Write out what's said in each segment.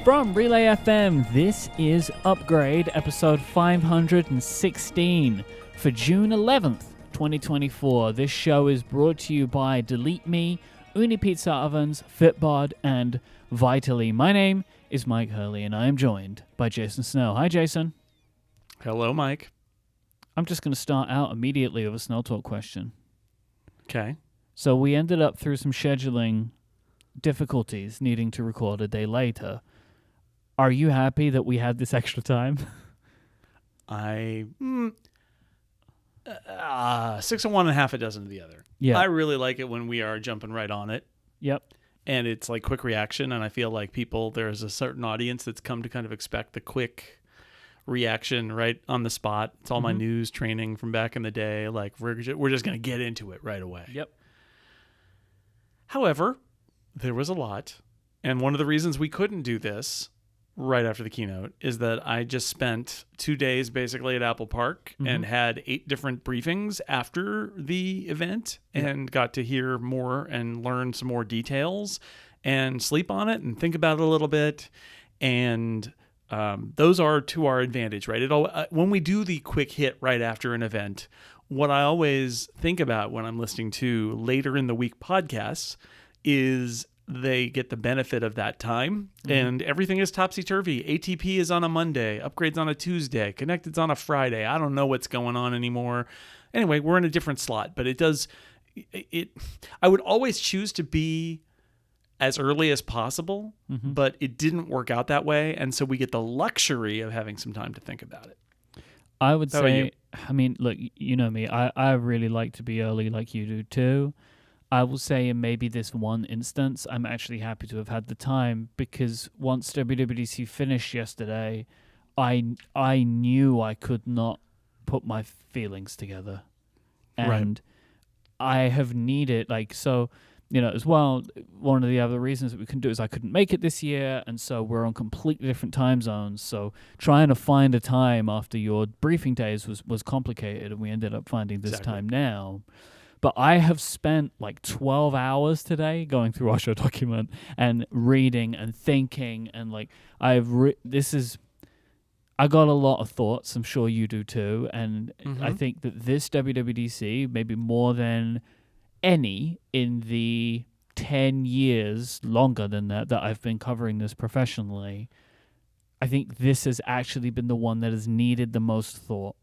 From Relay FM, this is Upgrade, episode 516 for June 11th, 2024. This show is brought to you by Delete Me, Uni Pizza Ovens, Fitbod, and Vitally. My name is Myke Hurley, and I am joined by Jason Snell. Hi, Jason. Hello, Myke. I'm just going to start out immediately with a Snell Talk question. Okay. So we ended up through some scheduling difficulties needing to record a day later. Are you happy that we had this extra time? 6 of one and half a dozen of the other. Yeah. I really like it when we are jumping right on it. Yep. And it's like quick reaction. And I feel like there's a certain audience that's come to kind of expect the quick reaction right on the spot. It's all my news training from back in the day. Like we're just going to get into it right away. Yep. However, there was a lot. And one of the reasons we couldn't do this right after the keynote is that I just spent 2 days basically at Apple Park and had 8 different briefings after the event and got to hear more and learn some more details and sleep on it and think about it a little bit. And those are to our advantage, right? When we do the quick hit right after an event, what I always think about when I'm listening to later in the week podcasts is they get the benefit of that time, and everything is topsy-turvy. ATP is on a Monday, Upgrade's on a Tuesday, Connected's on a Friday. I don't know what's going on anymore. Anyway, we're in a different slot, but I would always choose to be as early as possible, but it didn't work out that way, and so we get the luxury of having some time to think about it. I would say, I mean, look, you know me, I really like to be early like you do too. I will say in maybe this one instance, I'm actually happy to have had the time because once WWDC finished yesterday, I knew I could not put my feelings together. And I have needed, as well, one of the other reasons that we couldn't do is I couldn't make it this year, and so we're on completely different time zones. So trying to find a time after your briefing days was complicated, and we ended up finding this time now. But I have spent like 12 hours today going through our show document and reading and thinking, and I got a lot of thoughts. I'm sure you do too. And I think that this WWDC, maybe more than any in the 10 years longer than that I've been covering this professionally, I think this has actually been the one that has needed the most thought.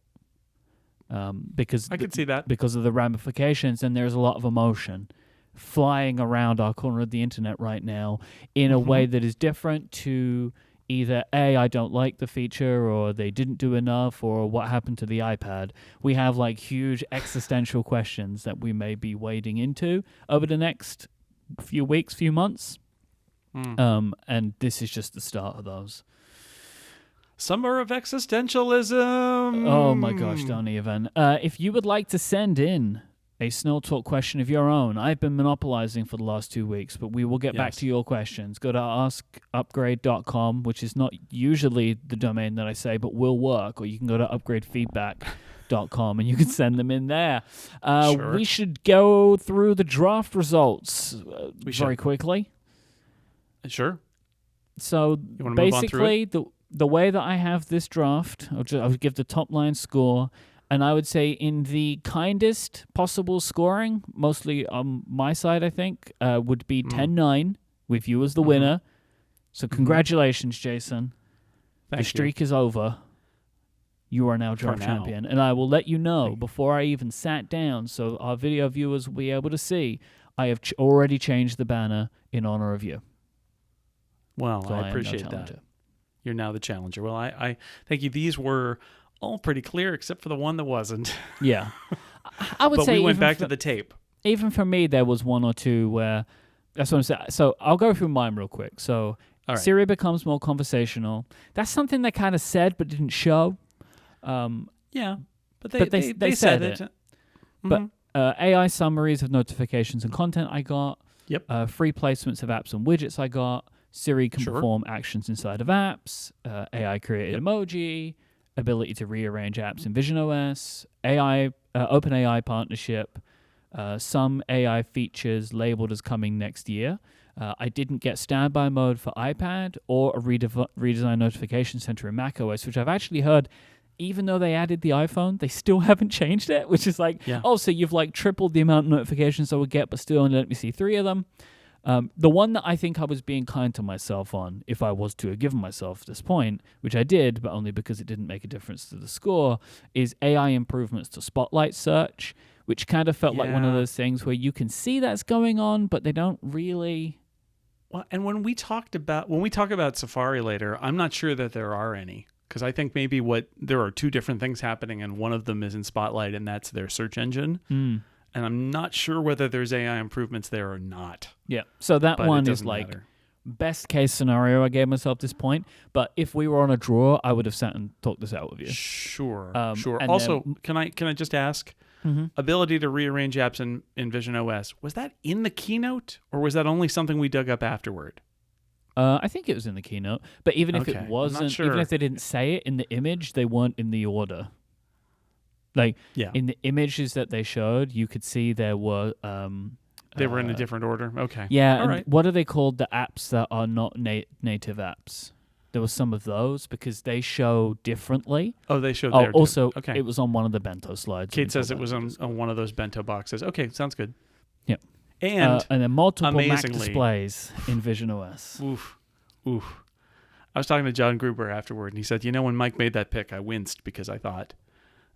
Because I could see that because of the ramifications, and there's a lot of emotion flying around our corner of the internet right now in a way that is different to either I don't like the feature, or they didn't do enough, or what happened to the iPad. We have huge existential questions that we may be wading into over the next few weeks, few months, and this is just the start of those. Summer of existentialism. Oh my gosh, don't even. If you would like to send in a Snell Talk question of your own, I've been monopolizing for the last 2 weeks, but we will get back to your questions. Go to askupgrade.com, which is not usually the domain that I say, but will work, or you can go to upgradefeedback.com and you can send them in there. Sure. We should go through the draft results very quickly. Sure. So basically, the way that I have this draft, I'll give the top line score, and I would say in the kindest possible scoring, mostly on my side, I think, would be 10-9 with you as the winner. So congratulations, Jason. Thank the streak is over. You are now draft champion. And I will let you know before I even sat down, so our video viewers will be able to see, I have already changed the banner in honor of you. Well, so I appreciate that. You're now the challenger. Well, I thank you. These were all pretty clear, except for the one that wasn't. Yeah. I would say we went back to the tape. Even for me, there was one or two where, that's what I'm saying. So I'll go through mine real quick. So Siri becomes more conversational. That's something they kind of said but didn't show. Yeah, but they said it. But AI summaries of notifications and content I got. Yep. Free placements of apps and widgets I got. Siri can perform actions inside of apps. AI-created emoji. Ability to rearrange apps in visionOS. OpenAI partnership. Some AI features labeled as coming next year. I didn't get standby mode for iPad or a redesign notification center in macOS, which I've actually heard, even though they added the iPhone, they still haven't changed it, which is like, so you've like tripled the amount of notifications I would get, but still only let me see 3 of them. The one that I think I was being kind to myself on, if I was to have given myself this point, which I did, but only because it didn't make a difference to the score, is AI improvements to Spotlight search, which kind of felt like one of those things where you can see that's going on, but they don't really... Well, and when we talk about Safari later, I'm not sure that there are any, because I think maybe there are 2 different things happening, and one of them is in Spotlight, and that's their search engine. And I'm not sure whether there's AI improvements there or not. Yeah, so that one is like best case scenario I gave myself this point. But if we were on a draw, I would have sat and talked this out with you. Sure. Also, can I just ask, ability to rearrange apps in visionOS, was that in the keynote, or was that only something we dug up afterward? I think it was in the keynote. But even if it wasn't, even if they didn't say it in the image, they weren't in the order. Like, in the images that they showed, you could see there were... they were in a different order? Okay. Yeah, and what are they called? The apps that are not native apps. There were some of those, because they show differently. Oh, they showed there, also, too. Okay. It was on one of the bento slides. Kate says it was on one of those bento boxes. Okay, sounds good. Yep. And then multiple Mac displays in visionOS. Oof. I was talking to John Gruber afterward, and he said, when Myke made that pick, I winced, because I thought...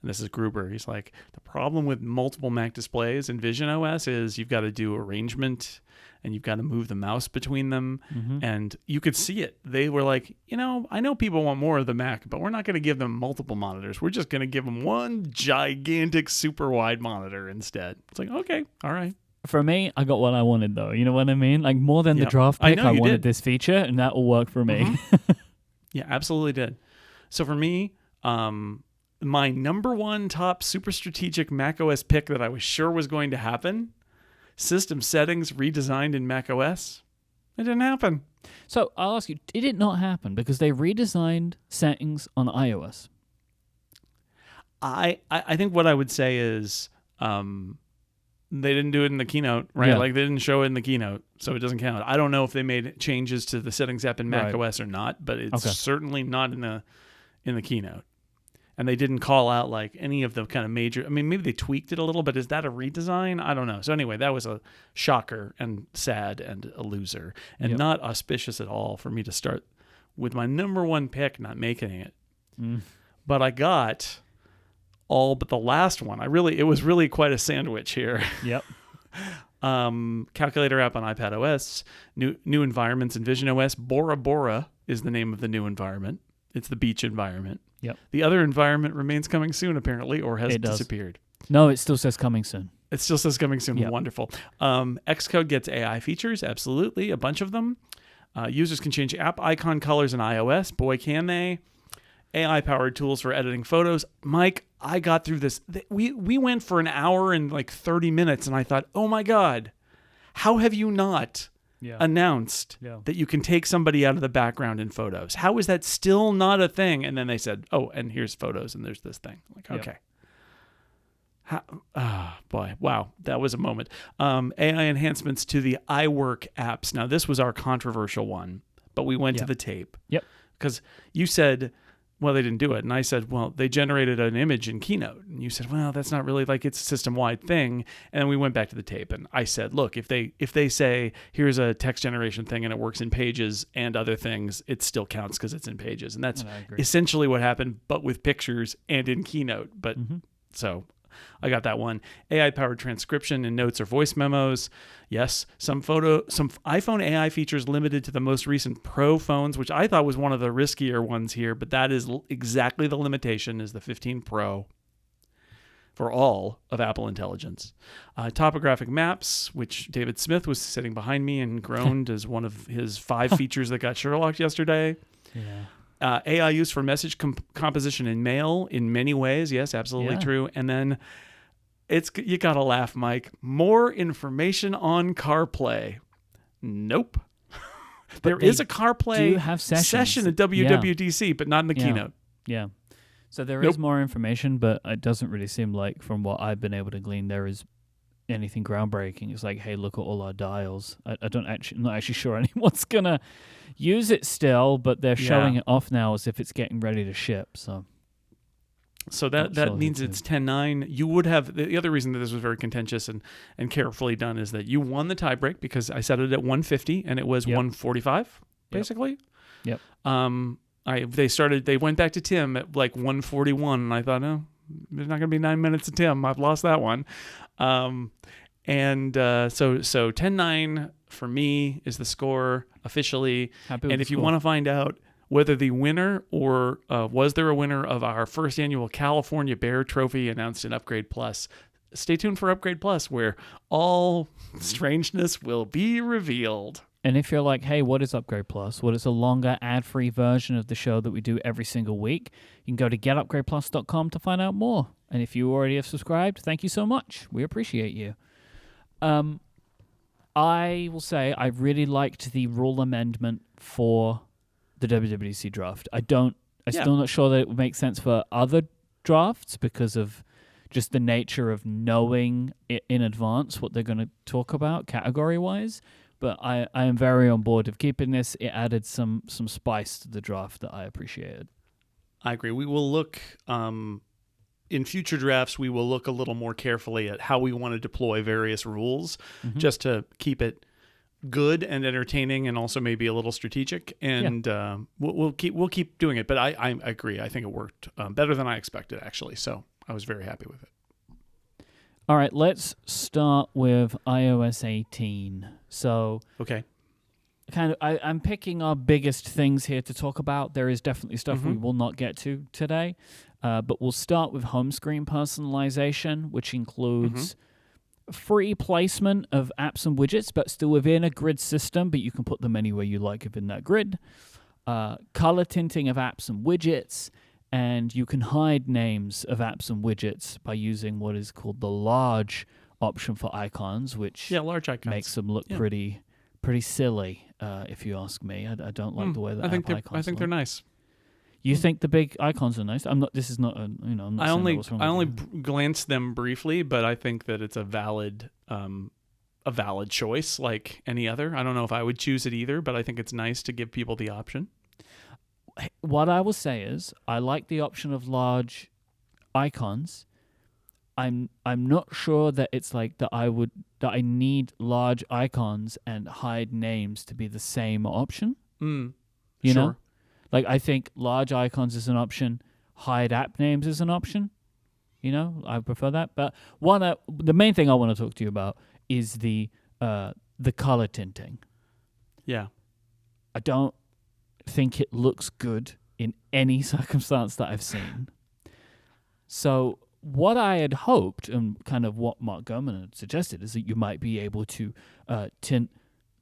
And this is Gruber. He's like, the problem with multiple Mac displays in visionOS is you've got to do arrangement and you've got to move the mouse between them. And you could see it. They were like, I know people want more of the Mac, but we're not going to give them multiple monitors. We're just going to give them one gigantic super wide monitor instead. It's like, okay, all right. For me, I got what I wanted, though. You know what I mean? Like, more than the draft pick, I wanted this feature, and that will work for me. Yeah, absolutely did. So for me, my number 1 top super strategic macOS pick that I was sure was going to happen, system settings redesigned in macOS, it didn't happen. So I'll ask you, did it not happen because they redesigned settings on iOS? I think what I would say is they didn't do it in the keynote, right? Yeah. Like they didn't show it in the keynote, so it doesn't count. I don't know if they made changes to the settings app in macOS or not, but it's certainly not in the keynote. And they didn't call out like any of the kind of major... I mean, maybe they tweaked it a little, but is that a redesign? I don't know. So anyway, that was a shocker and sad and a loser. And not auspicious at all for me to start with my number 1 pick not making it. But I got all but the last one. It was really quite a sandwich here. Yep. Calculator app on iPadOS. New environments in visionOS. Bora Bora is the name of the new environment. It's the beach environment. Yep. The other environment remains coming soon, apparently, or has disappeared. No, it still says coming soon. It still says coming soon. Yep. Wonderful. Xcode gets AI features. Absolutely. A bunch of them. Users can change app icon colors in iOS. Boy, can they. AI-powered tools for editing photos. Myke, I got through this. We went for an hour and like 30 minutes, and I thought, oh my God, how have you not announced that you can take somebody out of the background in photos? How is that still not a thing? And then they said, oh, and here's photos, and there's this thing. Like, okay. Boy, wow, that was a moment. AI enhancements to the iWork apps. Now, this was our controversial one, but we went to the tape. Yep. Because you said, well, they didn't do it. And I said, well, they generated an image in Keynote. And you said, well, that's not really like it's a system-wide thing. And then we went back to the tape. And I said, look, if they say, here's a text generation thing and it works in Pages and other things, it still counts because it's in Pages. And that's essentially what happened, but with pictures and in Keynote. But so I got that one. AI-powered transcription in notes or voice memos. Yes, some iPhone AI features limited to the most recent Pro phones, which I thought was one of the riskier ones here, but that is exactly the limitation is the 15 Pro for all of Apple Intelligence. Topographic maps, which David Smith was sitting behind me and groaned as one of his 5 features that got Sherlocked yesterday. Yeah. AI use for message composition in mail in many ways. Yes, absolutely true. And then you got to laugh, Myke. More information on CarPlay. Nope. There is a CarPlay session at WWDC, but not in the keynote. Yeah. So there is more information, but it doesn't really seem like, from what I've been able to glean, there is anything groundbreaking. It's like, hey, look at all our dials. I'm not actually sure anyone's gonna use it still, but they're showing it off now as if it's getting ready to ship. So that means it's 10.9. You would have the other reason that this was very contentious and carefully done is that you won the tiebreak because I set it at 150 and it was 145 basically. Yep. They went back to Tim at like 141 and I thought, no, there's not going to be 9 minutes of Tim. I've lost that one. So 10.9 for me is the score officially. And if you want to find out whether the winner or was there a winner of our first annual California Bear Trophy announced in Upgrade Plus, stay tuned for Upgrade Plus where all strangeness will be revealed. And if you're like, hey, what is Upgrade Plus? Well, it's a longer ad-free version of the show that we do every single week. You can go to getupgradeplus.com to find out more. And if you already have subscribed, thank you so much. We appreciate you. I will say I really liked the rule amendment for the WWDC draft. I'm still not sure that it would make sense for other drafts because of just the nature of knowing in advance what they're going to talk about category-wise. But I am very on board of keeping this. It added some spice to the draft that I appreciated. I agree. We will look, in future drafts, we will look a little more carefully at how we want to deploy various rules just to keep it good and entertaining and also maybe a little strategic. And we'll keep doing it. But I agree. I think it worked better than I expected, actually. So I was very happy with it. All right, let's start with iOS 18. So, okay, I'm picking our biggest things here to talk about. There is definitely stuff we will not get to today, but we'll start with home screen personalization, which includes free placement of apps and widgets, but still within a grid system, but you can put them anywhere you like within that grid. Color tinting of apps and widgets. And you can hide names of apps and widgets by using what is called the large option for icons, which large icons makes them look pretty silly, if you ask me. I don't like the way that icons I think they're nice. You think the big icons are nice? I'm not. This is not. I'm not. I only glanced them briefly, but I think that it's a valid choice, like any other. I don't know if I would choose it either, but I think it's nice to give people the option. What I will say is I like the option of large icons. I'm not sure that it's like that I need large icons and hide names to be the same option. You know? Like I think large icons is an option, hide app names is an option. You know, I prefer that. But the main thing I want to talk to you about is the color tinting. Yeah. I don't think it looks good in any circumstance that I've seen. So what I had hoped, and kind of what Mark Gurman had suggested, is that you might be able to tint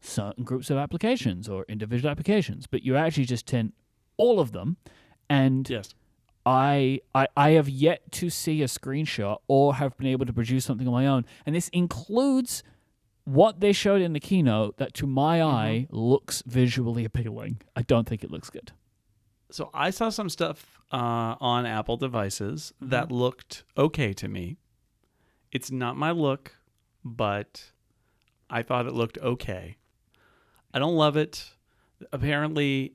certain groups of applications or individual applications, but you actually just tint all of them. And I have yet to see a screenshot or have been able to produce something on my own. And this includes what they showed in the keynote that to my eye looks visually appealing. I don't think it looks good. So I saw some stuff on Apple devices that looked okay to me. It's not my look, but I thought it looked okay. I don't love it. Apparently,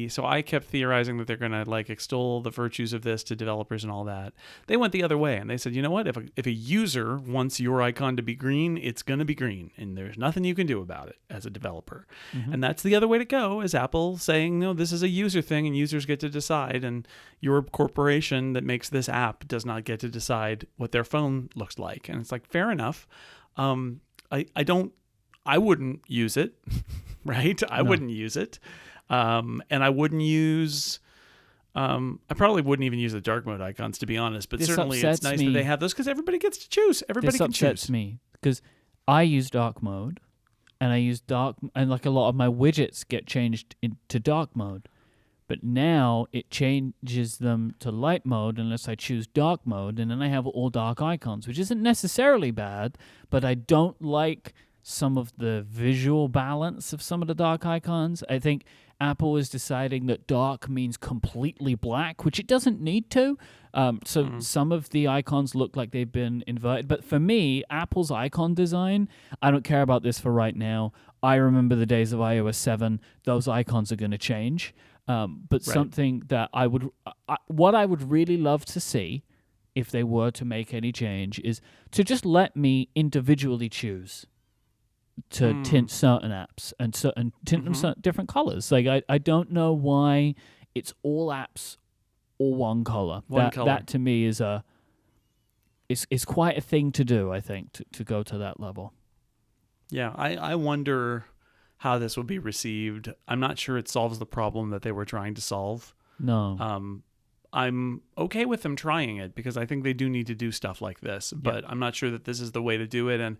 so I kept theorizing that they're going to like extol the virtues of this to developers and all that. They went the other way and they said, you know what? If a user wants your icon to be green, it's going to be green and there's nothing you can do about it as a developer. And that's the other way to go, is Apple saying, no, this is a user thing and users get to decide, and your corporation that makes this app does not get to decide what their phone looks like. And it's like, fair enough. I wouldn't use it, right? I wouldn't use it. And I wouldn't use, I probably wouldn't even use the dark mode icons, to be honest, but certainly it's nice that they have those because everybody gets to choose. Everybody can choose. This upsets me because I use dark mode and and like a lot of my widgets get changed into dark mode, but now it changes them to light mode unless I choose dark mode, and then I have all dark icons, which isn't necessarily bad, but I don't like some of the visual balance of some of the dark icons. I think Apple is deciding that dark means completely black, which it doesn't need to. So some of the icons look like they've been inverted. But for me, Apple's icon design, I don't care about this for right now. I remember the days of iOS 7. Those icons are going to change. But something that what I would really love to see if they were to make any change is to just let me individually choose to tint certain apps and tint them certain different colors. Like I don't know why it's all apps or one color. That to me is it's quite a thing to do, I think, to go to that level. Yeah, I wonder how this will be received. I'm not sure it solves the problem that they were trying to solve. No. I'm okay with them trying it because I think they do need to do stuff like this, but I'm not sure that this is the way to do it. And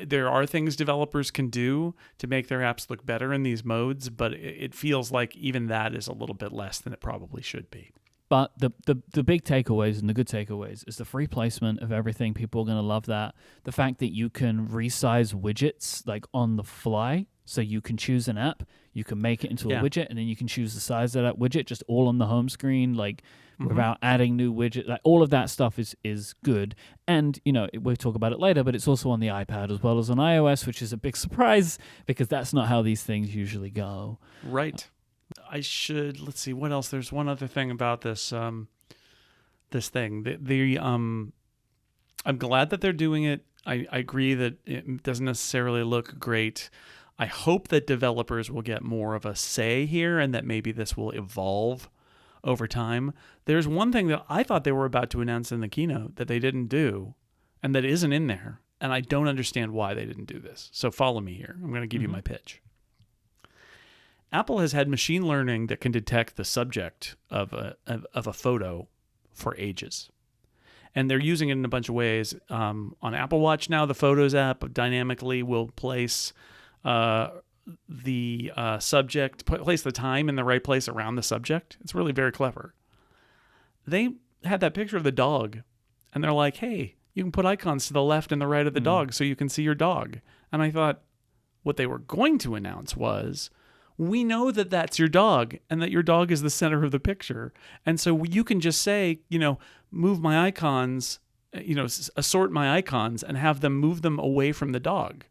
there are things developers can do to make their apps look better in these modes, but it feels like even that is a little bit less than it probably should be. But the big takeaways and the good takeaways is the free placement of everything. People are going to love that. The fact that you can resize widgets like on the fly. So you can choose an app, you can make it into a widget, and then you can choose the size of that widget just all on the home screen, like without adding new widgets. Like all of that stuff is good. And, we'll talk about it later, but it's also on the iPad as well as on iOS, which is a big surprise because that's not how these things usually go. Right. Let's see, what else? There's one other thing about this this thing. I'm glad that they're doing it. I agree that it doesn't necessarily look great. I hope that developers will get more of a say here and that maybe this will evolve over time. There's one thing that I thought they were about to announce in the keynote that they didn't do and that isn't in there, and I don't understand why they didn't do this. So follow me here. I'm going to give you my pitch. Apple has had machine learning that can detect the subject of a photo for ages. And they're using it in a bunch of ways. On Apple Watch now, the Photos app dynamically will place the subject, place the time in the right place around the subject. It's really very clever. They had that picture of the dog, and they're like, hey, you can put icons to the left and the right of the dog so you can see your dog. And I thought what they were going to announce was, we know that that's your dog and that your dog is the center of the picture. And so you can just say, move my icons, assort my icons and have them move them away from the dog.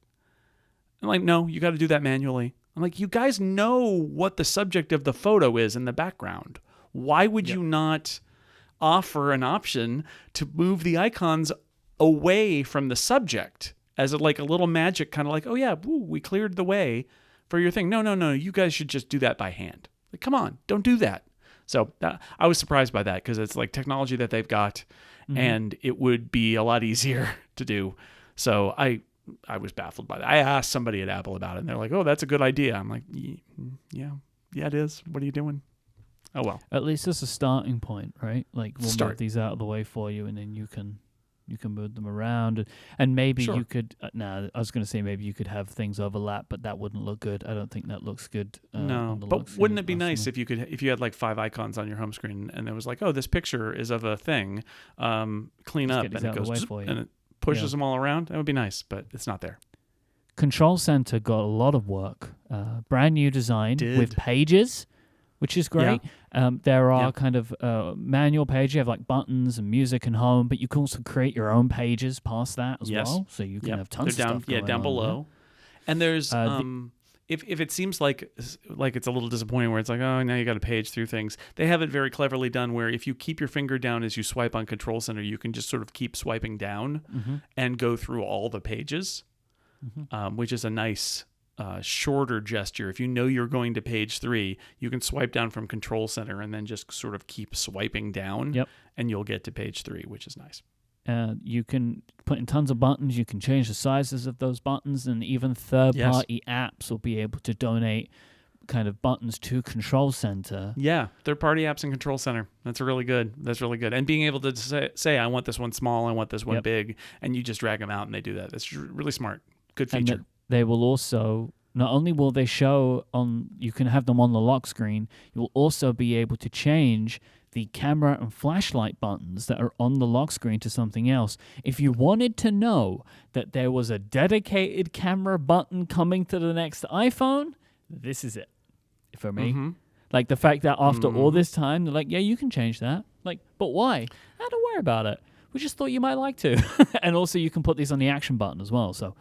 I'm like, no, you got to do that manually. I'm like, you guys know what the subject of the photo is in the background. Why would you not offer an option to move the icons away from the subject as a little magic, kind of like, oh yeah, we cleared the way for your thing. No, you guys should just do that by hand. Like, come on, don't do that. So I was surprised by that because it's like technology that they've got and it would be a lot easier to do. So I was baffled by that. I asked somebody at Apple about it and they're like, oh, that's a good idea. I'm like, yeah, it is. What are you doing? Oh, well. At least it's a starting point, right? Like we'll move these out of the way for you and then you can move them around, and maybe you could. I was going to say maybe you could have things overlap, but that wouldn't look good. I don't think that looks good. No, but wouldn't it be nice if you had like 5 icons on your home screen, and it was like, oh, this picture is of a thing. Clean just up, and it goes and it pushes them all around. That would be nice, but it's not there. Control Center got a lot of work. Brand new design with pages, which is great. There are kind of manual pages. You have like buttons and music and home, but you can also create your own pages past that as well. So you can have tons of stuff going down on below. And there's if it seems like it's a little disappointing where it's like, oh, now you got to page through things. They have it very cleverly done where if you keep your finger down as you swipe on Control Center, you can just sort of keep swiping down and go through all the pages, which is a nice shorter gesture. If you know you're going to page 3, you can swipe down from Control Center and then just sort of keep swiping down and you'll get to page 3, which is nice. You can put in tons of buttons. You can change the sizes of those buttons, and even third-party apps will be able to donate kind of buttons to Control Center. Yeah, third-party apps in Control Center. That's really good. And being able to say I want this one small, I want this one big, and you just drag them out and they do that. That's really smart. Good feature. And they will also, not only will they show you can have them on the lock screen, you will also be able to change the camera and flashlight buttons that are on the lock screen to something else. If you wanted to know that there was a dedicated camera button coming to the next iPhone, this is it for me. Like the fact that after all this time, they're like, yeah, you can change that. Like, but why? Don't worry about it. We just thought you might like to. And also you can put these on the action button as well. So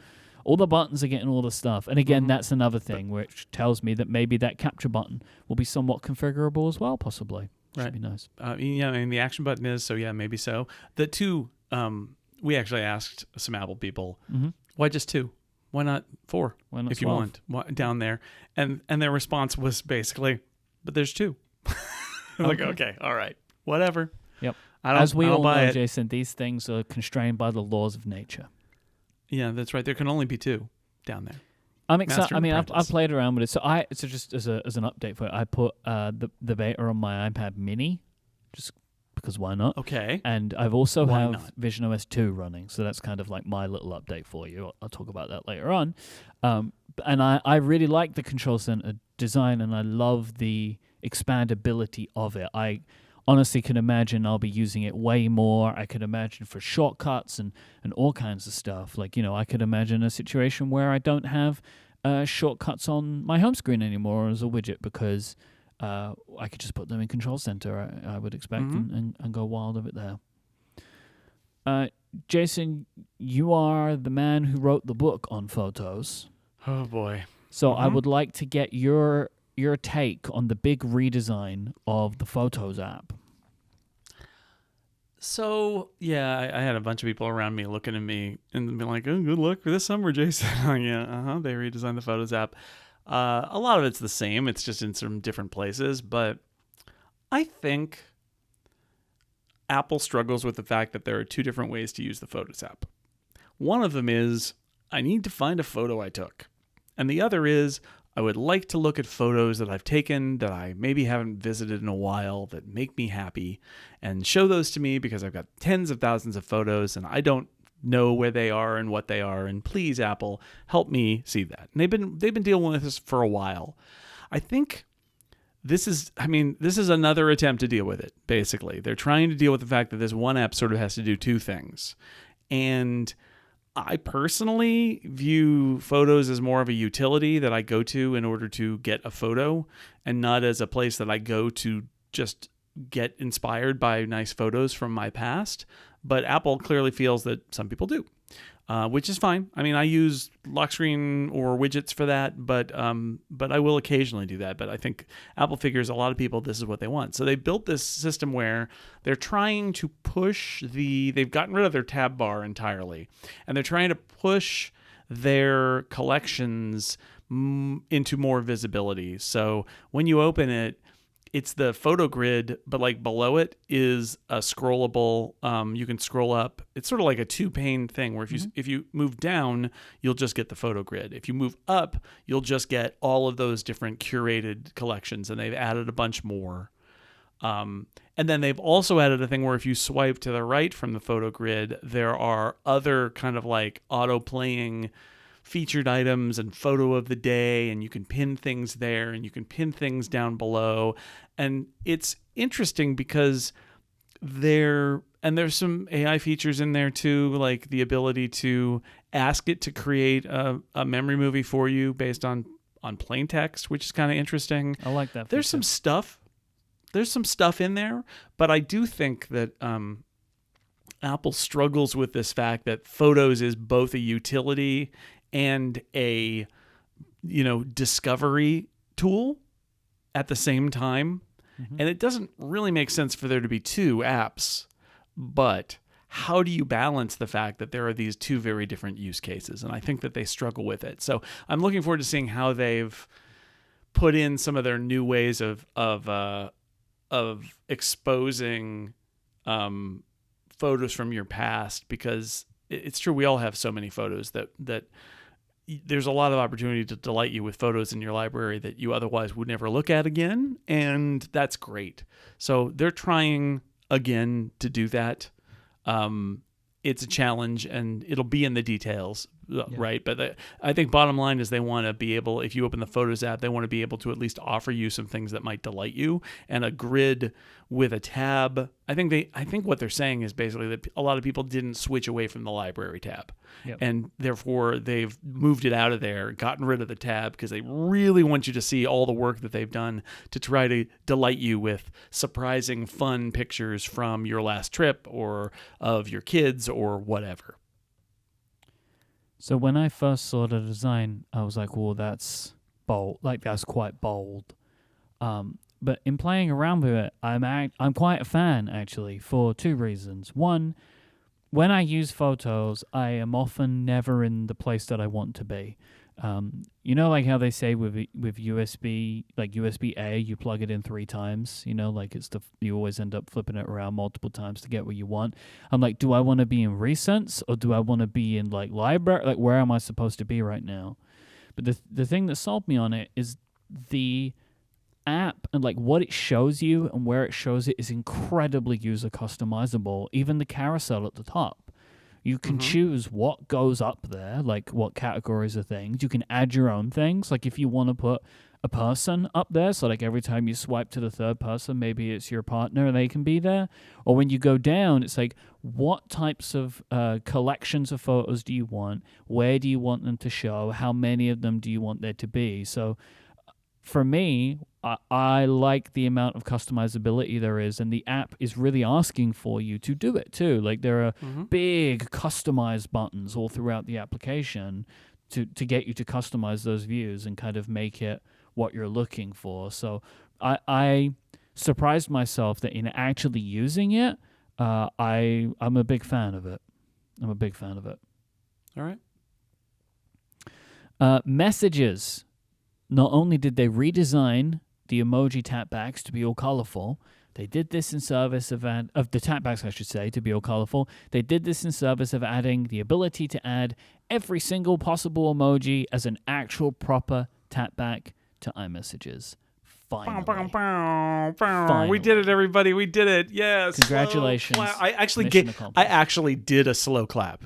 all the buttons are getting all the stuff. And again, that's another thing which tells me that maybe that capture button will be somewhat configurable as well, possibly. Right. Should be nice. Yeah, I mean, the action button is, so yeah, maybe so. The two, we actually asked some Apple people, why just 2? Why not 4? Why not if 12? You want? Why, down there. And their response was basically, but there's 2. I'm like, okay, all right, whatever. Yep. As we all know, Jason, these things are constrained by the laws of nature. Yeah, that's right. There can only be 2 down there. I'm excited. I mean, I've played around with it. So just as an update for it, I put the beta on my iPad Mini, just because why not? Okay. And I've also have visionOS 2 running, so that's kind of like my little update for you. I'll talk about that later on. And I really like the control center design, and I love the expandability of it. I honestly can imagine I'll be using it way more. I could imagine for shortcuts and all kinds of stuff. Like, I could imagine a situation where I don't have shortcuts on my home screen anymore as a widget because I could just put them in Control Center, I would expect, and go wild of it there. Jason, you are the man who wrote the book on photos. Oh, boy. So I would like to get your take on the big redesign of the Photos app. So, yeah, I had a bunch of people around me looking at me and being like, oh, good luck for this summer, Jason. Yeah, they redesigned the Photos app. A lot of it's the same. It's just in some different places. But I think Apple struggles with the fact that there are 2 different ways to use the Photos app. One of them is, I need to find a photo I took. And the other is, I would like to look at photos that I've taken that I maybe haven't visited in a while that make me happy and show those to me because I've got tens of thousands of photos and I don't know where they are and what they are. And please, Apple, help me see that. And they've been dealing with this for a while. I think this is another attempt to deal with it, basically. They're trying to deal with the fact that this one app sort of has to do 2 things. And I personally view photos as more of a utility that I go to in order to get a photo and not as a place that I go to just get inspired by nice photos from my past. But Apple clearly feels that some people do, which is fine. I mean, I use lock screen or widgets for that, but I will occasionally do that. But I think Apple figures a lot of people, this is what they want. So they built this system where they're trying to push they've gotten rid of their tab bar entirely, and they're trying to push their collections into more visibility. So when you open it, it's the photo grid, but like below it is a scrollable. You can scroll up. It's sort of like a 2-pane thing where if you move down, you'll just get the photo grid. If you move up, you'll just get all of those different curated collections, and they've added a bunch more. And then they've also added a thing where if you swipe to the right from the photo grid, there are other kind of like auto-playing featured items and photo of the day, and you can pin things there and you can pin things down below. And it's interesting because there's some AI features in there too, like the ability to ask it to create a memory movie for you based on plain text, which is kind of interesting. I like that. There's some stuff in there, but I do think that Apple struggles with this fact that Photos is both a utility and a discovery tool at the same time. And it doesn't really make sense for there to be 2 apps, but how do you balance the fact that there are these 2 very different use cases? And I think that they struggle with it. So I'm looking forward to seeing how they've put in some of their new ways of exposing photos from your past, because it's true, we all have so many photos that there's a lot of opportunity to delight you with photos in your library that you otherwise would never look at again, and that's great. So they're trying again to do that. It's a challenge, and it'll be in the details, right? But I think bottom line is they want to be able, if you open the Photos app, they want to be able to at least offer you some things that might delight you. And a grid with a tab, I think what they're saying is basically that a lot of people didn't switch away from the library tab. And therefore they've moved it out of there, gotten rid of the tab, because they really want you to see all the work that they've done to try to delight you with surprising, fun pictures from your last trip or of your kids or whatever. So when I first saw the design, I was like, "Well, that's bold. Like that's quite bold." But in playing around with it, I'm quite a fan actually for two reasons. One, when I use photos, I am often never in the place that I want to be. You know, like how they say with USB, like USB-A, you plug it in 3 times. You know, like you always end up flipping it around multiple times to get what you want. I'm like, do I want to be in Recents or do I want to be in like library? Like, where am I supposed to be right now? But the thing that sold me on it is the app and like what it shows you and where it shows it is incredibly user customizable. Even the carousel at the top, you can choose what goes up there, like what categories of things. You can add your own things, like if you want to put a person up there, so like every time you swipe to the third person, maybe it's your partner and they can be there. Or when you go down, it's like what types of collections of photos do you want, where do you want them to show, how many of them do you want there to be. So for me, I like the amount of customizability there is, and the app is really asking for you to do it too. Like there are big customized buttons all throughout the application to get you to customize those views and kind of make it what you're looking for. So surprised myself that in actually using it, I'm a big fan of it. I'm a big fan of it. All right. Messages. Not only did they redesign the emoji tapbacks to be all colorful, they did this in service of the tapbacks, I should say, to be all colorful. They did this in service of adding the ability to add every single possible emoji as an actual proper tapback to iMessages. Finally. Finally. We did it, everybody. We did it. Yes. Congratulations. I actually did a slow clap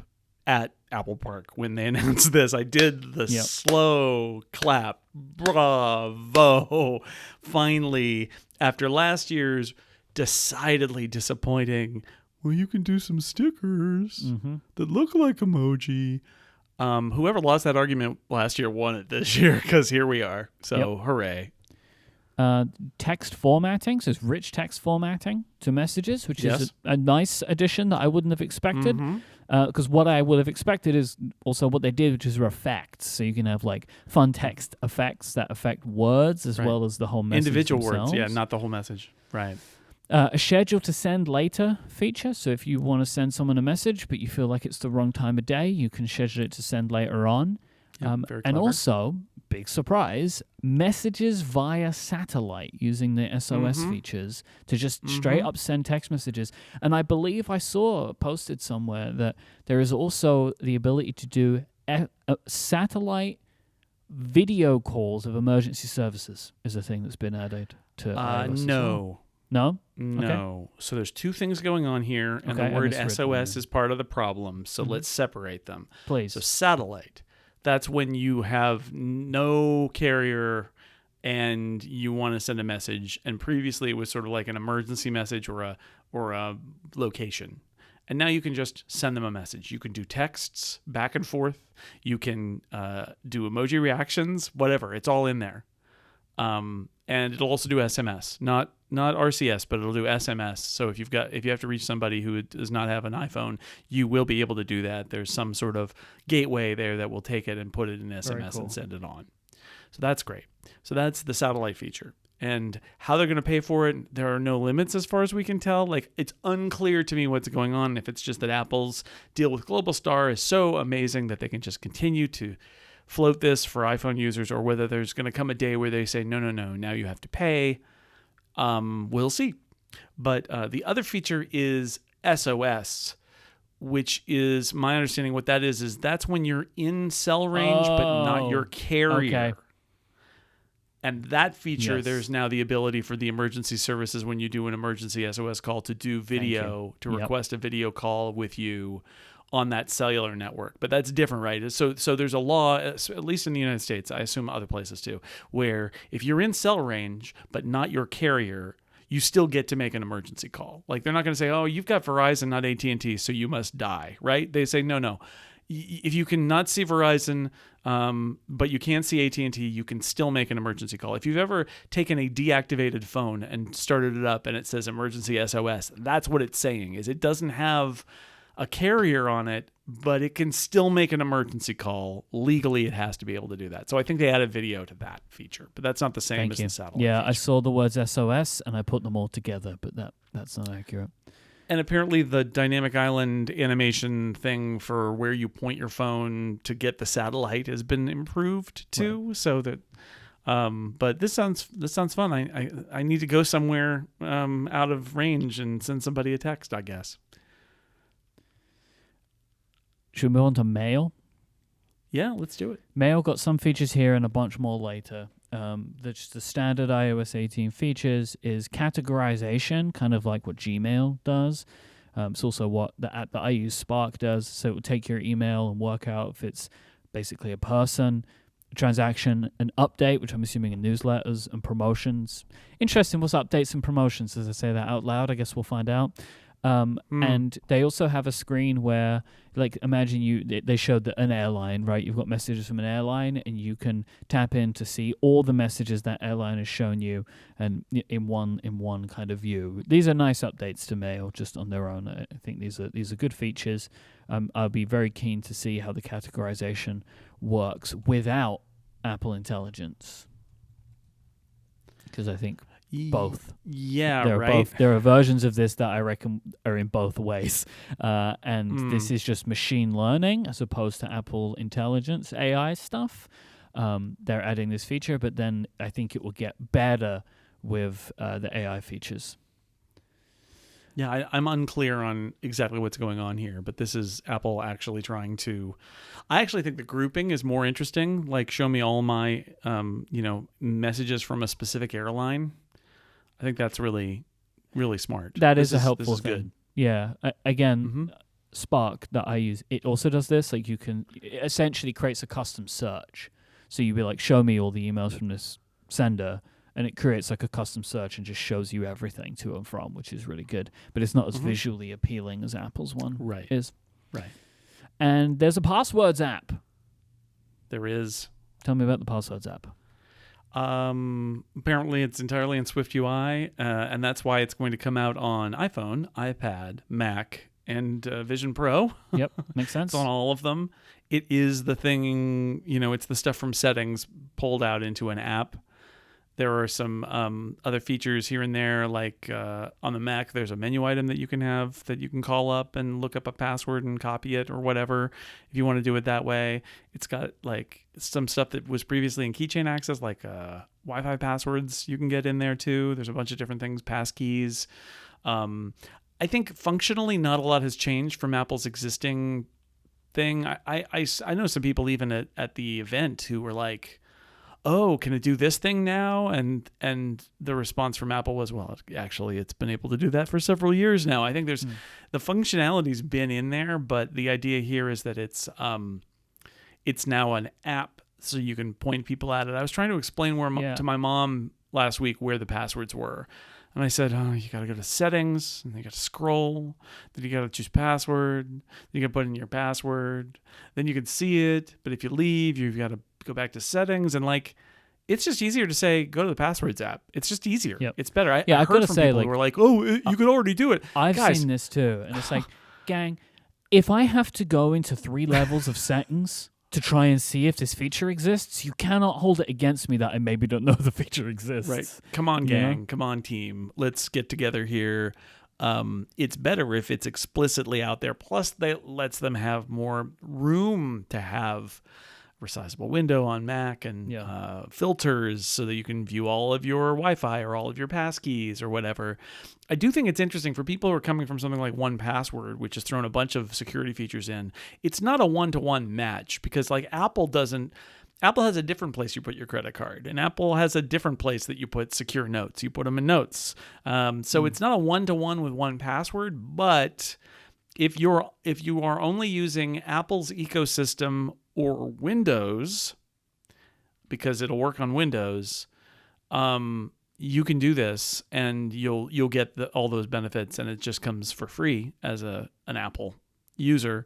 at Apple Park when they announced this. I did the slow clap. Bravo. Finally, after last year's decidedly disappointing, well, you can do some stickers that look like emoji. Whoever lost that argument last year won it this year, because here we are. So hooray. Text formatting, so it's rich text formatting to messages, which is a nice addition that I wouldn't have expected. Because what I would have expected is also what they did, which is effects. So you can have like fun text effects that affect words as well as the whole message. Individual themselves. words, not the whole message. Right. A schedule to send later feature. So if you want to send someone a message, but you feel like it's the wrong time of day, you can schedule it to send later on. And also, big surprise, messages via satellite using the SOS features to just straight up send text messages. And I believe I saw posted somewhere that there is also the ability to do satellite video calls of emergency services is a thing that's been added to iOS. No. No? No. Okay. So there's two things going on here, and the word SOS is part of the problem. So let's separate them. Please. So satellite. That's when you have no carrier and you want to send a message. And previously it was sort of like an emergency message or a location. And now you can just send them a message. You can do texts back and forth. You can do emoji reactions, whatever. It's all in there. And it'll also do SMS, not RCS, but it'll do SMS. So if you have to reach somebody who does not have an iPhone, you will be able to do that. There's some sort of gateway there that will take it and put it in SMS and send it on. So that's great. So that's the satellite feature. And how they're going to pay for it, there are no limits as far as we can tell. Like, it's unclear to me what's going on. If it's just that Apple's deal with Global Star is so amazing that they can just continue to float this for iPhone users, or whether there's going to come a day where they say, no, now you have to pay. We'll see. But the other feature is SOS, which is my understanding what that is that's when you're in cell range, but not your carrier. Okay. And that feature, there's now the ability for the emergency services when you do an emergency SOS call to do video, to request a video call with you on that cellular network. But that's different, right? So there's a law, at least in the United States, I assume other places too, where if you're in cell range but not your carrier, you still get to make an emergency call. Like, they're not going to say, oh, you've got Verizon, not AT&T, so you must die, right? They say, no. If you cannot see Verizon, but you can see AT&T, you can still make an emergency call. If you've ever taken a deactivated phone and started it up and it says emergency SOS, that's what it's saying, is it doesn't have a carrier on it, but it can still make an emergency call. Legally, it has to be able to do that. So I think they added video to that feature, but that's not the same as the satellite feature. I saw the words SOS and I put them all together, but that's not accurate. And apparently the dynamic island animation thing for where you point your phone to get the satellite has been improved too. Right. So that, but this sounds fun. I need to go somewhere out of range and send somebody a text, I guess. Should we move on to Mail? Yeah, let's do it. Mail got some features here and a bunch more later. The standard iOS 18 features is categorization, kind of like what Gmail does. It's also what the app that I use, Spark, does. So it will take your email and work out if it's basically a person, a transaction, an update, which I'm assuming are newsletters, and promotions. Interesting, what's updates and promotions? As I say that out loud, I guess we'll find out. And they also have a screen where, like, imagine they showed an airline, right? You've got messages from an airline and you can tap in to see all the messages that airline has shown you and in one kind of view. These are nice updates to Mail just on their own. I think these are good features. I'll be very keen to see how the categorization works without Apple Intelligence, because I think both. Yeah, there are right. There are versions of this that I reckon are in both ways. And this is just machine learning as opposed to Apple Intelligence AI stuff. They're adding this feature, but then I think it will get better with the AI features. Yeah, I'm unclear on exactly what's going on here, but this is Apple actually trying to... I actually think the grouping is more interesting. Like, show me all my, messages from a specific airline. I think that's really, really smart. That is a helpful thing. Good. Yeah. Spark that I use, it also does this. Like, it essentially creates a custom search. So you'd be like, show me all the emails from this sender, and it creates like a custom search and just shows you everything to and from, which is really good. But it's not as visually appealing as Apple's one is. Right. And there's a passwords app. There is. Tell me about the passwords app. Apparently it's entirely in SwiftUI, and that's why it's going to come out on iPhone, iPad, Mac, and Vision Pro. Yep, makes sense. It's on all of them. It is the thing, it's the stuff from settings pulled out into an app. There are some other features here and there, like on the Mac, there's a menu item that you can have that you can call up and look up a password and copy it or whatever, if you want to do it that way. It's got like some stuff that was previously in keychain access, like Wi-Fi passwords you can get in there too. There's a bunch of different things, passkeys. I think functionally not a lot has changed from Apple's existing thing. I know some people even at the event who were like, oh, can it do this thing now? And the response from Apple was, well, actually, it's been able to do that for several years now. I think there's the functionality's been in there, but the idea here is that it's now an app, so you can point people at it. I was trying to explain to my mom last week where the passwords were. And I said, oh, you got to go to settings, and you got to scroll. Then you got to choose password. Then you got to put in your password. Then you can see it. But if you leave, you've got to go back to settings. And like, it's just easier to say, go to the passwords app. It's just easier. Yep. It's better. I heard from people who were like, oh, you could already do it. I've seen this too. And it's like, gang, if I have to go into 3 levels of settings to try and see if this feature exists, you cannot hold it against me that I maybe don't know the feature exists. Right. Come on, gang. Come on, team. Let's get together here. It's better if it's explicitly out there. Plus, that lets them have more room to have resizable window on Mac and filters so that you can view all of your Wi-Fi or all of your passkeys or whatever. I do think it's interesting for people who are coming from something like 1Password, which has thrown a bunch of security features in. It's not a one-to-one match because like Apple has a different place you put your credit card, and Apple has a different place that you put secure notes. You put them in notes. So it's not a one-to-one with 1Password, but if you are only using Apple's ecosystem or Windows, because it'll work on Windows, you can do this and you'll get all those benefits, and it just comes for free as an Apple user.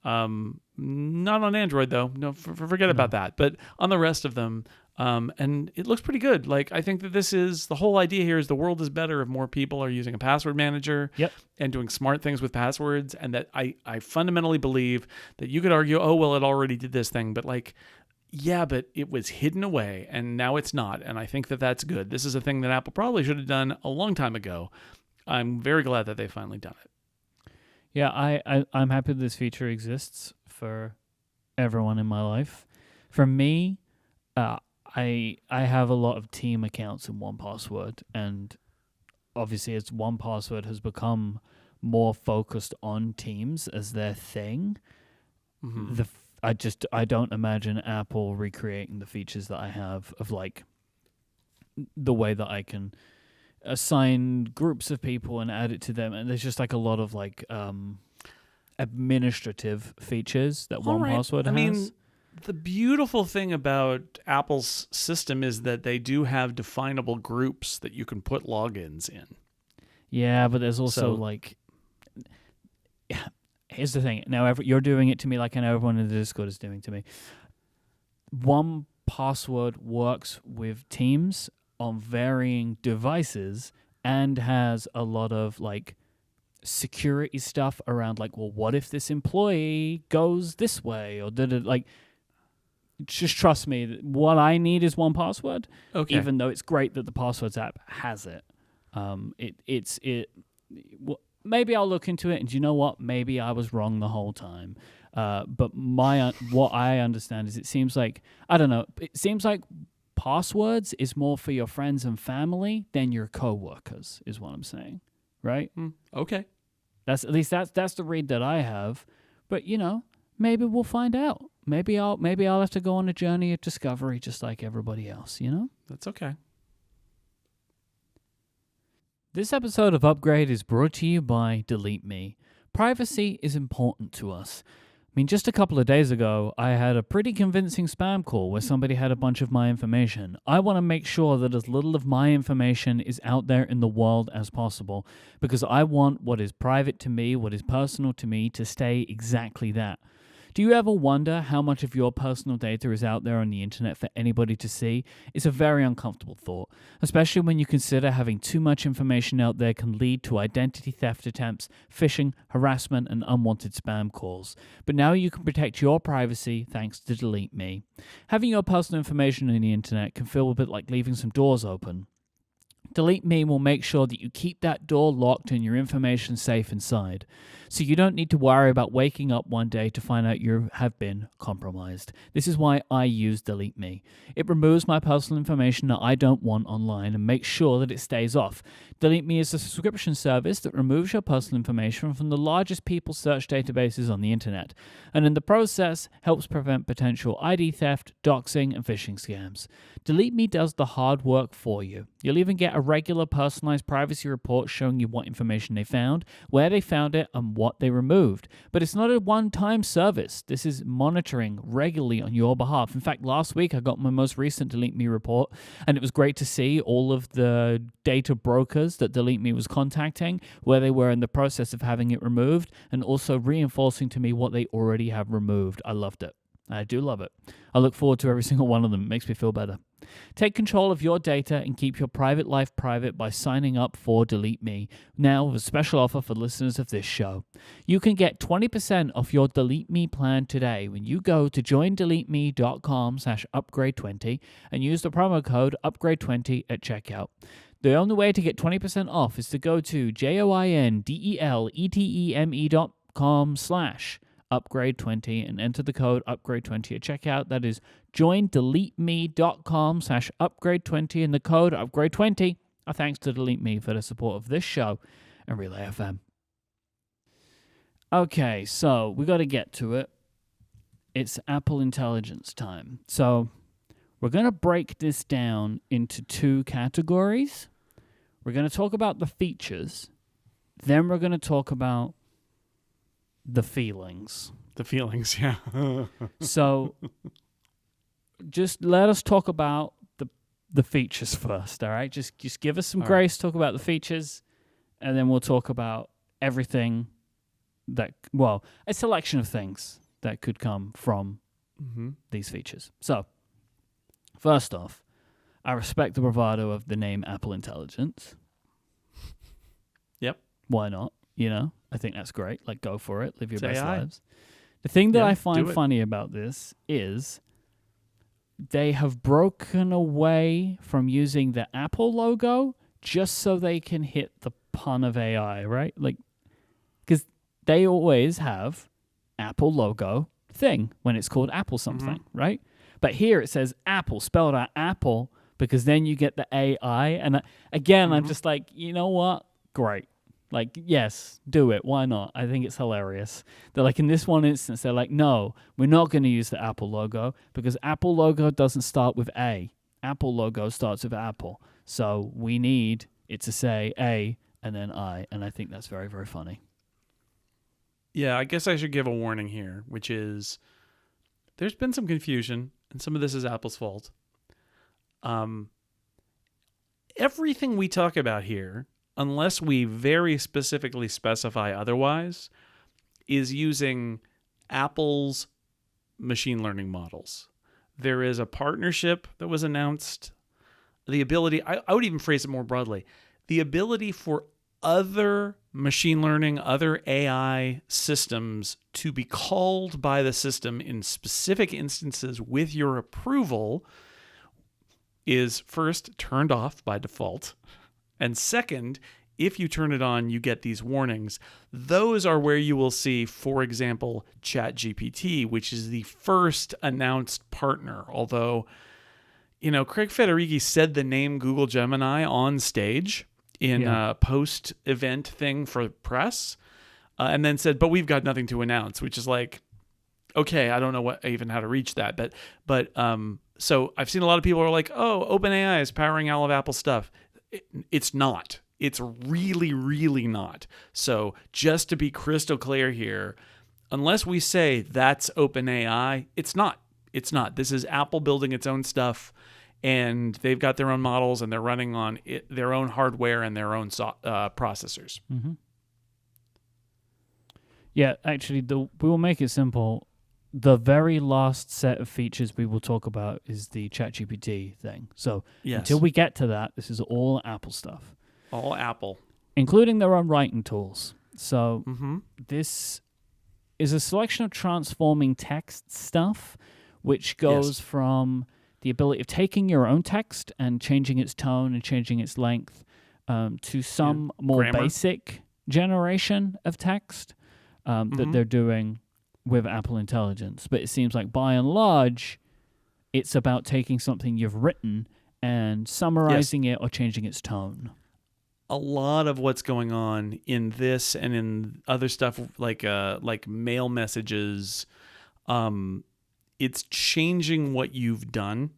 Not on Android though. No, forget about that. But on the rest of them, and it looks pretty good. Like, I think that the whole idea here is the world is better if more people are using a password manager and doing smart things with passwords. And that I fundamentally believe that you could argue, oh, well, it already did this thing, but like, yeah, but it was hidden away and now it's not. And I think that that's good. This is a thing that Apple probably should have done a long time ago. I'm very glad that they finally done it. Yeah, I'm happy this feature exists for everyone in my life. For me, I have a lot of team accounts in 1Password, and obviously as 1Password has become more focused on teams as their thing, I don't imagine Apple recreating the features that I have of like the way that I can assign groups of people and add it to them, and there's just like a lot of like administrative features that 1Password has. I mean, the beautiful thing about Apple's system is that they do have definable groups that you can put logins in. Yeah, but there's also here's the thing. Now you're doing it to me like I know everyone in the Discord is doing to me. 1Password works with Teams on varying devices and has a lot of like security stuff around like, well, what if this employee goes this way or did it like, just trust me, what I need is 1Password. Okay. Even though it's great that the Passwords app has it. Maybe I'll look into it, and you know what? Maybe I was wrong the whole time. But what I understand is it seems like, I don't know, it seems like passwords is more for your friends and family than your coworkers, is what I'm saying, right? Okay. That's the read that I have. But you know, maybe we'll find out. Maybe I'll have to go on a journey of discovery just like everybody else, you know? That's okay. This episode of Upgrade is brought to you by Delete Me. Privacy is important to us. I mean, just a couple of days ago, I had a pretty convincing spam call where somebody had a bunch of my information. I want to make sure that as little of my information is out there in the world as possible, because I want what is private to me, what is personal to me, to stay exactly that. Do you ever wonder how much of your personal data is out there on the internet for anybody to see? It's a very uncomfortable thought, especially when you consider having too much information out there can lead to identity theft attempts, phishing, harassment, and unwanted spam calls. But now you can protect your privacy thanks to Delete Me. Having your personal information on the internet can feel a bit like leaving some doors open. Delete Me will make sure that you keep that door locked and your information safe inside, so you don't need to worry about waking up one day to find out you have been compromised. This is why I use Delete Me. It removes my personal information that I don't want online and makes sure that it stays off. Delete Me is a subscription service that removes your personal information from the largest people search databases on the internet, and in the process helps prevent potential ID theft, doxing, and phishing scams. Delete Me does the hard work for you. You'll even get a regular personalized privacy report showing you what information they found, where they found it, and what they removed. But it's not a one-time service. This is monitoring regularly on your behalf. In fact, last week I got my most recent Delete Me report, and it was great to see all of the data brokers that Delete Me was contacting, where they were in the process of having it removed, and also reinforcing to me what they already have removed. I loved it. I do love it. I look forward to every single one of them. It makes me feel better. Take control of your data and keep your private life private by signing up for Delete Me. Now, with a special offer for listeners of this show. You can get 20% off your Delete Me plan today when you go to joindeleteme.com/upgrade20 and use the promo code upgrade20 at checkout. The only way to get 20% off is to go to joindeleteme.com/upgrade20 and enter the code upgrade20 at checkout. That is joindeleteme.com/upgrade20 and the code upgrade20. Thanks to Delete Me for the support of this show and Relay FM. Okay, so we got to get to it. It's Apple Intelligence time. So we're going to break this down into two categories. We're going to talk about the features. Then we're going to talk about the feelings. The feelings, yeah. So just let us talk about the features first, all right? Just give us some grace, talk about the features, and then we'll talk about everything that, well, a selection of things that could come from these features. So, first off, I respect the bravado of the name Apple Intelligence. Yep. Why not? You know, I think that's great. Like, go for it. Live your best AI. lives. The thing that I find funny about this is they have broken away from using the Apple logo just so they can hit the pun of AI, right? Like, because they always have Apple logo thing when it's called Apple something, right? But here it says Apple, spelled out Apple, because then you get the AI. And again, I'm just like, you know what? Great. Like, yes, do it. Why not? I think it's hilarious. They're like, in this one instance, they're like, no, we're not going to use the Apple logo because Apple logo doesn't start with A. Apple logo starts with Apple. So we need it to say A and then I. And I think that's very, very funny. Yeah, I guess I should give a warning here, which is there's been some confusion, and some of this is Apple's fault. Everything we talk about here, unless we very specifically specify otherwise, is using Apple's machine learning models. There is a partnership that was announced. The ability, I would even phrase it more broadly, the ability for other machine learning, other AI systems to be called by the system in specific instances with your approval is first turned off by default. And second, if you turn it on, you get these warnings. Those are where you will see, for example, ChatGPT, which is the first announced partner. Although, Craig Federighi said the name Google Gemini on stage in a post-event thing for press, and then said, but we've got nothing to announce, which is like, okay, I don't know even how to reach that. But so I've seen a lot of people are like, oh, OpenAI is powering all of Apple stuff. It's not. It's really, really not. So just to be crystal clear here, unless we say that's OpenAI, it's not. It's not. This is Apple building its own stuff, and they've got their own models, and they're running on their own hardware and their own processors. Mm-hmm. Yeah, actually, we will make it simple. The very last set of features we will talk about is the ChatGPT thing. So until we get to that, this is all Apple stuff. All Apple. Including their own writing tools. So this is a selection of transforming text stuff, which goes from the ability of taking your own text and changing its tone and changing its length to some more basic generation of text that they're doing with Apple Intelligence. But it seems like by and large, it's about taking something you've written and summarizing it or changing its tone. A lot of what's going on in this and in other stuff like mail messages, it's changing what you've done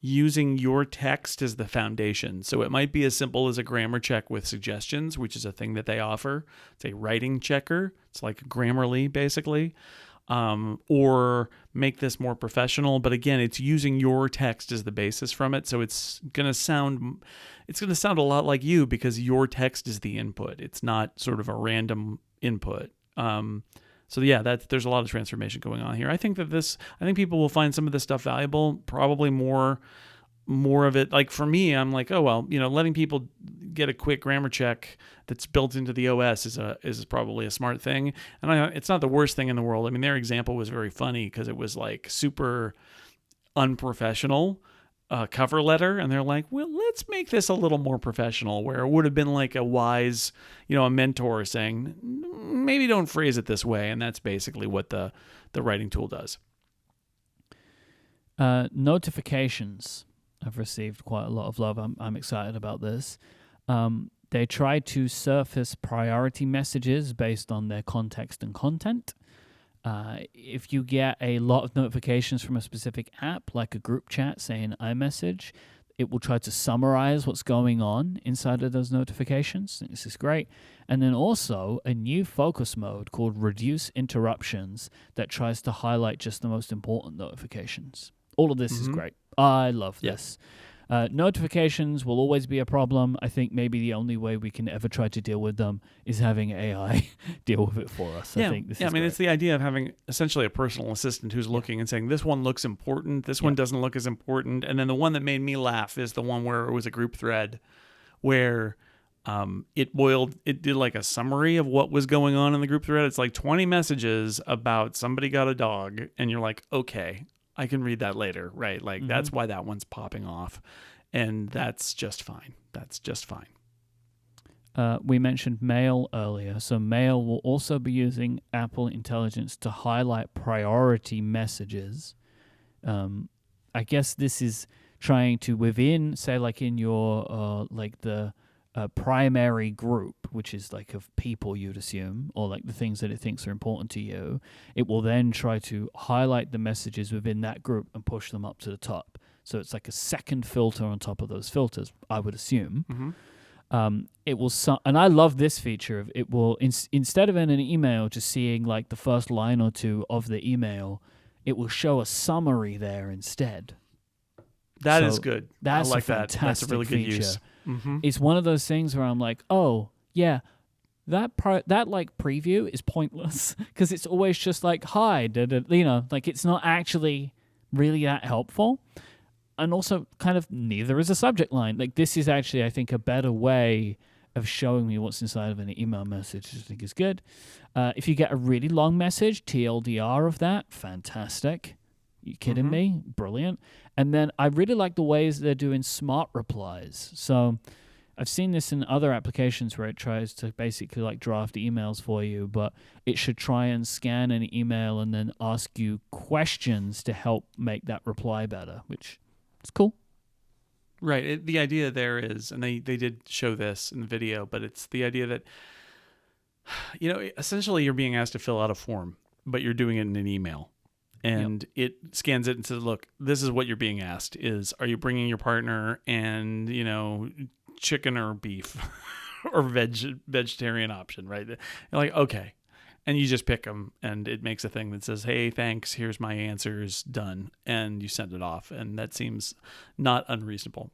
using your text as the foundation. So it might be as simple as a grammar check with suggestions, which is a thing that they offer. It's a writing checker. It's like Grammarly, basically. Or make this more professional. But again, it's using your text as the basis from it. So it's going to sound a lot like you because your text is the input. It's not sort of a random input. So yeah, there's a lot of transformation going on here. I think people will find some of this stuff valuable, probably more of it. Like for me, I'm like, oh, well, letting people get a quick grammar check that's built into the OS is probably a smart thing. And it's not the worst thing in the world. I mean, their example was very funny because it was like super unprofessional cover letter. And they're like, well, let's make this a little more professional, where it would have been like a wise, a mentor saying, maybe don't phrase it this way. And that's basically what the writing tool does. Notifications. I've received quite a lot of love. I'm excited about this. They try to surface priority messages based on their context and content. If you get a lot of notifications from a specific app, like a group chat, say an iMessage, it will try to summarize what's going on inside of those notifications. I think this is great. And then also a new focus mode called Reduce Interruptions that tries to highlight just the most important notifications. All of this is great. I love this. Notifications will always be a problem. I think maybe the only way we can ever try to deal with them is having AI deal with it for us. I think this is great. It's the idea of having essentially a personal assistant who's looking and saying, this one looks important, this one doesn't look as important. And then the one that made me laugh is the one where it was a group thread where it did like a summary of what was going on in the group thread. It's like 20 messages about somebody got a dog, and you're like, okay, I can read that later, right? Like that's why that one's popping off, and that's just fine. That's just fine. We mentioned Mail earlier, so Mail will also be using Apple Intelligence to highlight priority messages. I guess this is trying to within, say, like in your like the primary group, which is like of people you'd assume, or like the things that it thinks are important to you, it will then try to highlight the messages within that group and push them up to the top. So it's like a second filter on top of those filters, I would assume. It will, and I love this feature of it will instead of in an email just seeing like the first line or two of the email, it will show a summary there instead. That is good. That's I like a that. That's a really good feature. use. It's one of those things where I'm like, oh yeah, that like preview is pointless because it's always just like hi, like it's not actually really that helpful, and also kind of neither is a subject line. Like this is actually, I think, a better way of showing me what's inside of an email message, which I think is good. If you get a really long message, TLDR of that, fantastic. You kidding me? Brilliant. And then I really like the ways they're doing smart replies. So I've seen this in other applications where it tries to basically like draft emails for you, but it should try and scan an email and then ask you questions to help make that reply better, which is cool. Right. The idea there is, and they did show this in the video, but it's the idea that, essentially you're being asked to fill out a form, but you're doing it in an email. And it scans it and says, look, this is what you're being asked is, are you bringing your partner and, chicken or beef or vegetarian option, right? You're like, okay. And you just pick them and it makes a thing that says, hey, thanks, here's my answers, done. And you send it off. And that seems not unreasonable.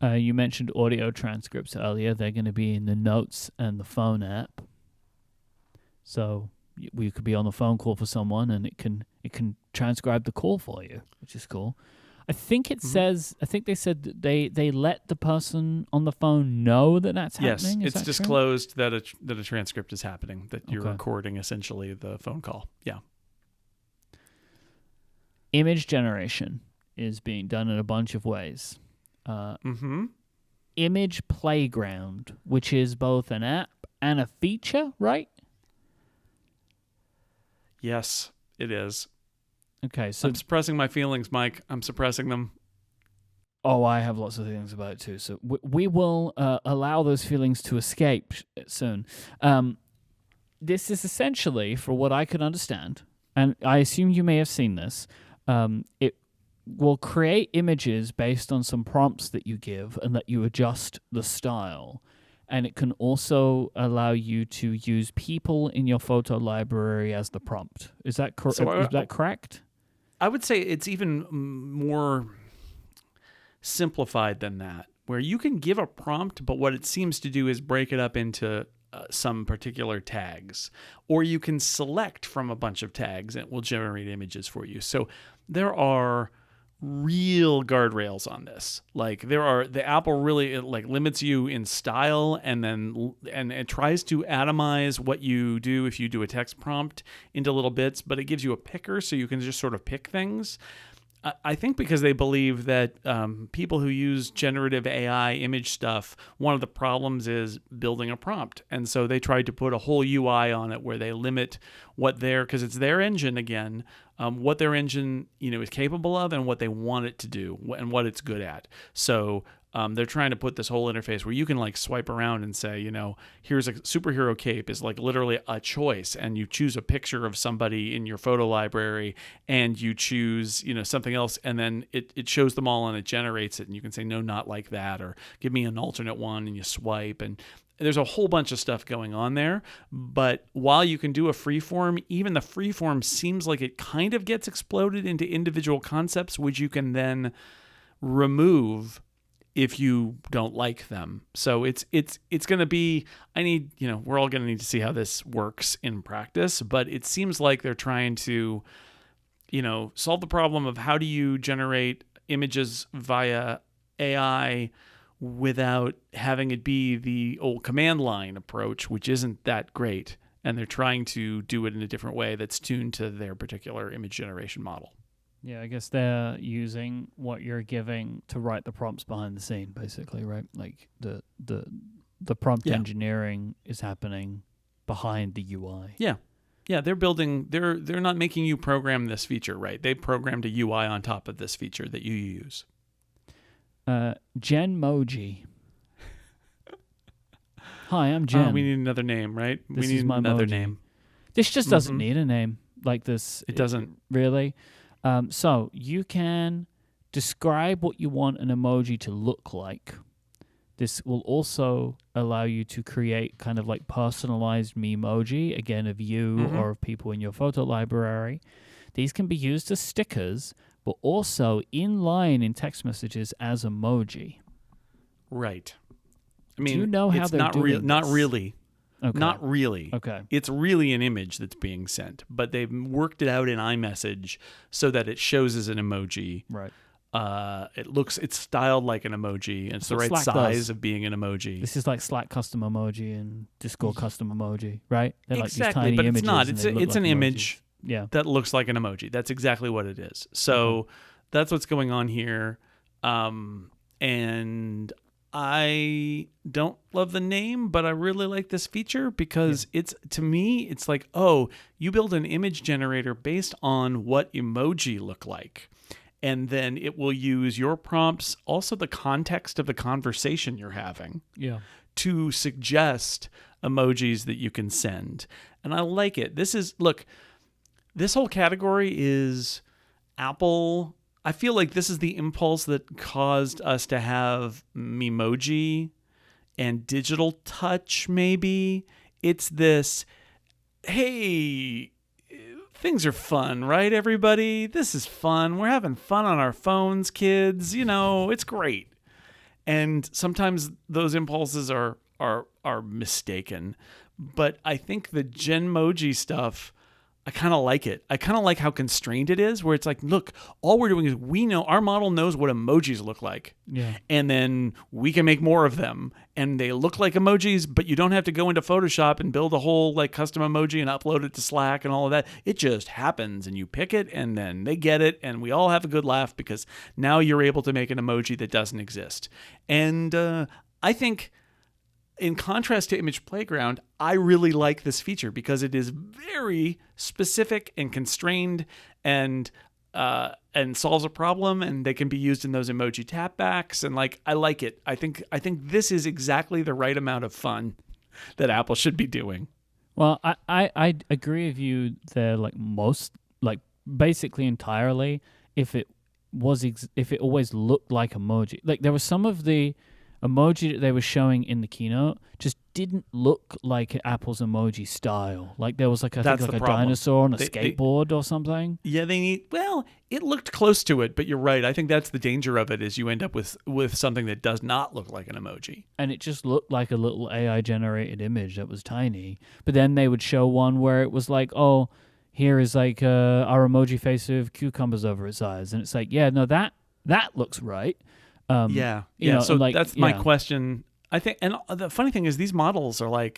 You mentioned audio transcripts earlier. They're going to be in the Notes and the Phone app. So we could be on a phone call for someone and it can transcribe the call for you, which is cool. I think it says, I think they said that they let the person on the phone know that that's happening. Yes, it's disclosed that a transcript is happening, that you're recording essentially the phone call. Yeah. Image generation is being done in a bunch of ways. Image Playground, which is both an app and a feature, right? Yes, it is. Okay, so I'm suppressing my feelings, Myke. I'm suppressing them. Oh, I have lots of things about it too. So we will allow those feelings to escape soon. This is essentially, for what I can understand, and I assume you may have seen this, it will create images based on some prompts that you give and that you adjust the style. And it can also allow you to use people in your photo library as the prompt. Is that correct? I would say it's even more simplified than that, where you can give a prompt, but what it seems to do is break it up into some particular tags. Or you can select from a bunch of tags and it will generate images for you. So there are real guardrails on this. Like the Apple really limits you in style and it tries to atomize what you do if you do a text prompt into little bits, but it gives you a picker so you can just sort of pick things. I think because they believe that people who use generative AI image stuff, one of the problems is building a prompt. And so they tried to put a whole UI on it where they limit because it's their engine again, what their engine is capable of and what they want it to do and what it's good at. So they're trying to put this whole interface where you can like swipe around and say, here's a superhero cape is like literally a choice, and you choose a picture of somebody in your photo library, and you choose, something else, and then it shows them all and it generates it, and you can say, no, not like that, or give me an alternate one, and you swipe, and there's a whole bunch of stuff going on there. But while you can do a freeform, even the freeform seems like it kind of gets exploded into individual concepts, which you can then remove if you don't like them. So it's going to be, we're all going to need to see how this works in practice, but it seems like they're trying to, solve the problem of how do you generate images via AI without having it be the old command line approach, which isn't that great. And they're trying to do it in a different way that's tuned to their particular image generation model. Yeah, I guess they're using what you're giving to write the prompts behind the scene, basically, right? Like the prompt engineering is happening behind the UI. Yeah. Yeah, they're building, they're not making you program this feature, right? They programmed a UI on top of this feature that you use. Genmoji. Hi, I'm Jen. Oh, we need another name, right? This we need is my another emoji. name. This just doesn't need a name like this. It doesn't. Really. So you can describe what you want an emoji to look like. This will also allow you to create kind of like personalized memoji, again, of you or of people in your photo library. These can be used as stickers, but also in line in text messages as emoji. Right. I mean, do you know how they're doing this? Not really. Okay. Not really. Okay. It's really an image that's being sent, but they've worked it out in iMessage so that it shows as an emoji. Right. It's styled like an emoji, and it's the right Slack size does. of being an emoji. This is like Slack custom emoji and Discord custom emoji, right? They're like exactly, these tiny but images. it's not. And they look It's like an emojis. image that looks like an emoji. That's exactly what it is. So that's what's going on here. And I don't love the name, but I really like this feature because it's, to me, it's like, oh, you build an image generator based on what emoji look like. And then it will use your prompts, also the context of the conversation you're having, to suggest emojis that you can send. And I like it. This whole category is Apple. I feel like this is the impulse that caused us to have Memoji and digital touch, maybe. It's this, hey, things are fun, right, everybody? This is fun. We're having fun on our phones, kids. It's great. And sometimes those impulses are mistaken. But I think the Genmoji stuff, I kind of like it. I kind of like how constrained it is, where it's like, look, all we're doing is our model knows what emojis look like. Yeah. And then we can make more of them. And they look like emojis, but you don't have to go into Photoshop and build a whole like custom emoji and upload it to Slack and all of that. It just happens, and you pick it, and then they get it, and we all have a good laugh because now you're able to make an emoji that doesn't exist. And I think, in contrast to Image Playground, I really like this feature because it is very specific and constrained and solves a problem, and they can be used in those emoji tapbacks. And I like it. I think this is exactly the right amount of fun that Apple should be doing. Well, I agree with you there, basically entirely. If it always looked like emoji, like there was some of the emoji that they were showing in the keynote just didn't look like Apple's emoji style. Like there was I think a dinosaur on a skateboard or something. Yeah, it looked close to it, but you're right. I think that's the danger of it, is you end up with something that does not look like an emoji. And it just looked like a little AI generated image that was tiny. But then they would show one where it was like, oh, here is our emoji face with cucumbers over its eyes. And it's like, yeah, no, that looks right. So that's my question. I think, and the funny thing is, these models are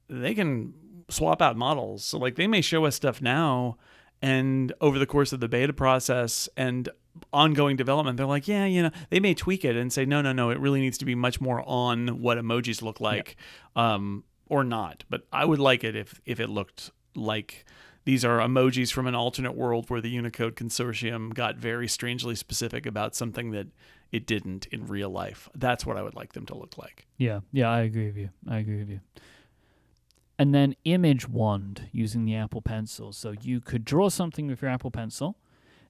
they can swap out models. So they may show us stuff now, and over the course of the beta process and ongoing development, they're like, they may tweak it and say, no, it really needs to be much more on what emojis look like, or not. But I would like it if it looked like these are emojis from an alternate world where the Unicode Consortium got very strangely specific about something that it didn't in real life. That's what I would like them to look like. Yeah, I agree with you. And then image wand using the Apple Pencil. So you could draw something with your Apple Pencil,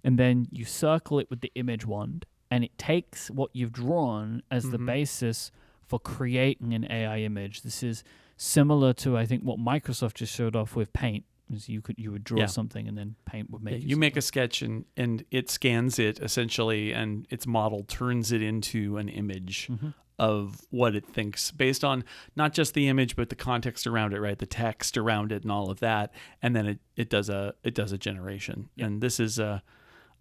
and then you circle it with the image wand, and it takes what you've drawn as the basis for creating an AI image. This is similar to, I think, what Microsoft just showed off with Paint. Is you would draw something, and then Paint would make you make a sketch, and it scans it essentially, and its model turns it into an image of what it thinks based on not just the image but the context around it, right? The text around it and all of that, and then it does a generation. Yep. And this is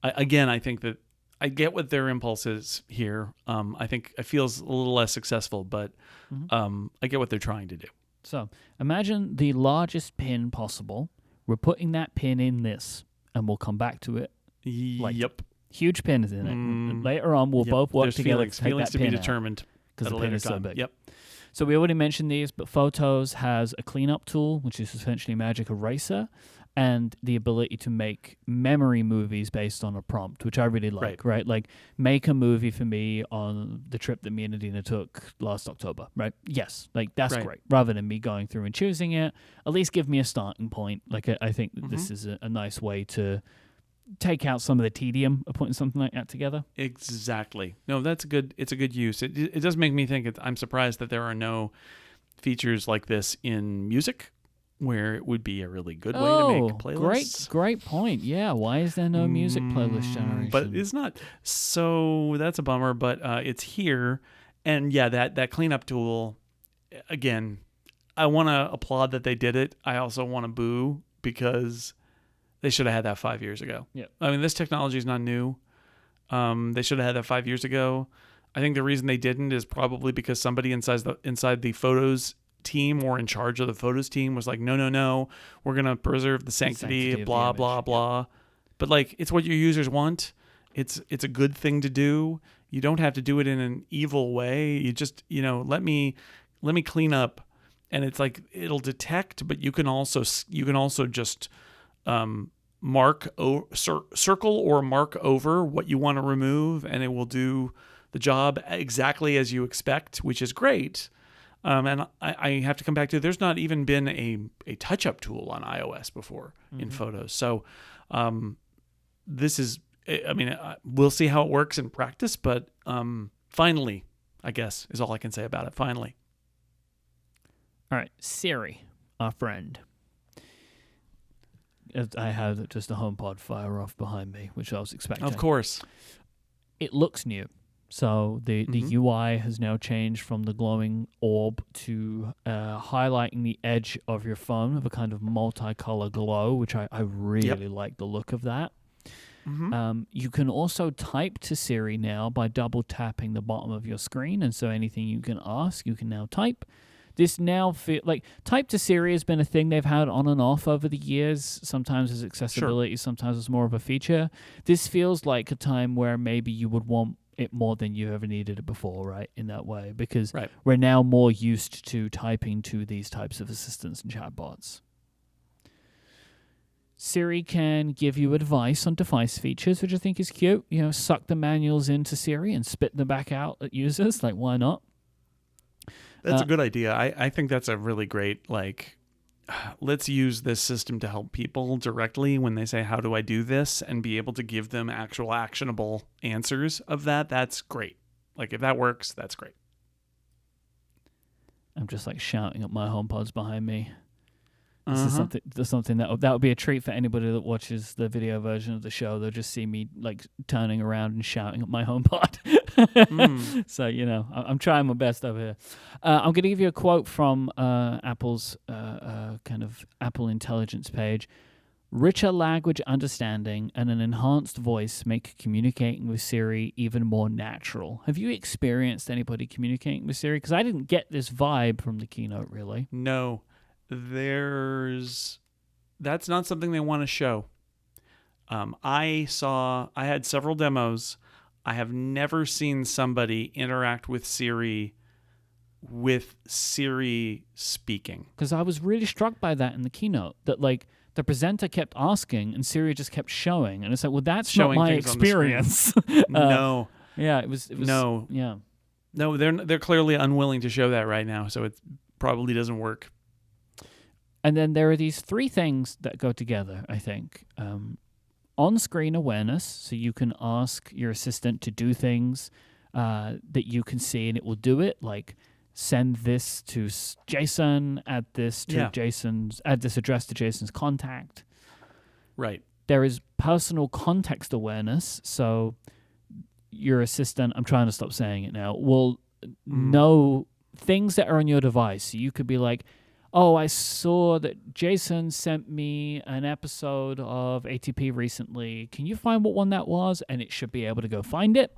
again, I think that I get what their impulse is here. I think it feels a little less successful, but I get what they're trying to do. So imagine the largest pin possible. We're putting that pin in this, and we'll come back to it. Yep. Huge pin is in it. Later on, we'll both work together to take feelings that to pin be determined because the pin is so big. Yep. So we already mentioned these, but Photos has a cleanup tool, which is essentially a magic eraser, and the ability to make memory movies based on a prompt, which I really like, right? Like, make a movie for me on the trip that me and Adina took last October, right? Yes, like, that's great. Rather than me going through and choosing it, at least give me a starting point. Like, I think that this is a nice way to take out some of the tedium of putting something like that together. Exactly. No, that's good. It's a good use. It does make me think, I'm surprised that there are no features like this in music, where it would be a really good way to make playlists. Great point. Yeah, why is there no music playlist generation? But it's not. So that's a bummer, but it's here. And yeah, that cleanup tool, again, I want to applaud that they did it. I also want to boo because they should have had that 5 years ago. Yeah. I mean, this technology is not new. They should have had that 5 years ago. I think the reason they didn't is probably because somebody inside the Photos team or in charge of the Photos team was like, no, we're going to preserve the sanctity blah, blah, blah. But like, it's what your users want. It's a good thing to do. You don't have to do it in an evil way. You just, let me clean up, and it's like, it'll detect, but you can also just circle or mark over what you want to remove, and it will do the job exactly as you expect, which is great. And I have to come back to, there's not even been a touch-up tool on iOS before in Photos. So this is, we'll see how it works in practice, but finally, I guess, is all I can say about it. Finally. All right, Siri, our friend. I have just a HomePod fire off behind me, which I was expecting. Of course. It looks new. So the UI has now changed from the glowing orb to highlighting the edge of your phone with a kind of multicolor glow, which I really like the look of that. You can also type to Siri now by double tapping the bottom of your screen, and so anything you can ask, you can now type. This now like type to Siri has been a thing they've had on and off over the years. Sometimes as accessibility, sometimes it's more of a feature. This feels like a time where maybe you would want it more than you ever needed it before, right? In that way, because we're now more used to typing to these types of assistants and chatbots. Siri can give you advice on device features, which I think is cute. Suck the manuals into Siri and spit them back out at users. Like, why not? That's a good idea. I think that's a really great, let's use this system to help people directly when they say, how do I do this? And be able to give them actual actionable answers of that. That's great. Like, if that works, that's great. I'm just shouting at my HomePods behind me. This is something that would be a treat for anybody that watches the video version of the show. They'll just see me turning around and shouting at my HomePod. So I'm trying my best over here. I'm going to give you a quote from Apple's kind of Apple Intelligence page. Richer language understanding and an enhanced voice make communicating with Siri even more natural. Have you experienced anybody communicating with Siri? Because I didn't get this vibe from the keynote, really. No. That's not something they want to show. I had several demos. I have never seen somebody interact with Siri with Siri speaking. Because I was really struck by that in the keynote, that like the presenter kept asking and Siri just kept showing, and it's like, well, that's Showing not my things on the screen. experience. No. Yeah, it was No. Yeah. No, they're clearly unwilling to show that right now, so it probably doesn't work. And then there are these three things that go together, I think. On-screen awareness, so you can ask your assistant to do things that you can see and it will do it, like send this to Jason, add this address to Jason's contact. Right. There is personal context awareness, so your assistant, I'm trying to stop saying it now, will know things that are on your device. So you could be like, oh, I saw that Jason sent me an episode of ATP recently. Can you find what one that was? And it should be able to go find it.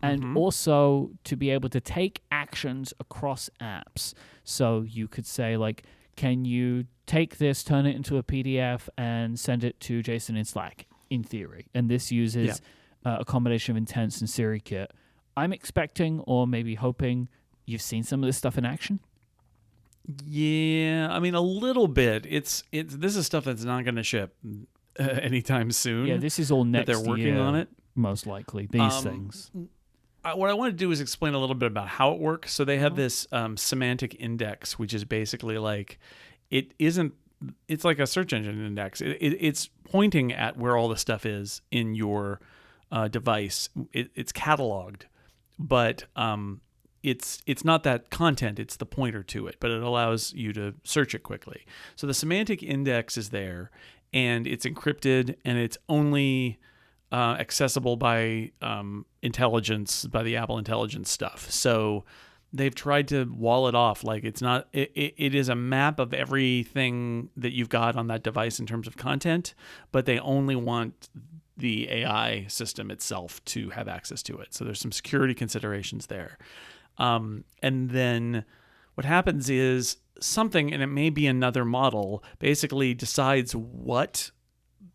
And also to be able to take actions across apps. So you could say, like, can you take this, turn it into a PDF, and send it to Jason in Slack, in theory. And this uses a combination of Intents and SiriKit. I'm expecting, or maybe hoping, you've seen some of this stuff in action. Yeah, I mean, a little bit. This is stuff that's not going to ship anytime soon. Yeah, this is all next year. They're working on it. Most likely, these things. What I want to do is explain a little bit about how it works. So they have this semantic index, which is basically like, it's like a search engine index. It's pointing at where all the stuff is in your device. It's cataloged, but it's not that content, it's the pointer to it, but it allows you to search it quickly. So the semantic index is there, and it's encrypted, and it's only accessible by intelligence, by the Apple Intelligence stuff. So they've tried to wall it off. Like it's not, it is a map of everything that you've got on that device in terms of content, but they only want the AI system itself to have access to it. So there's some security considerations there. And then what happens is something, and it may be another model, basically decides what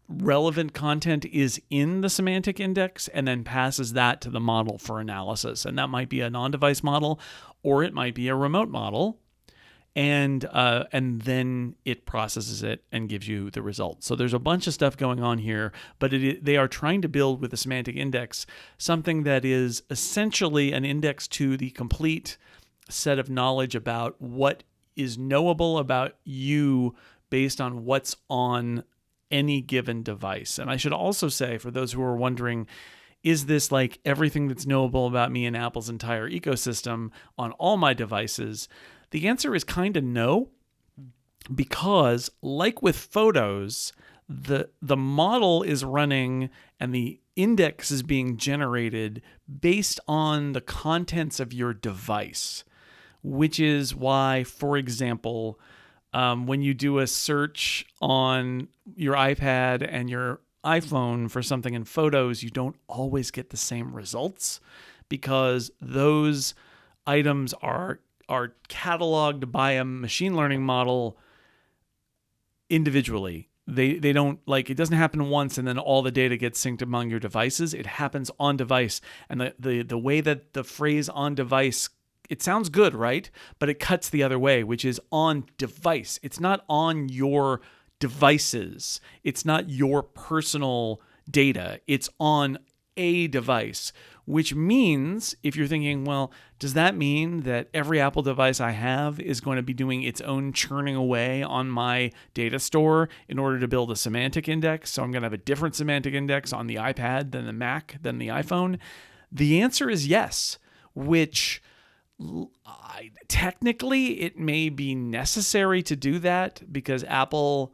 relevant content is in the semantic index and then passes that to the model for analysis. And that might be an on-device model, or it might be a remote model. And then it processes it and gives you the results. So there's a bunch of stuff going on here, but they are trying to build with the semantic index something that is essentially an index to the complete set of knowledge about what is knowable about you based on what's on any given device. And I should also say, for those who are wondering, is this like everything that's knowable about me in Apple's entire ecosystem on all my devices? The answer is kind of no, because like with photos, the model is running and the index is being generated based on the contents of your device, which is why, for example, when you do a search on your iPad and your iPhone for something in photos, you don't always get the same results because those items are cataloged by a machine learning model individually. They don't, like, it doesn't happen once and then all the data gets synced among your devices. It happens on device. And the way that the phrase on device, it sounds good, right? But it cuts the other way, which is on device. It's not on your devices. It's not your personal data. It's on a device, which means, if you're thinking, well, does that mean that every Apple device I have is going to be doing its own churning away on my data store in order to build a semantic index? So I'm going to have a different semantic index on the iPad than the Mac, than the iPhone? The answer is yes, which technically it may be necessary to do that because Apple,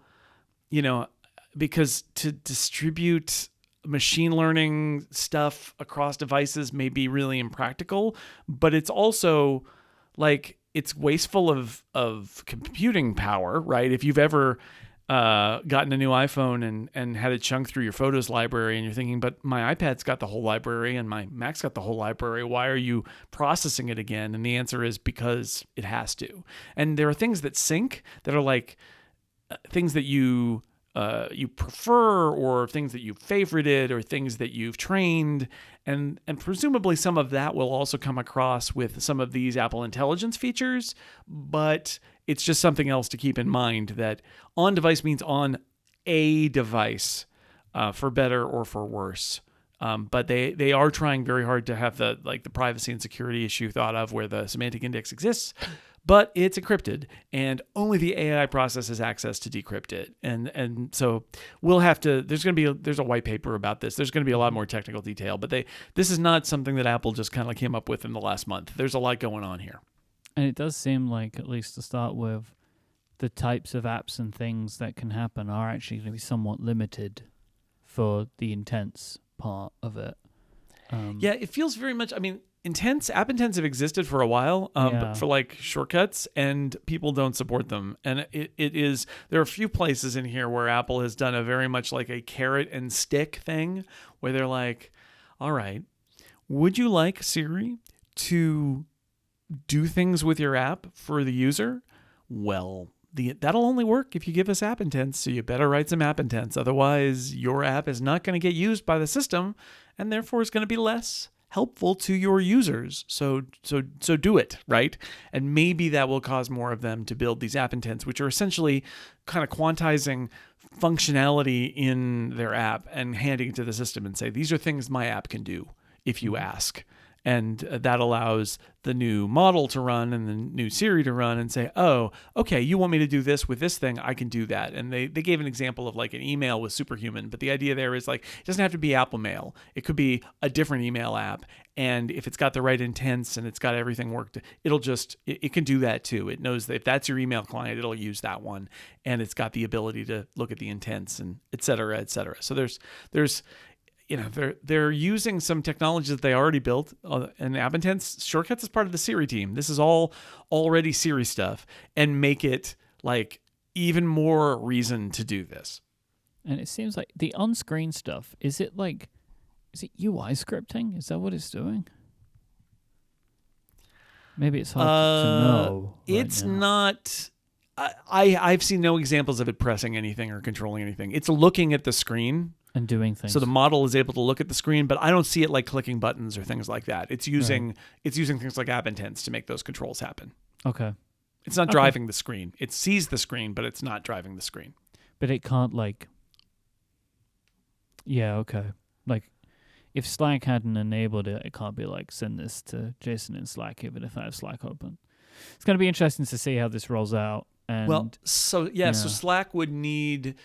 because to distribute machine learning stuff across devices may be really impractical, but it's also like it's wasteful of computing power, right? If you've ever gotten a new iPhone and had it chunk through your photos library and you're thinking, but my iPad's got the whole library and my Mac's got the whole library, why are you processing it again? And the answer is because it has to. And there are things that sync that are like things that you you prefer, or things that you've favorited, or things that you've trained, and presumably some of that will also come across with some of these Apple Intelligence features, but it's just something else to keep in mind, that on device means on a device, for better or for worse. But they are trying very hard to have the privacy and security issue thought of, where the semantic index exists, but it's encrypted, and only the AI process has access to decrypt it. And so we'll have to. There's a white paper about this. There's going to be a lot more technical detail, but this is not something that Apple just kind of came up with in the last month. There's a lot going on here. And it does seem like, at least to start with, the types of apps and things that can happen are actually going to be somewhat limited for the intents part of it. Yeah, it feels very much. I mean, app intents have existed for a while, but for like shortcuts, and people don't support them. And there are a few places in here where Apple has done a very much like a carrot and stick thing, where they're like, all right, would you like Siri to do things with your app for the user? Well, that'll only work if you give us app intents, so you better write some app intents. Otherwise, your app is not going to get used by the system, and therefore it's going to be less helpful to your users. So do it, right? And maybe that will cause more of them to build these app intents, which are essentially kind of quantizing functionality in their app and handing it to the system and say, these are things my app can do if you ask. And that allows the new model to run and the new Siri to run and say, oh, okay, you want me to do this with this thing, I can do that. And they gave an example of like an email with Superhuman, but the idea there is like, it doesn't have to be Apple Mail. It could be a different email app. And if it's got the right intents and it's got everything worked, it can do that too. It knows that if that's your email client, it'll use that one. And it's got the ability to look at the intents and et cetera, et cetera. So there's they're using some technologies that they already built, and app intents shortcuts is part of the Siri team. This is all already Siri stuff, and make it like even more reason to do this. And it seems like the on-screen stuff, is it UI scripting? Is that what it's doing? Maybe it's hard to know. It's not. I've seen no examples of it pressing anything or controlling anything. It's looking at the screen and doing things. So the model is able to look at the screen, but I don't see it like clicking buttons or things like that. It's using things like app intents to make those controls happen. Okay. It's not driving the screen. It sees the screen, but it's not driving the screen. But it can't okay. Like if Slack hadn't enabled it, it can't be like send this to Jason in Slack even if I have Slack open. It's going to be interesting to see how this rolls out. So Slack would need,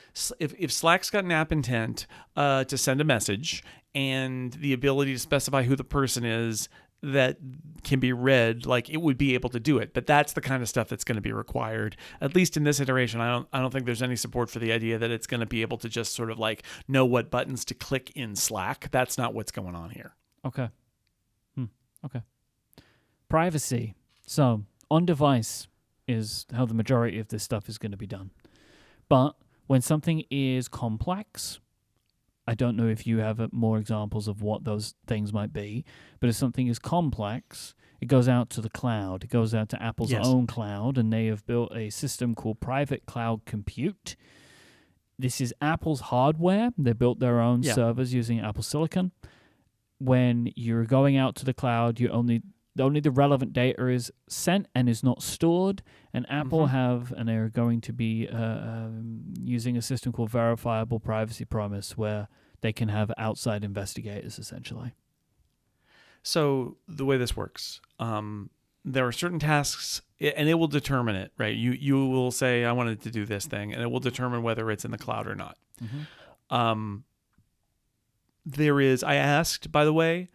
if Slack's got an app intent to send a message and the ability to specify who the person is that can be read, like it would be able to do it. But that's the kind of stuff that's going to be required. At least in this iteration, I don't think there's any support for the idea that it's going to be able to just sort of like know what buttons to click in Slack. That's not what's going on here. Okay. Okay. Privacy. So on device is how the majority of this stuff is going to be done. But when something is complex, I don't know if you have more examples of what those things might be, but if something is complex, it goes out to the cloud. It goes out to Apple's own cloud, and they have built a system called Private Cloud Compute. This is Apple's hardware. They built their own servers using Apple Silicon. When you're going out to the cloud, only the relevant data is sent and is not stored. And Apple and they're going to be using a system called Verifiable Privacy Promise, where they can have outside investigators, essentially. So the way this works, there are certain tasks, and it will determine it, right? You will say, I wanted to do this thing, and it will determine whether it's in the cloud or not. I asked, by the way,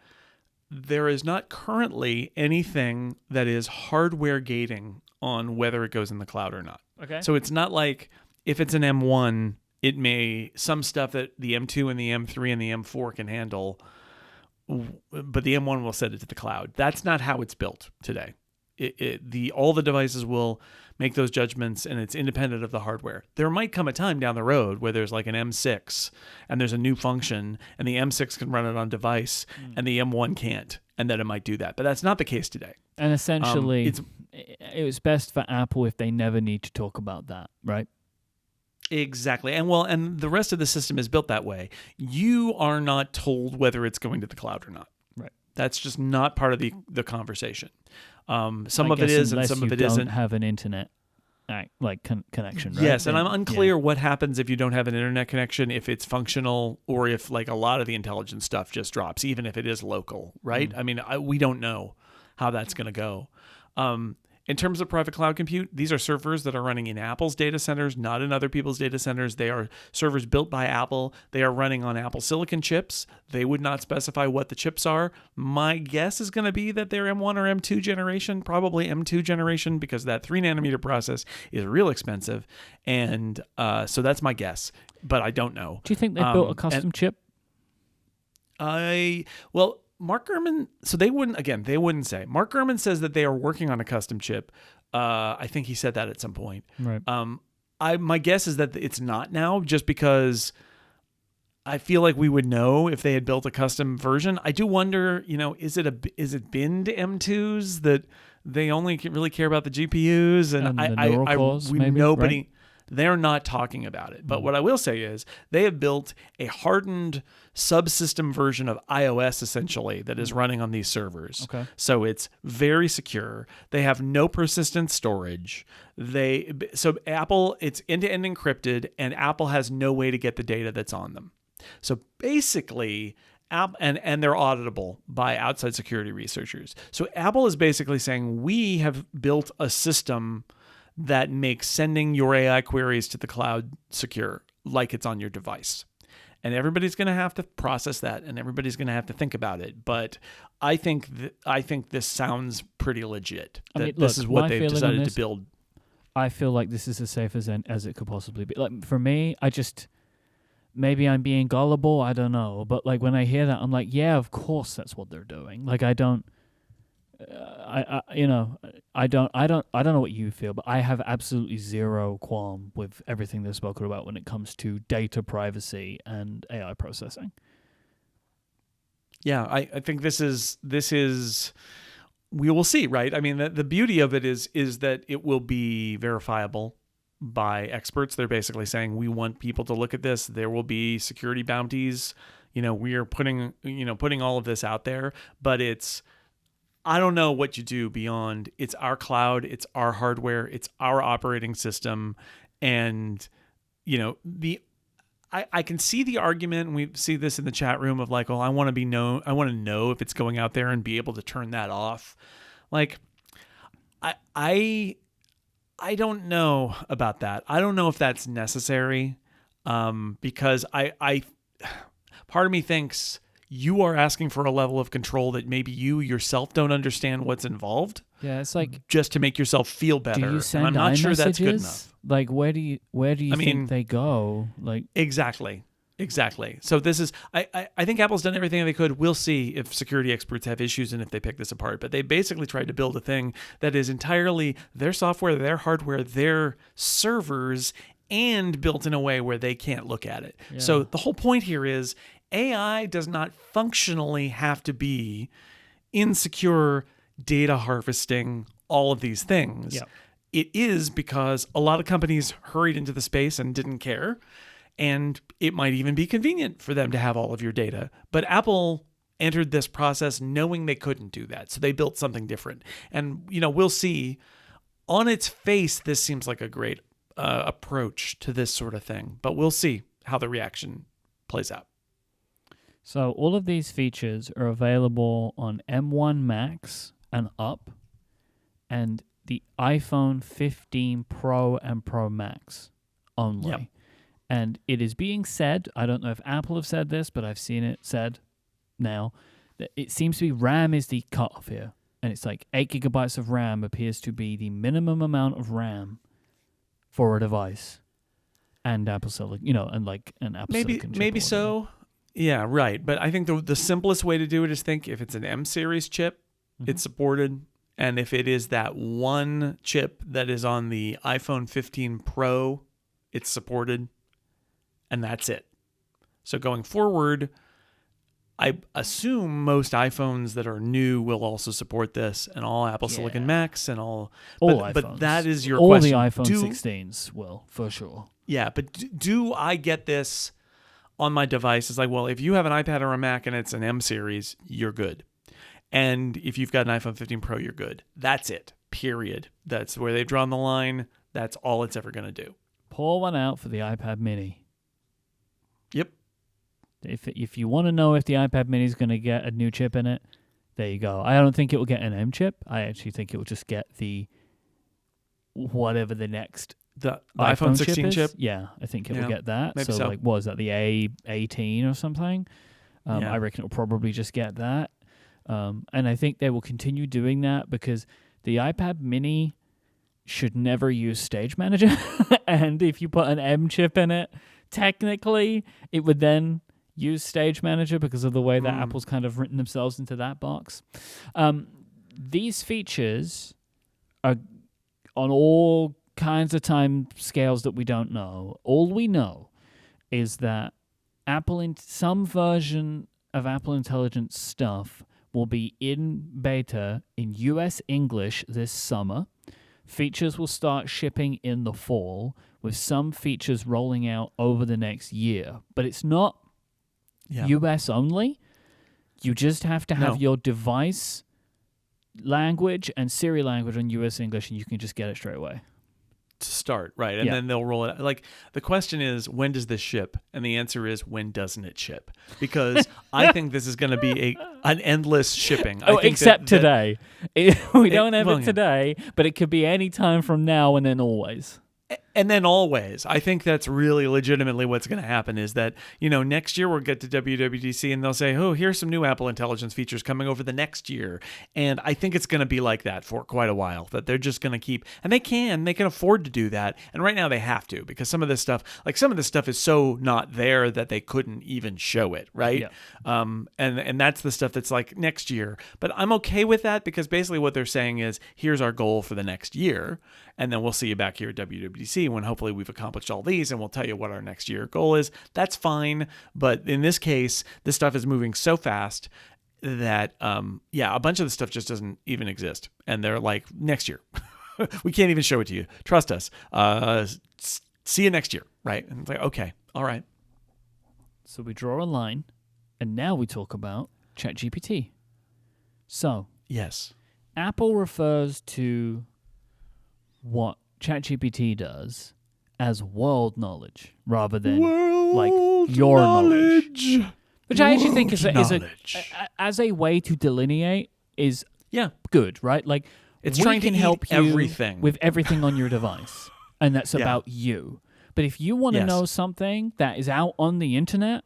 there is not currently anything that is hardware gating on whether it goes in the cloud or not. Okay. So it's not like if it's an M1, some stuff that the M2 and the M3 and the M4 can handle, but the M1 will send it to the cloud. That's not how it's built today. All the devices will make those judgments, and it's independent of the hardware. There might come a time down the road where there's like an M6 and there's a new function, and the M6 can run it on device and the M1 can't, and then it might do that. But that's not the case today. And essentially, it was best for Apple if they never need to talk about that, right? Exactly. And the rest of the system is built that way. You are not told whether it's going to the cloud or not. Right. That's just not part of the conversation. Some I of it guess is and unless some you of it don't isn't. have an internet connection, right? Yes, and Then- I'm unclear what happens if you don't have an internet connection, if it's functional, or if like a lot of the intelligence stuff just drops, even if it is local, right? I mean, we don't know how that's going to go. In terms of private cloud compute, these are servers that are running in Apple's data centers, not in other people's data centers. They are servers built by Apple. They are running on Apple Silicon chips. They would not specify what the chips are. My guess is going to be that they're M1 or M2 generation, probably M2 generation, because that 3-nanometer process is real expensive. And so that's my guess, but I don't know. Do you think they built a custom chip? Mark Gurman, so they wouldn't say. Mark Gurman says that they are working on a custom chip. I think he said that at some point. Right. My guess is that it's not now, just because I feel like we would know if they had built a custom version. I do wonder, is it bin to M2s that they only really care about the GPUs and the neural cores, maybe, nobody. right? They're not talking about it. But what I will say is they have built a hardened subsystem version of iOS, essentially, that is running on these servers. Okay. So it's very secure. They have no persistent storage. So Apple, it's end-to-end encrypted, and Apple has no way to get the data that's on them. So basically, and they're auditable by outside security researchers. So Apple is basically saying, we have built a system that makes sending your AI queries to the cloud secure, like it's on your device. And everybody's going to have to process that, and everybody's going to have to think about it. But I think this sounds pretty legit. This is what they've decided to build. I feel like this is as safe as it could possibly be. Like, for me, maybe I'm being gullible, I don't know. But like when I hear that, I'm like, yeah, of course that's what they're doing. Like I don't know what you feel, but I have absolutely zero qualm with everything they've spoken about when it comes to data privacy and AI processing. Yeah, I think this is we will see, right? I mean, the beauty of it is that it will be verifiable by experts. They're basically saying, we want people to look at this. There will be security bounties. We are putting all of this out there, but I don't know what you do beyond it's our cloud, it's our hardware, it's our operating system. And, I can see the argument, and we see this in the chat room, of like, oh, I want to know if it's going out there and be able to turn that off. Like, I don't know about that. I don't know if that's necessary, because part of me thinks you are asking for a level of control that maybe you yourself don't understand what's involved. Yeah, it's like, just to make yourself feel better. Do you send and I'm not sure that's good iMessages? enough. Like, where do you think they go? Like, Exactly. So this is, I think Apple's done everything they could. We'll see if security experts have issues and if they pick this apart. But they basically tried to build a thing that is entirely their software, their hardware, their servers, and built in a way where they can't look at it. Yeah. So the whole point here is AI does not functionally have to be insecure, data harvesting, all of these things. Yep. It is because a lot of companies hurried into the space and didn't care. And it might even be convenient for them to have all of your data. But Apple entered this process knowing they couldn't do that. So they built something different. And, we'll see. On its face, this seems like a great approach to this sort of thing. But we'll see how the reaction plays out. So all of these features are available on M1 Max and up, and the iPhone 15 Pro and Pro Max only. Yep. And it is being said, I don't know if Apple have said this, but I've seen it said now, that it seems to be RAM is the cutoff here. And it's like 8 gigabytes of RAM appears to be the minimum amount of RAM for a device. And Apple Silicon, and like an Apple Silicon chip. Maybe so. Yeah, right. But I think the simplest way to do it is think if it's an M series chip, it's supported. And if it is that one chip that is on the iPhone 15 Pro, it's supported. And that's it. So going forward, I assume most iPhones that are new will also support this, and all Apple Silicon Max and all iPhones. But that is your all question. All the iPhone 16s will, for sure. Yeah, but do I get this on my device? It's like, well, if you have an iPad or a Mac and it's an M series, you're good. And if you've got an iPhone 15 Pro, you're good. That's it. Period. That's where they've drawn the line. That's all it's ever going to do. Pour one out for the iPad mini. Yep. If you want to know if the iPad mini is going to get a new chip in it, there you go. I don't think it will get an M chip. I actually think it will just get the whatever the next the iPhone 16 chip. Yeah, I think it will get that. Maybe so. Like, what is that, the A18 or something? I reckon it will probably just get that. And I think they will continue doing that because the iPad mini should never use Stage Manager. And if you put an M chip in it, technically it would then use Stage Manager because of the way that Apple's kind of written themselves into that box. These features are on all kinds of time scales that we don't know. All we know is that Apple, in some version of Apple Intelligence stuff, will be in beta in US English this summer. Features will start shipping in the fall, with some features rolling out over the next year. But it's not US only. You just have to have your device language and Siri language on US English, and you can just get it straight away. To start, right? And then they'll roll it out. Like, the question is, when does this ship? And the answer is, when doesn't it ship? Because I think this is going to be an endless shipping. I think except today. We don't have it today, but it could be any time from now and then always. And then always. I think that's really legitimately what's going to happen is that, next year we'll get to WWDC and they'll say, oh, here's some new Apple Intelligence features coming over the next year. And I think it's going to be like that for quite a while, that they're just going to keep, and they can afford to do that. And right now they have to, because some of this stuff is so not there that they couldn't even show it, right? Yeah. And that's the stuff that's like next year. But I'm okay with that because basically what they're saying is, here's our goal for the next year. And then we'll see you back here at WWDC when hopefully we've accomplished all these and we'll tell you what our next year goal is. That's fine. But in this case, this stuff is moving so fast that, a bunch of the stuff just doesn't even exist. And they're like, next year. We can't even show it to you. Trust us. See you next year. Right? And it's like, okay. All right. So we draw a line and now we talk about ChatGPT. So. Yes. Apple refers to what ChatGPT does as world knowledge rather than your knowledge. Which I actually think is as a way to delineate is good, right? Like, it's trying to help you with everything on your device, and that's about you. But if you want to know something that is out on the internet,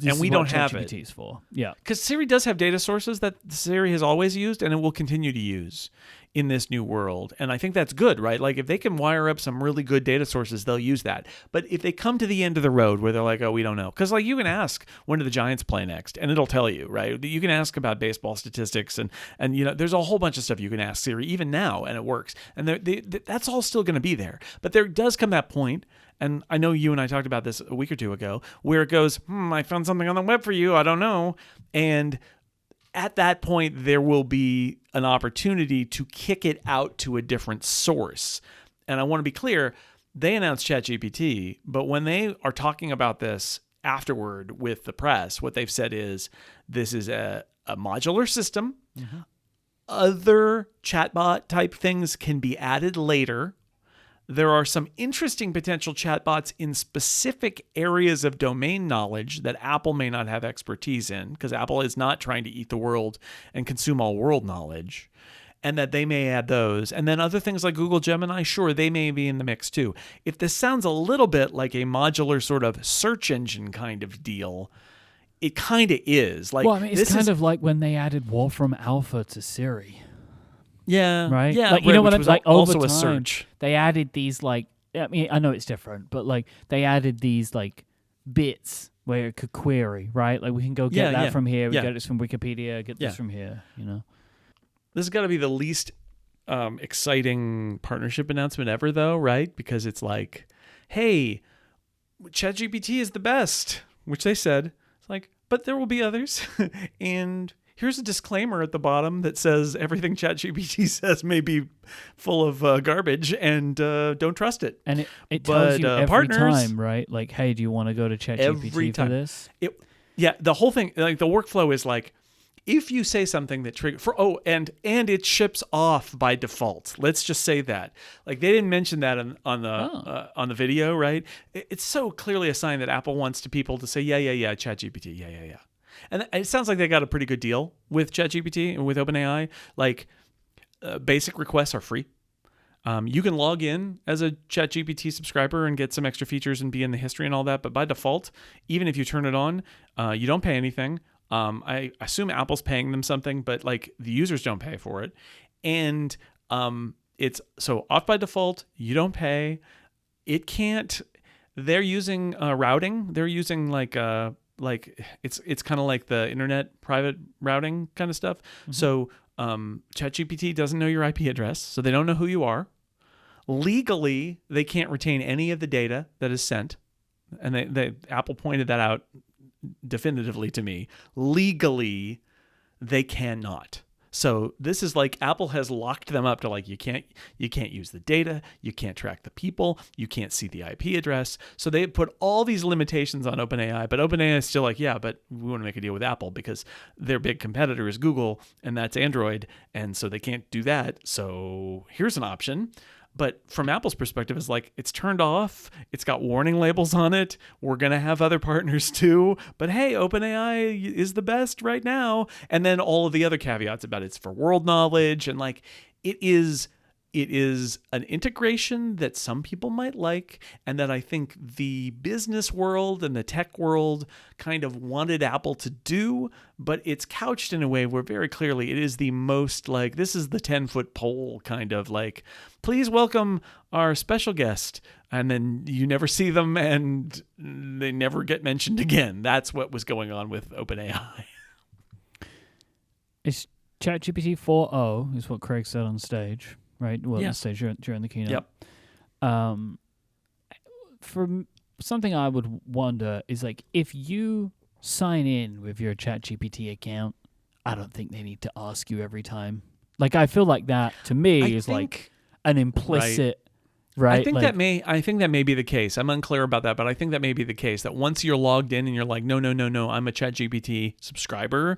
and we don't have it. ChatGPT is for. Yeah. Because Siri does have data sources that Siri has always used and it will continue to use in this new world. And I think that's good, right? Like, if they can wire up some really good data sources, they'll use that. But if they come to the end of the road where they're like, oh, we don't know. Because, like, you can ask, when do the Giants play next? And it'll tell you, right? You can ask about baseball statistics and there's a whole bunch of stuff you can ask Siri even now, and it works. And that's all still going to be there. But there does come that point, and I know you and I talked about this a week or two ago, where it goes, I found something on the web for you. I don't know. And at that point, there will be an opportunity to kick it out to a different source. And I want to be clear, they announced ChatGPT, but when they are talking about this afterward with the press, what they've said is this is a modular system. Mm-hmm. Other chatbot type things can be added later. There are some interesting potential chatbots in specific areas of domain knowledge that Apple may not have expertise in, because Apple is not trying to eat the world and consume all world knowledge, and that they may add those. And then other things like Google Gemini, sure, they may be in the mix too. If this sounds a little bit like a modular sort of search engine kind of deal, it kind of is. Like, well, I mean, it's kind of like when they added Wolfram Alpha to Siri. Yeah. Right? Yeah. Like, you know what I'm like, also over a time, search. They added these, like, I mean, I know it's different, but like they added these like bits where it could query, right? Like, we can go get that from here, we get this from Wikipedia, get this from here, This has got to be the least exciting partnership announcement ever, though, right? Because it's like, hey, ChatGPT is the best, which they said. It's like, but there will be others. And here's a disclaimer at the bottom that says everything ChatGPT says may be full of garbage, and don't trust it. And it tells you every time, right? Like, hey, do you want to go to ChatGPT for this? The whole thing, like the workflow is like, if you say something that triggers and it ships off by default. Let's just say that. Like they didn't mention that on the video, right? It's so clearly a sign that Apple wants people to say, yeah, ChatGPT, yeah. And it sounds like they got a pretty good deal with ChatGPT and with OpenAI. Like basic requests are free. You can log in as a ChatGPT subscriber and get some extra features and be in the history and all that. But by default, even if you turn it on, you don't pay anything. I assume Apple's paying them something, but like the users don't pay for it. And it's so off by default. You don't pay. It can't. They're using routing. They're using like it's kind of like the internet private routing kind of stuff. Mm-hmm. So ChatGPT doesn't know your IP address, so they don't know who you are. Legally, they can't retain any of the data that is sent, and Apple pointed that out definitively to me. Legally, they cannot. So this is like Apple has locked them up to like you can't use the data, you can't track the people, you can't see the IP address. So they put all these limitations on OpenAI, but OpenAI is still like, yeah, but we want to make a deal with Apple because their big competitor is Google and that's Android, and so they can't do that. So here's an option. But from Apple's perspective, it's like it's turned off. It's got warning labels on it. We're going to have other partners too. But hey, OpenAI is the best right now. And then all of the other caveats about it's for world knowledge. And like it is an integration that some people might like, and that I think the business world and the tech world kind of wanted Apple to do, but it's couched in a way where very clearly it is the most like, this is the 10-foot pole kind of like, please welcome our special guest. And then you never see them and they never get mentioned again. That's what was going on with OpenAI. It's ChatGPT 4.0 is what Craig said on stage. Right. Well, on stage during the keynote. Yep. For something I would wonder is like if you sign in with your ChatGPT account, I don't think they need to ask you every time. Like I feel like that to me is like an implicit. Right. I think that may be the case. I'm unclear about that, but I think that may be the case. That once you're logged in and you're like, no, I'm a ChatGPT subscriber,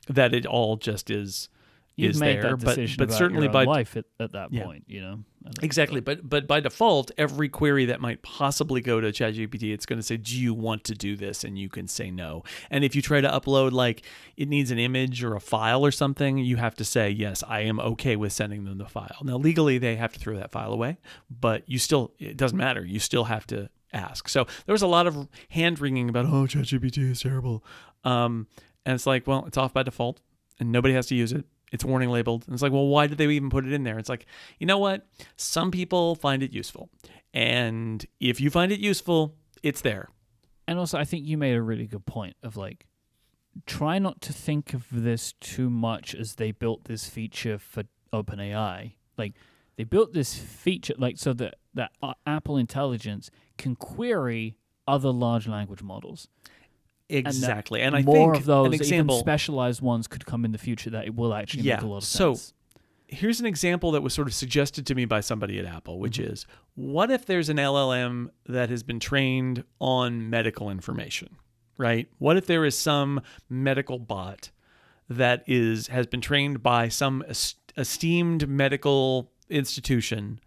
that it all just is. You've made there, that decision but about certainly your own life at that point, you know. Exactly, but by default, every query that might possibly go to ChatGPT, it's going to say, "Do you want to do this?" And you can say no. And if you try to upload, like it needs an image or a file or something, you have to say, "Yes, I am okay with sending them the file." Now, legally, they have to throw that file away, but it doesn't matter. You still have to ask. So there was a lot of hand wringing about, "Oh, ChatGPT is terrible," and it's like, well, it's off by default, and nobody has to use it. It's warning labeled. And it's like, well, why did they even put it in there? It's like, you know what? Some people find it useful. And if you find it useful, it's there. And also, I think you made a really good point of like, try not to think of this too much as they built this feature for OpenAI. Like, they built this feature like so that Apple Intelligence can query other large language models. Exactly. And I more think of those an example, even specialized ones could come in the future that it will actually make a lot of sense. So here's an example that was sort of suggested to me by somebody at Apple, which is, what if there's an LLM that has been trained on medical information, right? What if there is some medical bot that has been trained by some esteemed medical institution,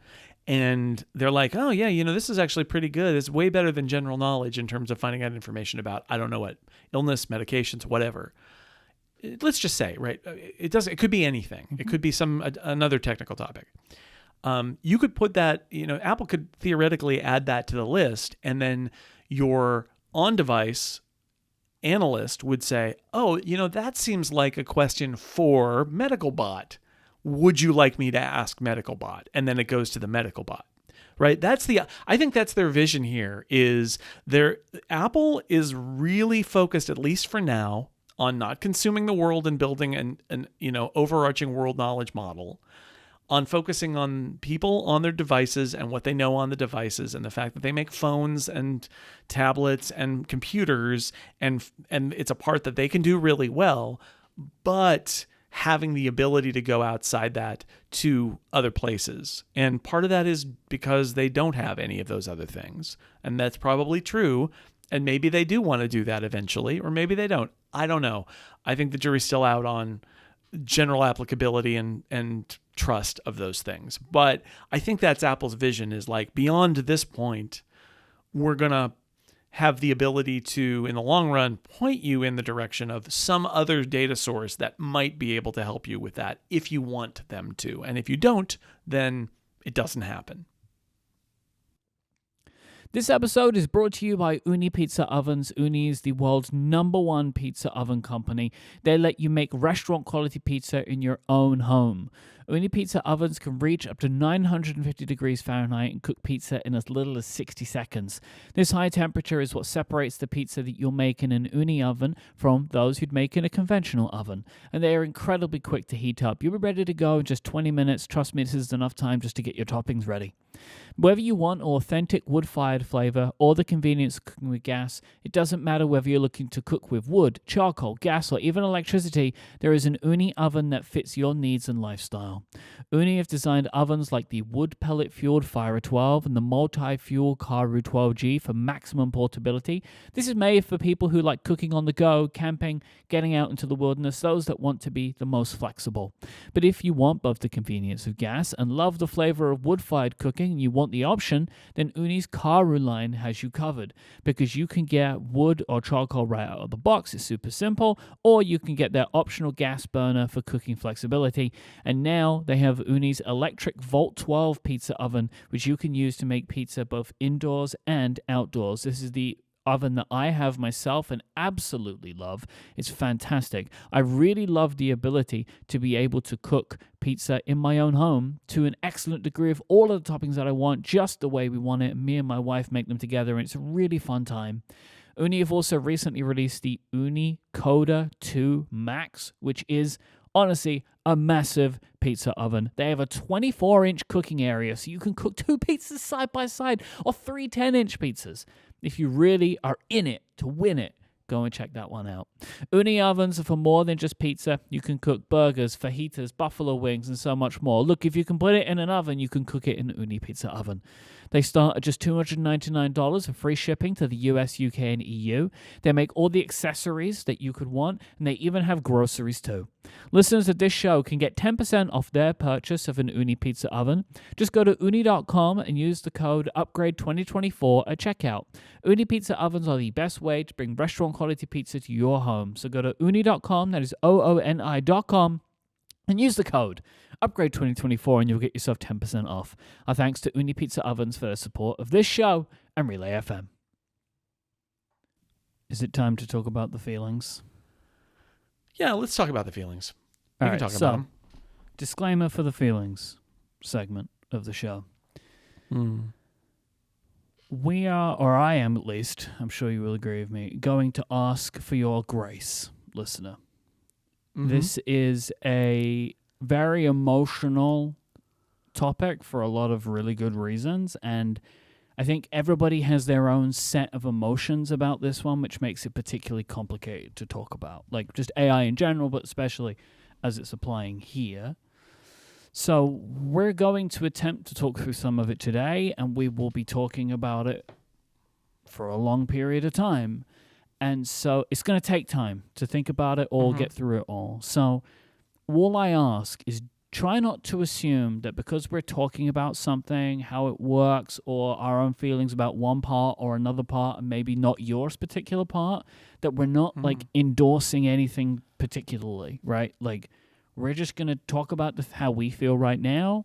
and they're like, oh, yeah, this is actually pretty good. It's way better than general knowledge in terms of finding out information about, I don't know what, illness, medications, whatever. Let's just say, right? It could be anything. Mm-hmm. It could be another technical topic. You could put that, Apple could theoretically add that to the list, and then your on-device analyst would say, oh, that seems like a question for medical bot. Would you like me to ask medical bot? And then it goes to the medical bot, right? I think that's their vision here Apple is really focused, at least for now, on not consuming the world and building an overarching world knowledge model, on focusing on people on their devices and what they know on the devices, and the fact that they make phones and tablets and computers, and it's a part that they can do really well. but having the ability to go outside that to other places. And part of that is because they don't have any of those other things. And that's probably true. And maybe they do want to do that eventually, or maybe they don't. I don't know. I think the jury's still out on general applicability and trust of those things. But I think that's Apple's vision, is like, beyond this point, we're going to have the ability to, in the long run, point you in the direction of some other data source that might be able to help you with that if you want them to. And if you don't, then it doesn't happen. This episode is brought to you by Ooni Pizza Ovens. Ooni is the world's #1 pizza oven company. They let you make restaurant-quality pizza in your own home. Ooni Pizza Ovens can reach up to 950 degrees Fahrenheit and cook pizza in as little as 60 seconds. This high temperature is what separates the pizza that you'll make in an Ooni oven from those who'd make in a conventional oven. And they are incredibly quick to heat up. You'll be ready to go in just 20 minutes. Trust me, this is enough time just to get your toppings ready. Whether you want authentic wood-fired flavor or the convenience of cooking with gas, it doesn't matter whether you're looking to cook with wood, charcoal, gas, or even electricity, there is an Ooni oven that fits your needs and lifestyle. Ooni have designed ovens like the wood pellet-fueled Fira 12 and the multi-fuel Karu 12G for maximum portability. This is made for people who like cooking on the go, camping, getting out into the wilderness, those that want to be the most flexible. But if you want both the convenience of gas and love the flavor of wood-fired cooking, and you want the option, then Ooni's Karu line has you covered, because you can get wood or charcoal right out of the box. It's super simple. Or you can get their optional gas burner for cooking flexibility. And now they have Ooni's electric Volt 12 pizza oven, which you can use to make pizza both indoors and outdoors. This is the oven that I have myself and absolutely love. It's fantastic. I really love the ability to be able to cook pizza in my own home to an excellent degree of all of the toppings that I want, just the way we want it. Me and my wife make them together, and it's a really fun time. Ooni have also recently released the Ooni Coda 2 Max, which is honestly a massive pizza oven. They have a 24-inch cooking area, so you can cook 2 pizzas side by side, or 3 10-inch pizzas. If you really are in it to win it, go and check that one out. Ooni ovens are for more than just pizza. You can cook burgers, fajitas, buffalo wings, and so much more. Look, if you can put it in an oven, you can cook it in an Ooni Pizza oven. They start at just $299 for free shipping to the US, UK, and EU. They make all the accessories that you could want, and they even have groceries too. Listeners of this show can get 10% off their purchase of an Ooni Pizza oven. Just go to Ooni.com and use the code UPGRADE2024 at checkout. Ooni Pizza ovens are the best way to bring restaurant-quality pizza to your home. So go to Ooni.com, that is OONI.com, and use the code UPGRADE2024 and you'll get yourself 10% off. Our thanks to Ooni Pizza Ovens for their support of this show and Relay FM. Is it time to talk about the feelings? Yeah, let's talk about the feelings. We can talk about them. Disclaimer for the feelings segment of the show. We are, or I am at least, I'm sure you will agree with me, going to ask for your grace, listener. Mm-hmm. This is a very emotional topic for a lot of really good reasons, and I think everybody has their own set of emotions about this one, which makes it particularly complicated to talk about. Like just AI in general, but especially as it's applying here. So we're going to attempt to talk through some of it today, and we will be talking about it for a long period of time. And so it's going to take time to think about it all, get through it all. So all I ask is try not to assume that because we're talking about something, how it works, or our own feelings about one part or another part, and maybe not yours particular part, that we're not like endorsing anything particularly, right? Like we're just going to talk about how we feel right now,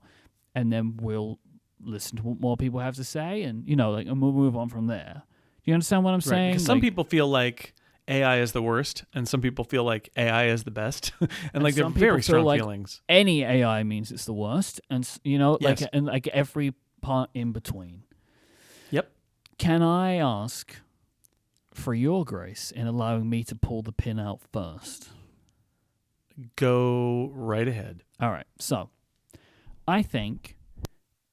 and then we'll listen to what more people have to say, and, and we'll move on from there. Do you understand what I'm saying? Because some people feel like AI is the worst, and some people feel like AI is the best, and like they're very strong feelings. Any AI means it's the worst, and like every part in between. Yep. Can I ask for your grace in allowing me to pull the pin out first? Go right ahead. All right. So, I think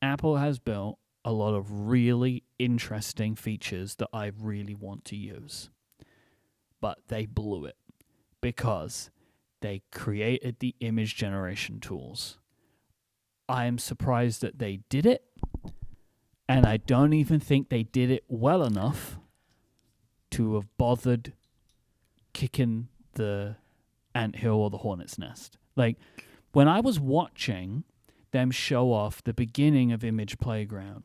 Apple has built a lot of really interesting features that I really want to use. But they blew it because they created the image generation tools. I am surprised that they did it, and I don't even think they did it well enough to have bothered kicking the anthill or the hornet's nest. Like, when I was watching them show off the beginning of Image Playground,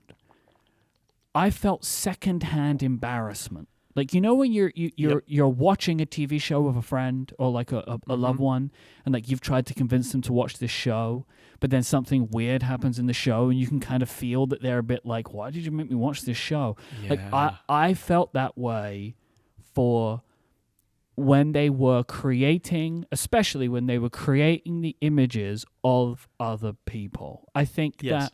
I felt secondhand embarrassment. Like, you know when you're watching a TV show with a friend or like a loved one, and like you've tried to convince them to watch this show, but then something weird happens in the show, and you can kind of feel that they're a bit like, why did you make me watch this show? Yeah. Like, I felt that way for when they were creating, especially when they were creating the images of other people. I think that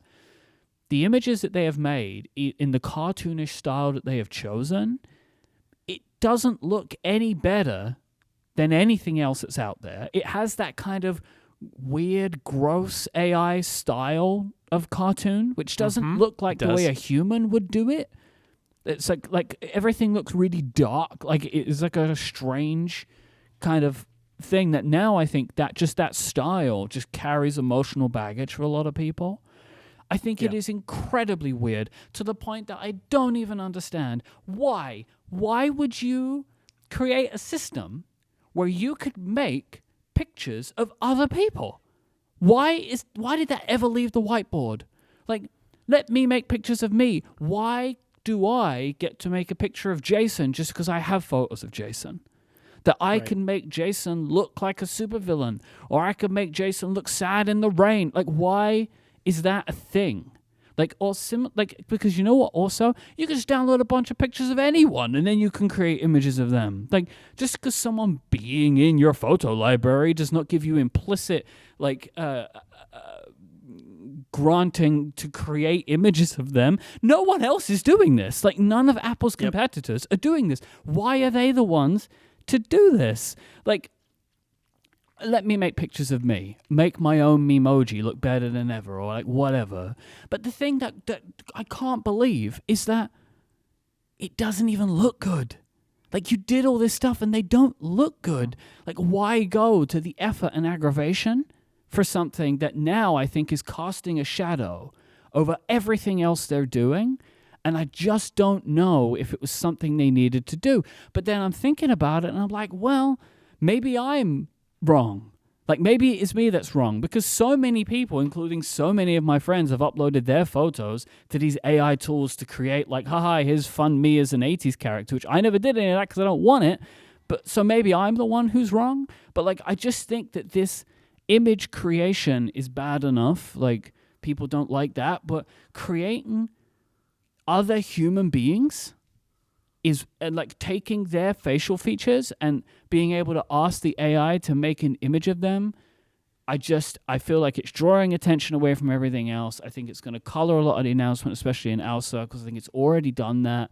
the images that they have made in the cartoonish style that they have chosen, it doesn't look any better than anything else that's out there. It has that kind of weird, gross AI style of cartoon, which doesn't look like the way a human would do it. It's like everything looks really dark. Like it's like a strange kind of thing that now I think that just that style just carries emotional baggage for a lot of people. I think it is incredibly weird to the point that I don't even understand why. Why would you create a system where you could make pictures of other people? Why did that ever leave the whiteboard? Like, let me make pictures of me. Why do I get to make a picture of Jason just because I have photos of Jason? That I can make Jason look like a supervillain, or I could make Jason look sad in the rain. Like, why is that a thing? Like, because you know what? Also, you can just download a bunch of pictures of anyone, and then you can create images of them. Like, just because someone being in your photo library does not give you implicit, granting to create images of them. No one else is doing this. Like, none of Apple's competitors are doing this. Why are they the ones to do this? Like, let me make pictures of me. Make my own memoji look better than ever, or like whatever. But the thing that I can't believe is that it doesn't even look good. Like, you did all this stuff and they don't look good. Like, why go to the effort and aggravation for something that now I think is casting a shadow over everything else they're doing? And I just don't know if it was something they needed to do. But then I'm thinking about it and I'm like, well, maybe I'm wrong. Like, maybe it's me that's wrong, because so many people, including so many of my friends, have uploaded their photos to these AI tools to create, like, haha, here's fun me as an 80s character, which I never did any of that because I don't want it. But so maybe I'm the one who's wrong. But like, I just think that this image creation is bad enough. Like, people don't like that. But creating other human beings is like taking their facial features and being able to ask the AI to make an image of them. I feel like it's drawing attention away from everything else. I think it's going to color a lot of the announcement, especially in our circles. I think it's already done that.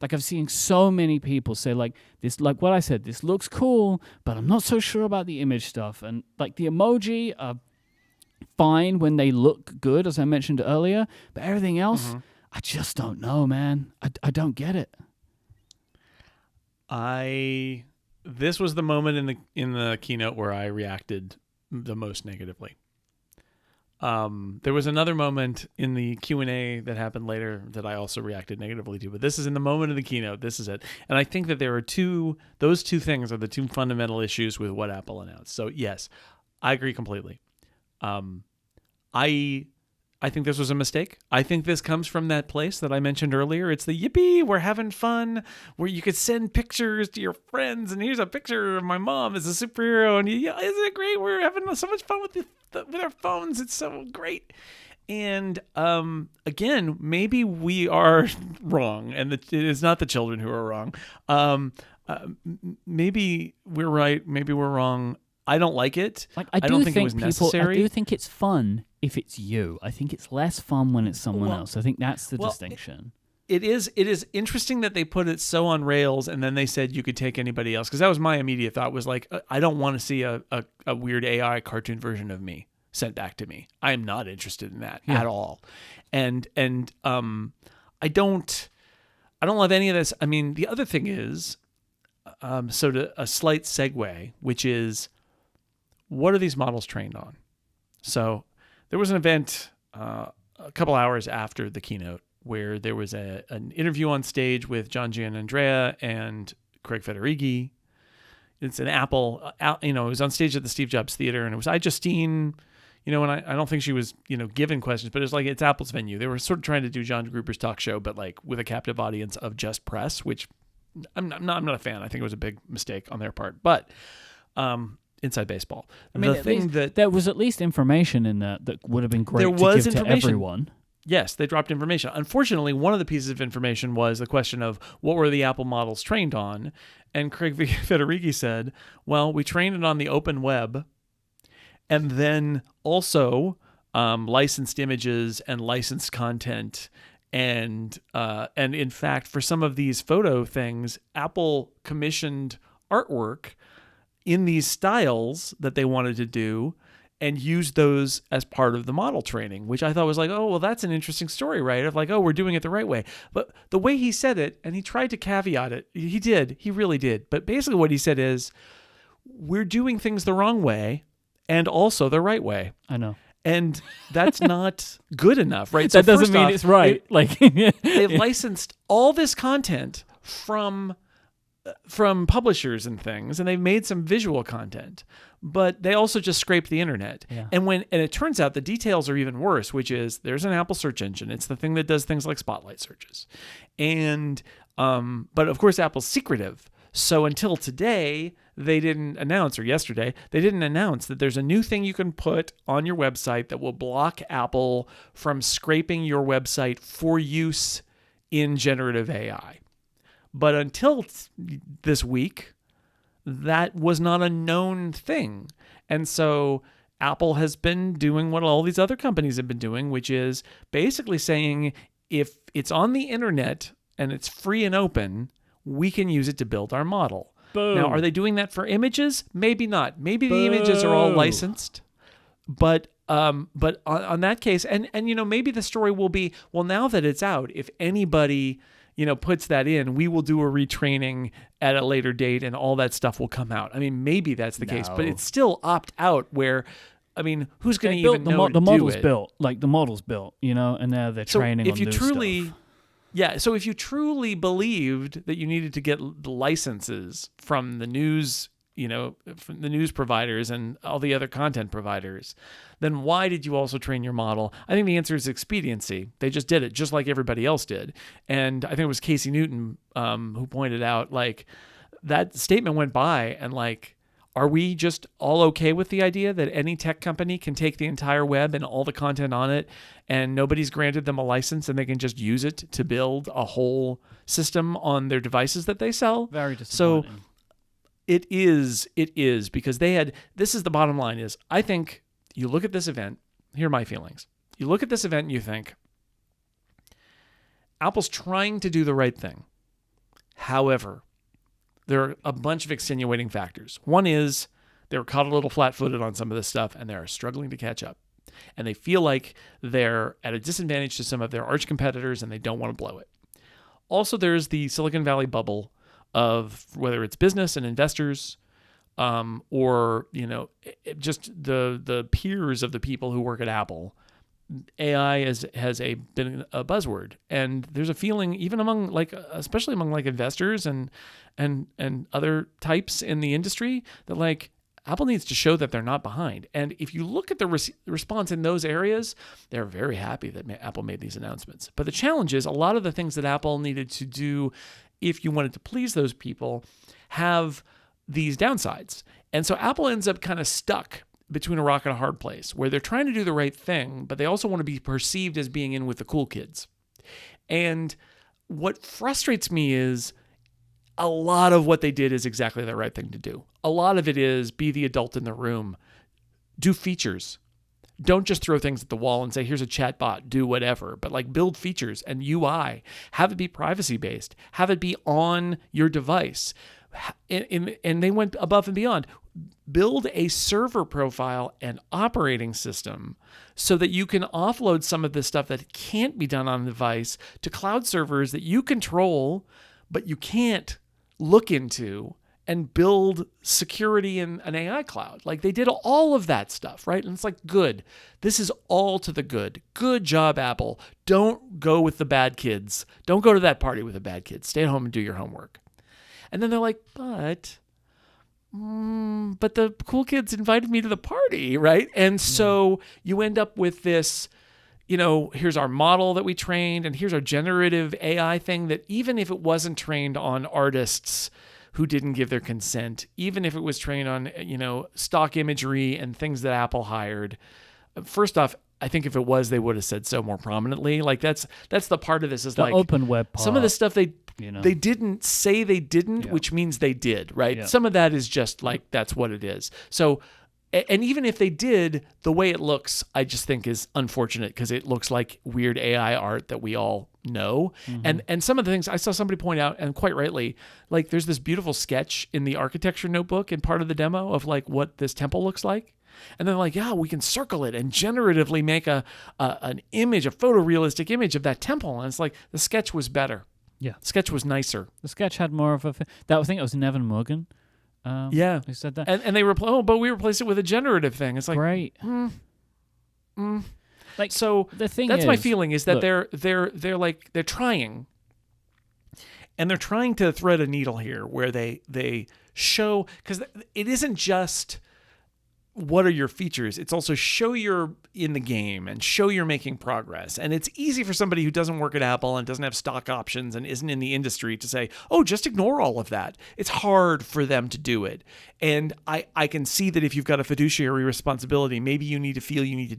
Like, I've seen so many people say, like, this, like what I said, this looks cool, but I'm not so sure about the image stuff. And like, the emoji are fine when they look good, as I mentioned earlier, but everything else, I just don't know, man. I don't get it. This was the moment in the keynote where I reacted the most negatively. There was another moment in the Q&A that happened later that I also reacted negatively to, but this is in the moment of the keynote. This is it. And I think that those two things are the two fundamental issues with what Apple announced. So yes, I agree completely. I think this was a mistake. I think this comes from that place that I mentioned earlier. It's the yippee, we're having fun, where you could send pictures to your friends, and here's a picture of my mom as a superhero, and isn't it great? We're having so much fun with our phones. It's so great. And again, maybe we are wrong, and it is not the children who are wrong. Maybe we're right. Maybe we're wrong. I don't like it. Like, I don't think it was necessary. I do think it's fun if it's you. I think it's less fun when it's someone else. I think that's the distinction. It is interesting that they put it so on rails, and then they said you could take anybody else, because that was my immediate thought, was like, I don't want to see a weird AI cartoon version of me sent back to me. I am not interested in that at all. And I don't love any of this. I mean, the other thing is, so to a slight segue, which is, what are these models trained on? So there was an event a couple hours after the keynote where there was an interview on stage with John Giannandrea and Craig Federighi. It's an Apple, it was on stage at the Steve Jobs Theater, and it was Justine, and I don't think she was, given questions, but it's Apple's venue. They were sort of trying to do John Gruber's talk show, but like with a captive audience of just press, which I'm not a fan. I think it was a big mistake on their part, but inside baseball. The thing there was at least information in that would have been great to give to everyone. Yes, they dropped information. Unfortunately, one of the pieces of information was the question of what were the Apple models trained on, and Craig Federighi said, well, we trained it on the open web, and then also licensed images and licensed content. And in fact, for some of these photo things, Apple commissioned artwork in these styles that they wanted to do and used those as part of the model training, which I thought was like, oh, well, that's an interesting story, right? Of like, oh, we're doing it the right way. But the way he said it, and he tried to caveat it, he really did. But basically what he said is, we're doing things the wrong way and also the right way. I know. And that's not good enough, right? That doesn't mean it's right. They've licensed all this content from publishers and things, and they've made some visual content, but they also just scrape the internet. Yeah. And it turns out the details are even worse, which is there's an Apple search engine. It's the thing that does things like spotlight searches. And but of course Apple's secretive. So until today, they didn't announce, or yesterday, they didn't announce that there's a new thing you can put on your website that will block Apple from scraping your website for use in generative AI. But until this week, that was not a known thing. And so Apple has been doing what all these other companies have been doing, which is basically saying, if it's on the internet and it's free and open, we can use it to build our model. Boom. Now, are they doing that for images? Maybe not. Maybe the images are all licensed. But on that case, and maybe the story will be, well, now that it's out, if anybody puts that in, we will do a retraining at a later date and all that stuff will come out. I mean, maybe that's the case, but it's still opt out where, who's going to even know the model's built, like the model's built, and now they're training on new stuff. Yeah, so if you truly believed that you needed to get the licenses from the news, from the news providers and all the other content providers, then why did you also train your model? I think the answer is expediency. They just did it just like everybody else did. And I think it was Casey Newton who pointed out, like, that statement went by and like, are we just all okay with the idea that any tech company can take the entire web and all the content on it and nobody's granted them a license and they can just use it to build a whole system on their devices that they sell? Very disappointing. So it is because this is the bottom line is, I think you look at this event, here are my feelings. You look at this event and you think, Apple's trying to do the right thing. However, there are a bunch of extenuating factors. One is they were caught a little flat-footed on some of this stuff, and they're struggling to catch up. And they feel like they're at a disadvantage to some of their arch competitors, and they don't want to blow it. Also, there's the Silicon Valley bubble of whether it's business and investors, or just the peers of the people who work at Apple. AI has been a buzzword, and there's a feeling even among especially among investors and other types in the industry that Apple needs to show that they're not behind. And if you look at the response in those areas, they're very happy that Apple made these announcements. But the challenge is a lot of the things that Apple needed to do, if you wanted to please those people, have these downsides. And so Apple ends up kind of stuck between a rock and a hard place where they're trying to do the right thing, but they also want to be perceived as being in with the cool kids. And what frustrates me is a lot of what they did is exactly the right thing to do. A lot of it is be the adult in the room, do features. Don't just throw things at the wall and say, here's a chat bot, do whatever, but build features and UI, have it be privacy based, have it be on your device. And they went above and beyond. Build a server profile and operating system so that you can offload some of the stuff that can't be done on the device to cloud servers that you control, but you can't look into and build security in an AI cloud. Like they did all of that stuff, right? And it's like, good. This is all to the good. Good job, Apple. Don't go with the bad kids. Don't go to that party with the bad kids. Stay at home and do your homework. And then they're like, but the cool kids invited me to the party, right? And so you end up with this, here's our model that we trained, and here's our generative AI thing that even if it wasn't trained on artists who didn't give their consent, even if it was trained on, stock imagery and things that Apple hired, first off, I think if it was, they would have said so more prominently. Like that's the part of this is the like open web part. Some of the stuff they didn't say they didn't, which means they did, right? Yeah. Some of that is just like, that's what it is. So, and even if they did, the way it looks, I just think is unfortunate because it looks like weird AI art that we all know. Mm-hmm. And some of the things I saw somebody point out, and quite rightly, like there's this beautiful sketch in the architecture notebook in part of the demo of like what this temple looks like. And then like, yeah, we can circle it and generatively make an image, a photorealistic image of that temple. And it's like the sketch was better. Yeah. The sketch was nicer. The sketch had more of a... I think it was Nevin Morgan. Who said that. And they but we replaced it with a generative thing. It's like... Great. Like, so the thing that's is, my feeling is that they're trying. And they're trying to thread a needle here where they show... Because it isn't just... what are your features? It's also show you're in the game and show you're making progress. And it's easy for somebody who doesn't work at Apple and doesn't have stock options and isn't in the industry to say, oh, just ignore all of that. It's hard for them to do it. And I can see that if you've got a fiduciary responsibility, maybe you need to feel you need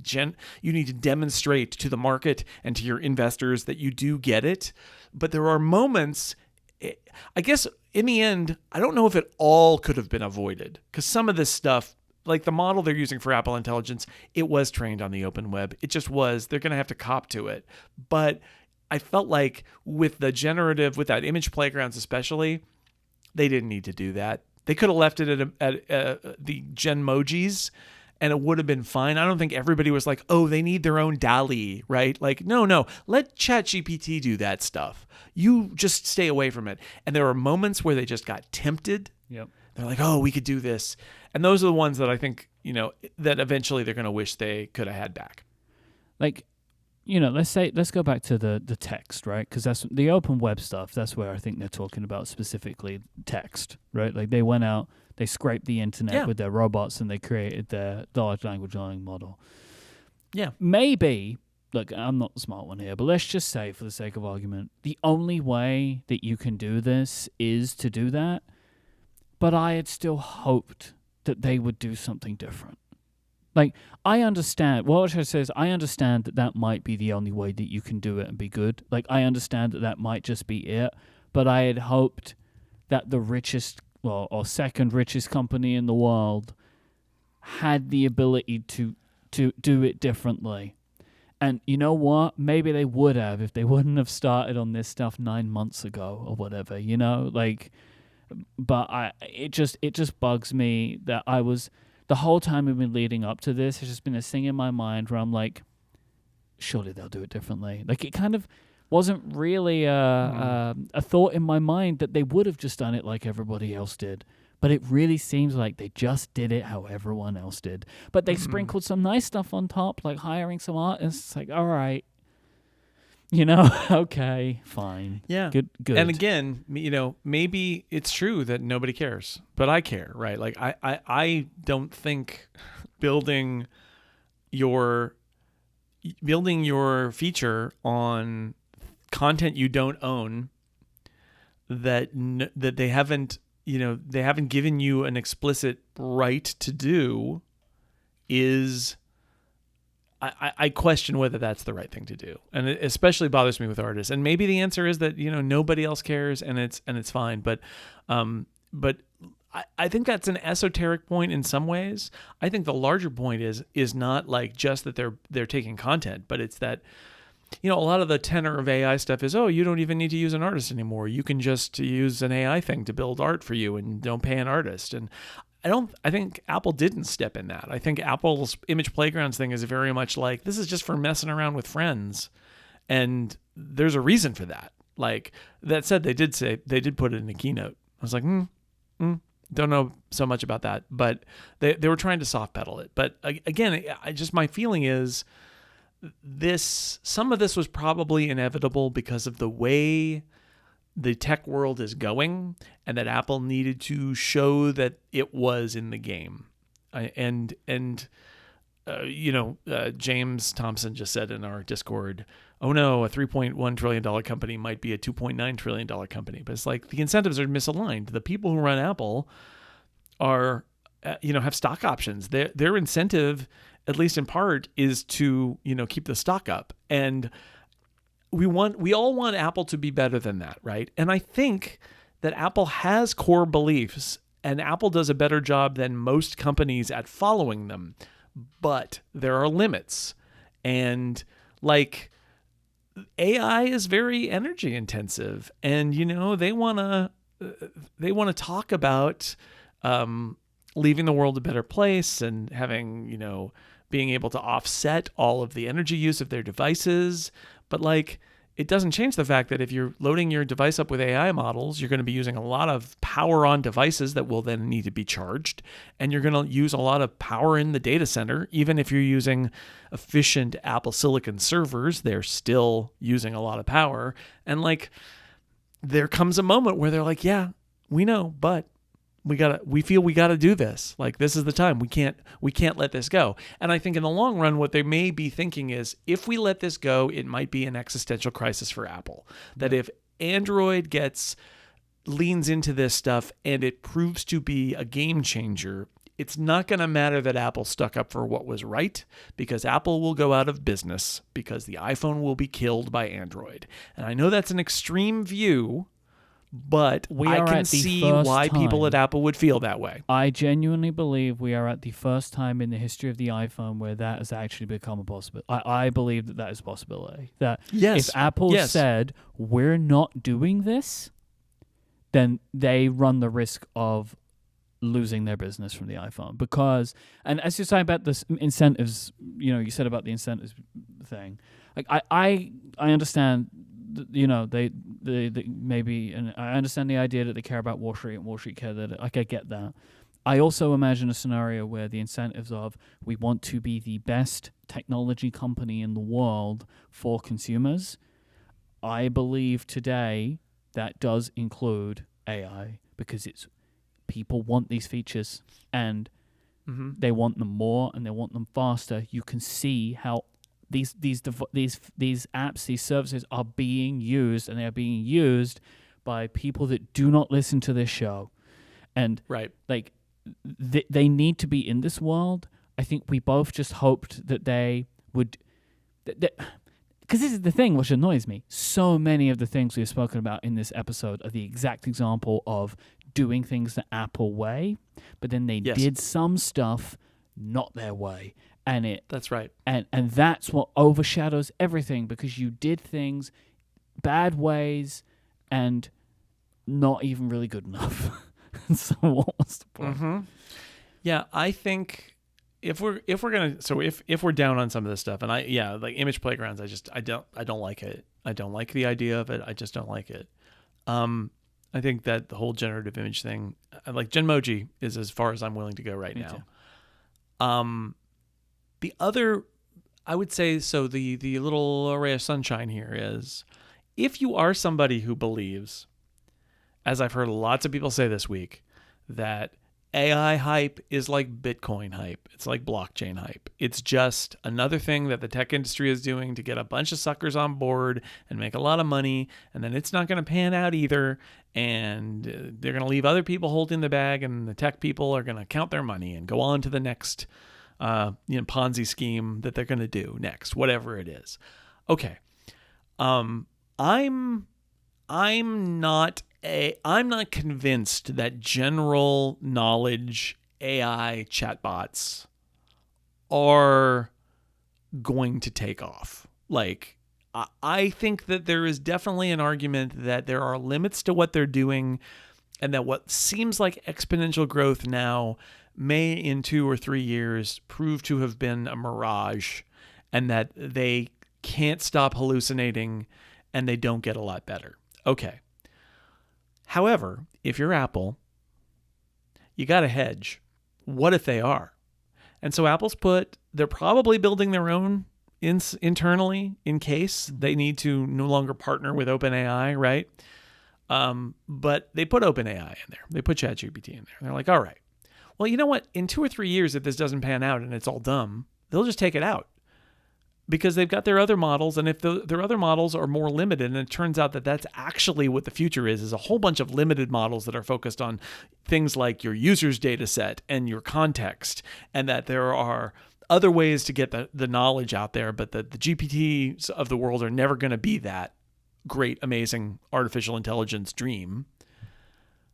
to demonstrate to the market and to your investors that you do get it. But there are moments, I guess in the end, I don't know if it all could have been avoided because some of this stuff, like the model they're using for Apple Intelligence, it was trained on the open web. It just was. They're going to have to cop to it. But I felt like with the generative, with that image playgrounds especially, they didn't need to do that. They could have left it at the Genmojis and it would have been fine. I don't think everybody was like, oh, they need their own DALL-E, right? Like, no, let ChatGPT do that stuff. You just stay away from it. And there are moments where they just got tempted. Yep. They're like, oh, we could do this. And those are the ones that I think, that eventually they're going to wish they could have had back. Like, let's go back to the text, right? Because that's the open web stuff. That's where I think they're talking about specifically text, right? Like they went out, they scraped the internet with their robots and they created their large language learning model. Yeah. Maybe, look, I'm not the smart one here, but let's just say for the sake of argument, the only way that you can do this is to do that. But I had still hoped that they would do something different. Like, I understand, I understand that might be the only way that you can do it and be good. Like, I understand that might just be it. But I had hoped that the richest, or second richest company in the world had the ability to do it differently. And you know what? Maybe they would have if they wouldn't have started on this stuff 9 months ago or whatever, like... But it just bugs me that the whole time we've been leading up to this, there's just been this thing in my mind where I'm like, surely they'll do it differently. Like it kind of wasn't really a thought in my mind that they would have just done it like everybody else did. But it really seems like they just did it how everyone else did. But they sprinkled some nice stuff on top, like hiring some artists. It's like, all right. Okay, fine. Yeah. Good. And again, maybe it's true that nobody cares, but I care, right? Like I don't think building your feature on content you don't own that they haven't, they haven't given you an explicit right to do is... I question whether that's the right thing to do, and it especially bothers me with artists. And maybe the answer is that nobody else cares, and it's fine. But I think that's an esoteric point in some ways. I think the larger point is not like just that they're taking content, but it's that a lot of the tenor of AI stuff is, oh, you don't even need to use an artist anymore. You can just use an AI thing to build art for you, and don't pay an artist. And I think Apple didn't step in that. I think Apple's image playgrounds thing is very much like, this is just for messing around with friends. And there's a reason for that. Like that said, they did put it in the keynote. I was like, Don't know so much about that, but they were trying to soft pedal it. But again, my feeling is some of this was probably inevitable because of the way the tech world is going, and that Apple needed to show that it was in the game. James Thompson just said in our Discord, oh no, a $3.1 trillion company might be a $2.9 trillion company. But it's like the incentives are misaligned. The people who run Apple are, have stock options. Their incentive, at least in part, is to, keep the stock up. And we all want Apple to be better than that, right? And I think that Apple has core beliefs, and Apple does a better job than most companies at following them. But there are limits. And like, AI is very energy intensive, and they want to talk about leaving the world a better place and having being able to offset all of the energy use of their devices. But like, it doesn't change the fact that if you're loading your device up with AI models, you're going to be using a lot of power on devices that will then need to be charged. And you're going to use a lot of power in the data center. Even if you're using efficient Apple Silicon servers, they're still using a lot of power. And like, there comes a moment where they're like, yeah, we know, but we feel we gotta do this. Like, this is the time. We can't let this go. And I think in the long run, what they may be thinking is, if we let this go, it might be an existential crisis for Apple. That if Android leans into this stuff and it proves to be a game changer, it's not going to matter that Apple stuck up for what was right, because Apple will go out of business because the iPhone will be killed by Android. And I know that's an extreme view, but I can see why people at Apple would feel that way. I genuinely believe we are at the first time in the history of the iPhone where that has actually become a possibility. I believe that is a possibility. That if Apple said, we're not doing this, then they run the risk of losing their business from the iPhone. Because, and as you're saying about the incentives, you said about the incentives thing, like I understand, they maybe, and I understand the idea that they care about Wall Street and Wall Street care that, like, I get that. I also imagine a scenario where the incentives of, we want to be the best technology company in the world for consumers. I believe today that does include AI, because people want these features, and they want them more, and they want them faster. You can see how these apps, these services are being used, and they are being used by people that do not listen to this show. And like, they need to be in this world. I think we both just hoped that they would, because this is the thing which annoys me. So many of the things we've spoken about in this episode are the exact example of doing things the Apple way, but then they did some stuff not their way. And that's right. And that's what overshadows everything, because you did things bad ways and not even really good enough. So what was the point? Yeah, I think if we're down on some of this stuff, and like image playgrounds, I don't like it. I don't like the idea of it. I just don't like it. I think that the whole generative image thing, like Genmoji, is as far as I'm willing to go right now. Too. The other, I would say, so the little ray of sunshine here is, if you are somebody who believes, as I've heard lots of people say this week, that AI hype is like Bitcoin hype. It's like blockchain hype. It's just another thing that the tech industry is doing to get a bunch of suckers on board and make a lot of money, and then it's not going to pan out either, and they're going to leave other people holding the bag, and the tech people are going to count their money and go on to the next Ponzi scheme that they're going to do next, whatever it is. Okay. I'm not convinced that general knowledge AI chatbots are going to take off. Like, I think that there is definitely an argument that there are limits to what they're doing, and that what seems like exponential growth now may in 2 or 3 years prove to have been a mirage, and that they can't stop hallucinating and they don't get a lot better. Okay. However, if you're Apple, you got to hedge. What if they are? And so they're probably building their own internally in case they need to no longer partner with OpenAI, right? But they put OpenAI in there. They put ChatGPT in there. They're like, all right, well, you know what? In 2 or 3 years, if this doesn't pan out and it's all dumb, they'll just take it out because they've got their other models. And if their other models are more limited, and it turns out that that's actually what the future is a whole bunch of limited models that are focused on things like your user's data set and your context, and that there are other ways to get the knowledge out there, but the GPTs of the world are never going to be that great, amazing artificial intelligence dream,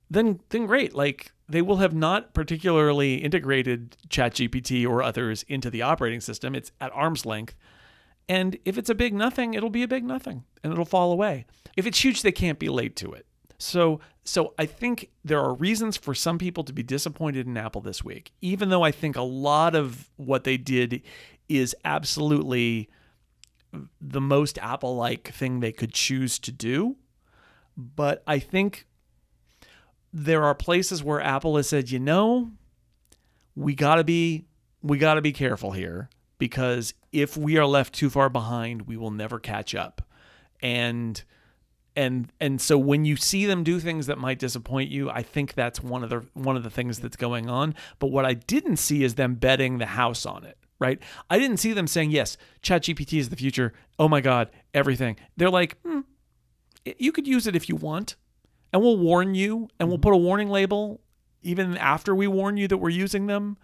then great. Like, they will have not particularly integrated ChatGPT or others into the operating system. It's at arm's length. And if it's a big nothing, it'll be a big nothing and it'll fall away. If it's huge, they can't be late to it. So I think there are reasons for some people to be disappointed in Apple this week, even though I think a lot of what they did is absolutely the most Apple-like thing they could choose to do. But I think there are places where Apple has said, we gotta be careful here, because if we are left too far behind, we will never catch up. And so when you see them do things that might disappoint you, I think that's one of the things that's going on. But what I didn't see is them betting the house on it, right? I didn't see them saying, yes, ChatGPT is the future. Oh my God, everything. They're like, you could use it if you want, and we'll warn you, and we'll put a warning label even after we warn you that we're using them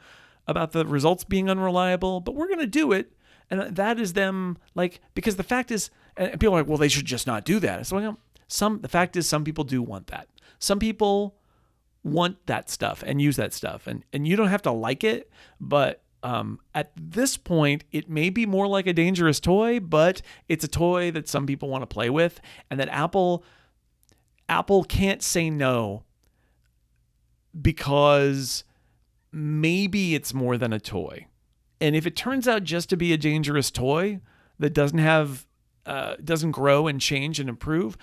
about the results being unreliable, but we're going to do it. And that is them, like, because the fact is, and people are like, well, they should just not do that. So the fact is, some people do want that. Some people want that stuff and use that stuff. And you don't have to like it, but at this point, it may be more like a dangerous toy, but it's a toy that some people want to play with, and that Apple can't say no, because maybe it's more than a toy. And if it turns out just to be a dangerous toy that doesn't grow and change and improve,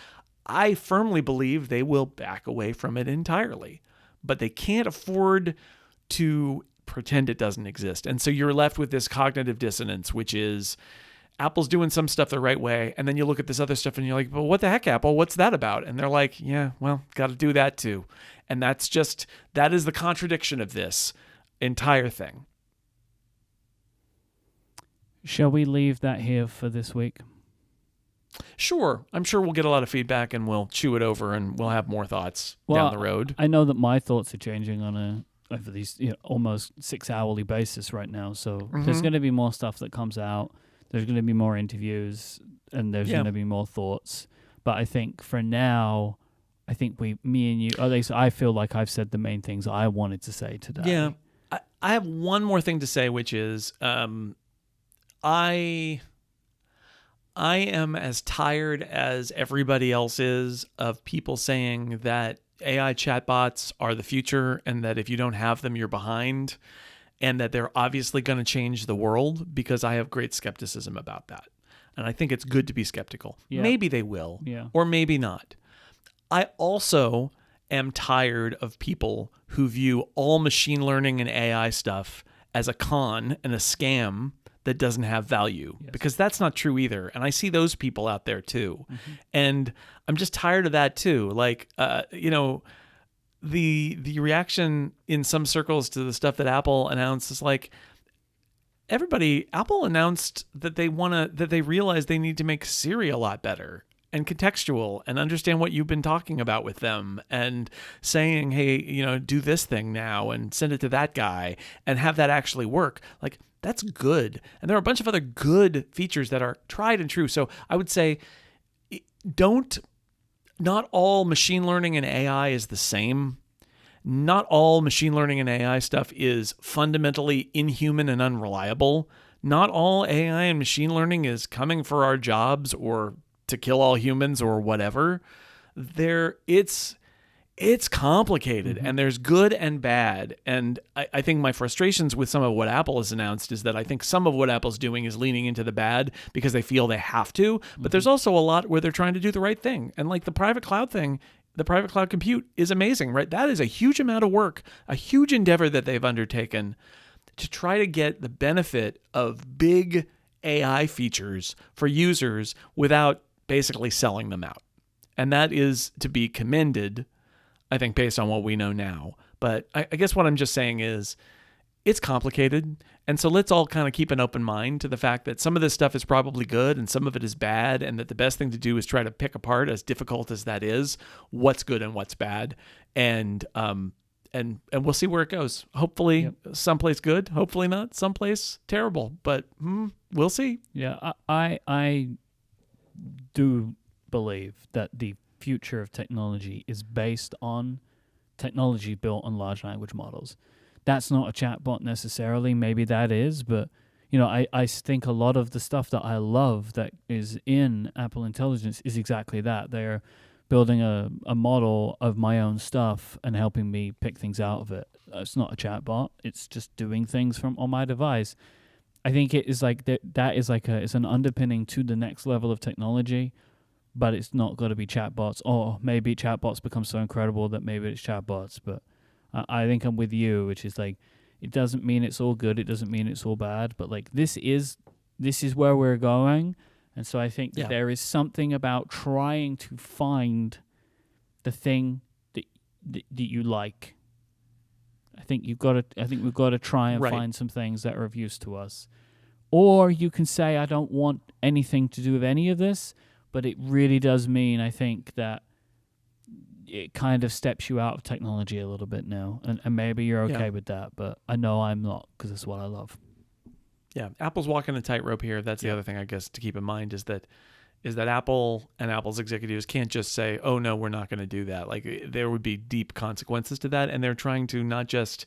I firmly believe they will back away from it entirely. But they can't afford to pretend it doesn't exist. And so you're left with this cognitive dissonance, which is Apple's doing some stuff the right way, and then you look at this other stuff and you're like, well, what the heck, Apple? What's that about? And they're like, yeah, well, got to do that too. And that is the contradiction of this entire thing. Shall we leave that here for this week? Sure. I'm sure we'll get a lot of feedback and we'll chew it over and we'll have more thoughts down the road. I know that my thoughts are changing over these almost 6 hourly basis right now. So there's going to be more stuff that comes out. There's going to be more interviews, and there's going to be more thoughts. But I think for now, I think me and you, at least I feel like I've said the main things I wanted to say today. Yeah. I have one more thing to say, which is I am as tired as everybody else is of people saying that AI chatbots are the future and that if you don't have them, you're behind, and that they're obviously going to change the world, because I have great skepticism about that. And I think it's good to be skeptical. Yeah. Maybe they will, or maybe not. I also am tired of people who view all machine learning and AI stuff as a con and a scam that doesn't have value, because that's not true either. And I see those people out there too. Mm-hmm. And I'm just tired of that too. Like, the reaction in some circles to the stuff that Apple announced is like, Apple announced that they realize they need to make Siri a lot better and contextual and understand what you've been talking about with them, and saying, hey, do this thing now and send it to that guy and have that actually work. Like, that's good. And there are a bunch of other good features that are tried and true. So I would say not all machine learning and AI is the same. Not all machine learning and AI stuff is fundamentally inhuman and unreliable. Not all AI and machine learning is coming for our jobs or to kill all humans or whatever. It's complicated, and there's good and bad. And I think my frustrations with some of what Apple has announced is that I think some of what Apple's doing is leaning into the bad because they feel they have to. But there's also a lot where they're trying to do the right thing. And like the private cloud thing the private cloud compute is amazing, right? That is a huge amount of work, a huge endeavor that they've undertaken to try to get the benefit of big AI features for users without basically selling them out. And that is to be commended, I think, based on what we know now. But I guess what I'm just saying is it's complicated. And so let's all kind of keep an open mind to the fact that some of this stuff is probably good and some of it is bad, and that the best thing to do is try to pick apart, as difficult as that is, what's good and what's bad. And we'll see where it goes. Hopefully someplace good, hopefully not someplace terrible, but we'll see. Yeah, I do believe that the future of technology is based on technology built on large language models. That's not a chatbot necessarily. Maybe that is, but I think a lot of the stuff that I love that is in Apple Intelligence is exactly that. They're building a model of my own stuff and helping me pick things out of it. It's not a chatbot. It's just doing things from on my device. I think it is like that is like it's an underpinning to the next level of technology, but it's not got to be chatbots. Or maybe chatbots become so incredible that maybe it's chatbots. But I think I'm with you, which is like, it doesn't mean it's all good. It doesn't mean it's all bad. But like this is where we're going. And so I think that there is something about trying to find the thing that you like. I think we've got to try and find some things that are of use to us. Or you can say, I don't want anything to do with any of this, but it really does mean, I think, that it kind of steps you out of technology a little bit now. And maybe you're okay with that, but I know I'm not, because it's what I love. Yeah, Apple's walking a tightrope here. That's the other thing, I guess, to keep in mind is that Apple and Apple's executives can't just say, oh, no, we're not going to do that. Like, there would be deep consequences to that. And they're trying to not just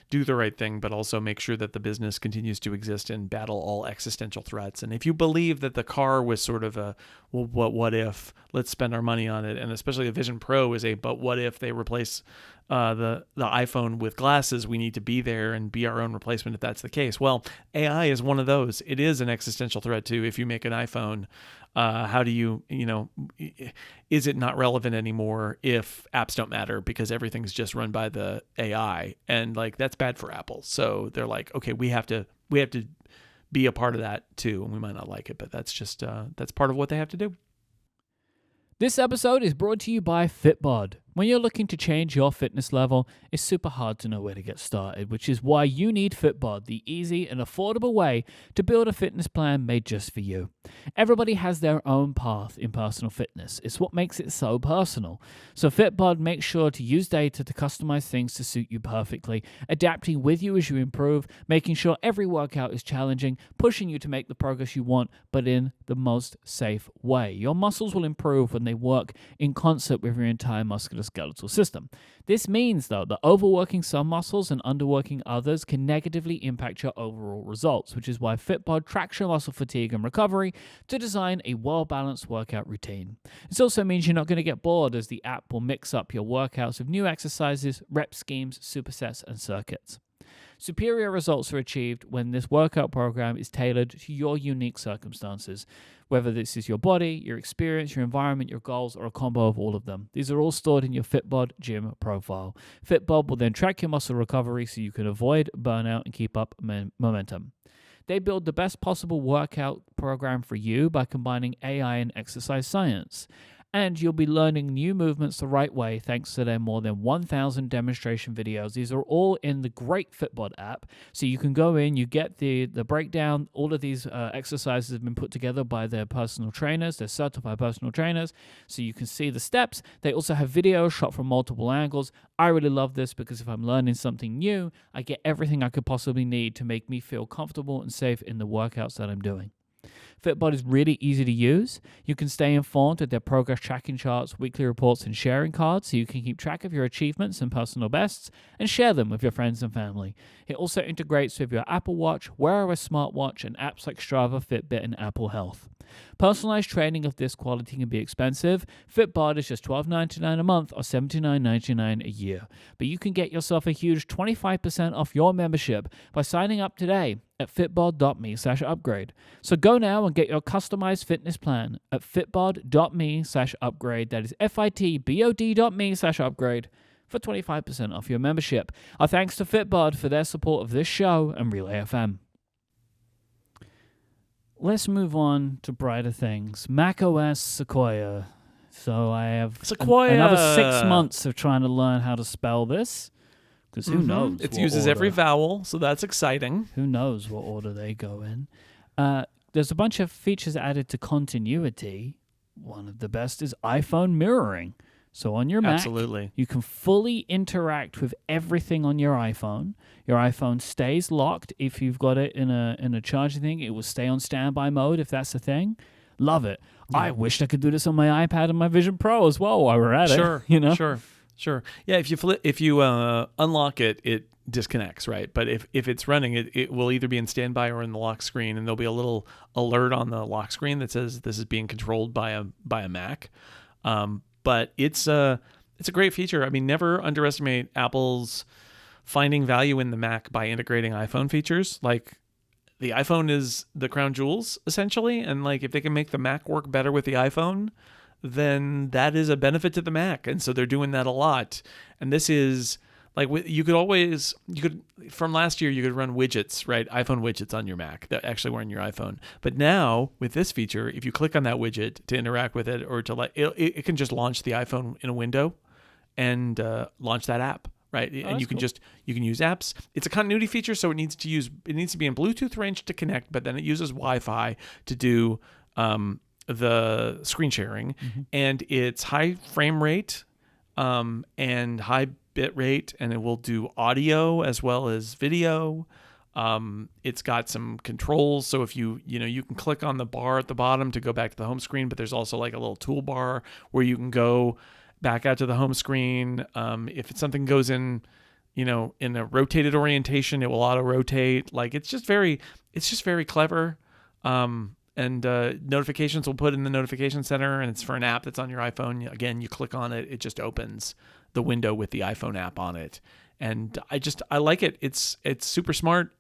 do the right thing, but also make sure that the business continues to exist and battle all existential threats. And if you believe that the car was sort of a, well, what if, let's spend our money on it. And especially the Vision Pro is but what if they replace the iPhone with glasses? We need to be there and be our own replacement if that's the case. Well, AI is one of those. It is an existential threat too. If you make an iPhone, how do you is it not relevant anymore if apps don't matter because everything's just run by the AI? And like, that's bad for Apple. So they're like, okay, we have to be a part of that too. And we might not like it, but that's just, that's part of what they have to do. This episode is brought to you by Fitbod. When you're looking to change your fitness level, it's super hard to know where to get started, which is why you need Fitbod, the easy and affordable way to build a fitness plan made just for you. Everybody has their own path in personal fitness. It's what makes it so personal. So Fitbod makes sure to use data to customize things to suit you perfectly, adapting with you as you improve, making sure every workout is challenging, pushing you to make the progress you want, but in the most safe way. Your muscles will improve when they work in concert with your entire musculoskeletal system. This means, though, that overworking some muscles and underworking others can negatively impact your overall results, which is why Fitbod tracks your muscle fatigue and recovery to design a well-balanced workout routine. This also means you're not going to get bored, as the app will mix up your workouts with new exercises, rep schemes, supersets, and circuits. Superior results are achieved when this workout program is tailored to your unique circumstances, whether this is your body, your experience, your environment, your goals, or a combo of all of them. These are all stored in your Fitbod gym profile. Fitbod will then track your muscle recovery so you can avoid burnout and keep up momentum. They build the best possible workout program for you by combining AI and exercise science. And you'll be learning new movements the right way thanks to their more than 1,000 demonstration videos. These are all in the great Fitbod app. So you can go in, you get the breakdown. All of these exercises have been put together by their personal trainers, their certified personal trainers. So you can see the steps. They also have videos shot from multiple angles. I really love this because if I'm learning something new, I get everything I could possibly need to make me feel comfortable and safe in the workouts that I'm doing. Fitbod is really easy to use. You can stay informed with their progress tracking charts, weekly reports, and sharing cards so you can keep track of your achievements and personal bests and share them with your friends and family. It also integrates with your Apple Watch, Wear OS smartwatch, and apps like Strava, Fitbit, and Apple Health. Personalized training of this quality can be expensive. Fitbod is just $12.99 a month or $79.99 a year. But you can get yourself a huge 25% off your membership by signing up today at fitbod.me/upgrade. So go now and get your customized fitness plan at fitbod.me/upgrade. That is fitbod.me/upgrade for 25% off your membership. Our thanks to Fitbod for their support of this show and Relay FM. Let's move on to brighter things. macOS Sequoia. So I have Sequoia. another 6 months of trying to learn how to spell this. Because who knows? It uses every vowel, so that's exciting. Who knows what order they go in. There's a bunch of features added to continuity. One of the best is iPhone mirroring. So on your Mac, Absolutely. you can fully interact with everything on your iPhone. Your iPhone stays locked if you've got it in a charging thing. It will stay on standby mode if that's the thing. Love it. Yeah. I wished I could do this on my iPad and my Vision Pro as well while we're at it. Sure. Yeah, if you unlock it, it disconnects, right? But if it's running, it will either be in standby or in the lock screen, and there'll be a little alert on the lock screen that says this is being controlled by a Mac. But it's a great feature. I mean, never underestimate Apple's finding value in the Mac by integrating iPhone features. Like, the iPhone is the crown jewels, essentially, and like if they can make the Mac work better with the iPhone, then that is a benefit to the Mac. And so they're doing that a lot. And this is like, from last year, you could run widgets, right? iPhone widgets on your Mac that actually were on your iPhone. But now with this feature, if you click on that widget to interact with it or to it can just launch the iPhone in a window and launch that app. Right. And you can use apps. It's a continuity feature. So it needs to be in Bluetooth range to connect, but then it uses Wi-Fi to do, the screen sharing, and it's high frame rate and high bit rate, and it will do audio as well as video. It's got some controls, so if you can click on the bar at the bottom to go back to the home screen, but there's also like a little toolbar where you can go back out to the home screen. If something goes in a rotated orientation, it will auto rotate. Like, it's just very clever. And notifications will put in the notification center, and it's for an app that's on your iPhone. Again, you click on it, it just opens the window with the iPhone app on it. And I like it. It's super smart.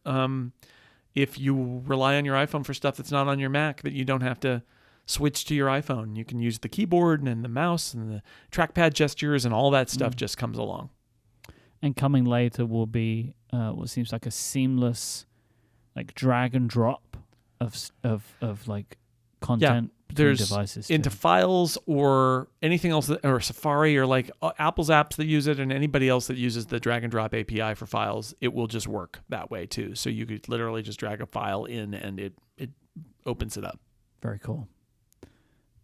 If you rely on your iPhone for stuff that's not on your Mac, that you don't have to switch to your iPhone. You can use the keyboard and the mouse and the trackpad gestures, and all that stuff just comes along. And coming later will be what seems like a seamless, like, drag and drop of like content between devices into files or anything else, or Safari, or like Apple's apps that use it, and anybody else that uses the drag and drop API for files. It will just work that way too. So you could literally just drag a file in and it opens it up. Very cool.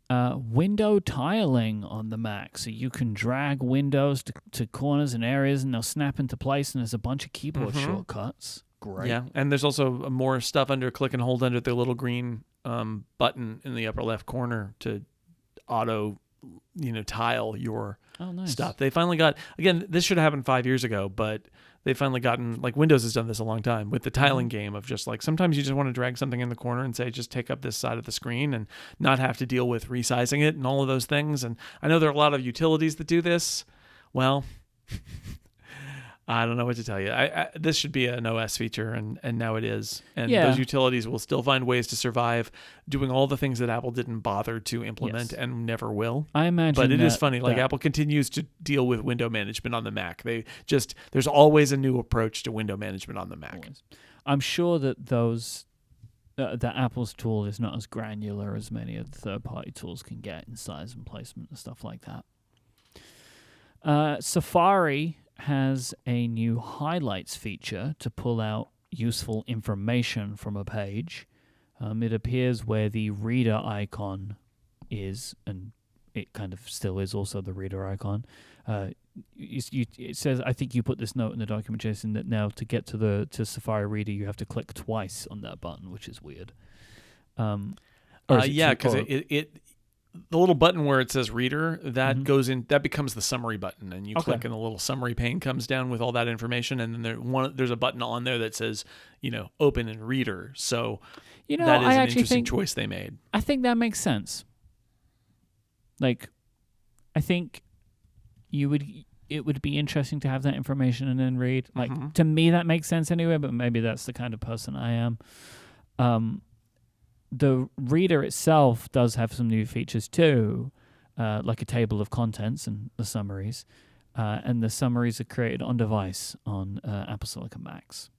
Window tiling on the Mac, so you can drag windows to corners and areas, and they'll snap into place, and there's a bunch of keyboard shortcuts. Great. Yeah, and there's also more stuff under click and hold under the little green button in the upper left corner to auto, tile your stuff. They finally got, again, this should have happened 5 years ago, but they've finally gotten, like, Windows has done this a long time with the tiling game of just like, sometimes you just want to drag something in the corner and say, just take up this side of the screen and not have to deal with resizing it and all of those things. And I know there are a lot of utilities that do this. Well, I don't know what to tell you. This should be an OS feature, and now it is. And those utilities will still find ways to survive doing all the things that Apple didn't bother to implement and never will. I imagine. But it is funny. Like, Apple continues to deal with window management on the Mac. There's always a new approach to window management on the Mac. Always. I'm sure that that Apple's tool is not as granular as many of the third-party tools can get in size and placement and stuff like that. Safari has a new highlights feature to pull out useful information from a page. It appears where the reader icon is, and it kind of still is also the reader icon. It says, I think you put this note in the document, Jason, that now to get to Safari Reader, you have to click twice on that button, which is weird. Because the little button where it says reader, that goes in, that becomes the summary button, and you click and the little summary pane comes down with all that information, and then there's a button on there that says, open in reader. So that is an interesting choice they made. I think that makes sense. Like, I think it would be interesting to have that information and then read. Like, to me that makes sense anyway, but maybe that's the kind of person I am. the reader itself does have some new features too, like a table of contents and the summaries. And the summaries are created on device on Apple Silicon Macs.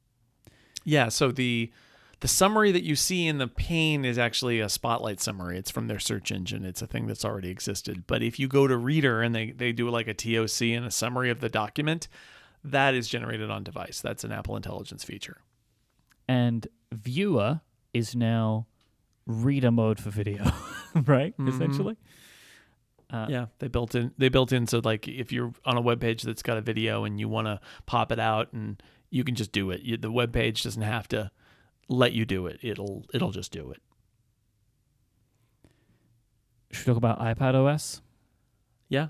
Yeah, so the summary that you see in the pane is actually a Spotlight summary. It's from their search engine. It's a thing that's already existed. But if you go to Reader and they do like a TOC and a summary of the document, that is generated on device. That's an Apple Intelligence feature. And Viewer is now reader mode for video, right? Mm-hmm. Essentially. Yeah, they built in so like if you're on a web page that's got a video and you want to pop it out, and you can just do it. The web page doesn't have to let you do it. It'll just do it. Should we talk about iPadOS? Yeah.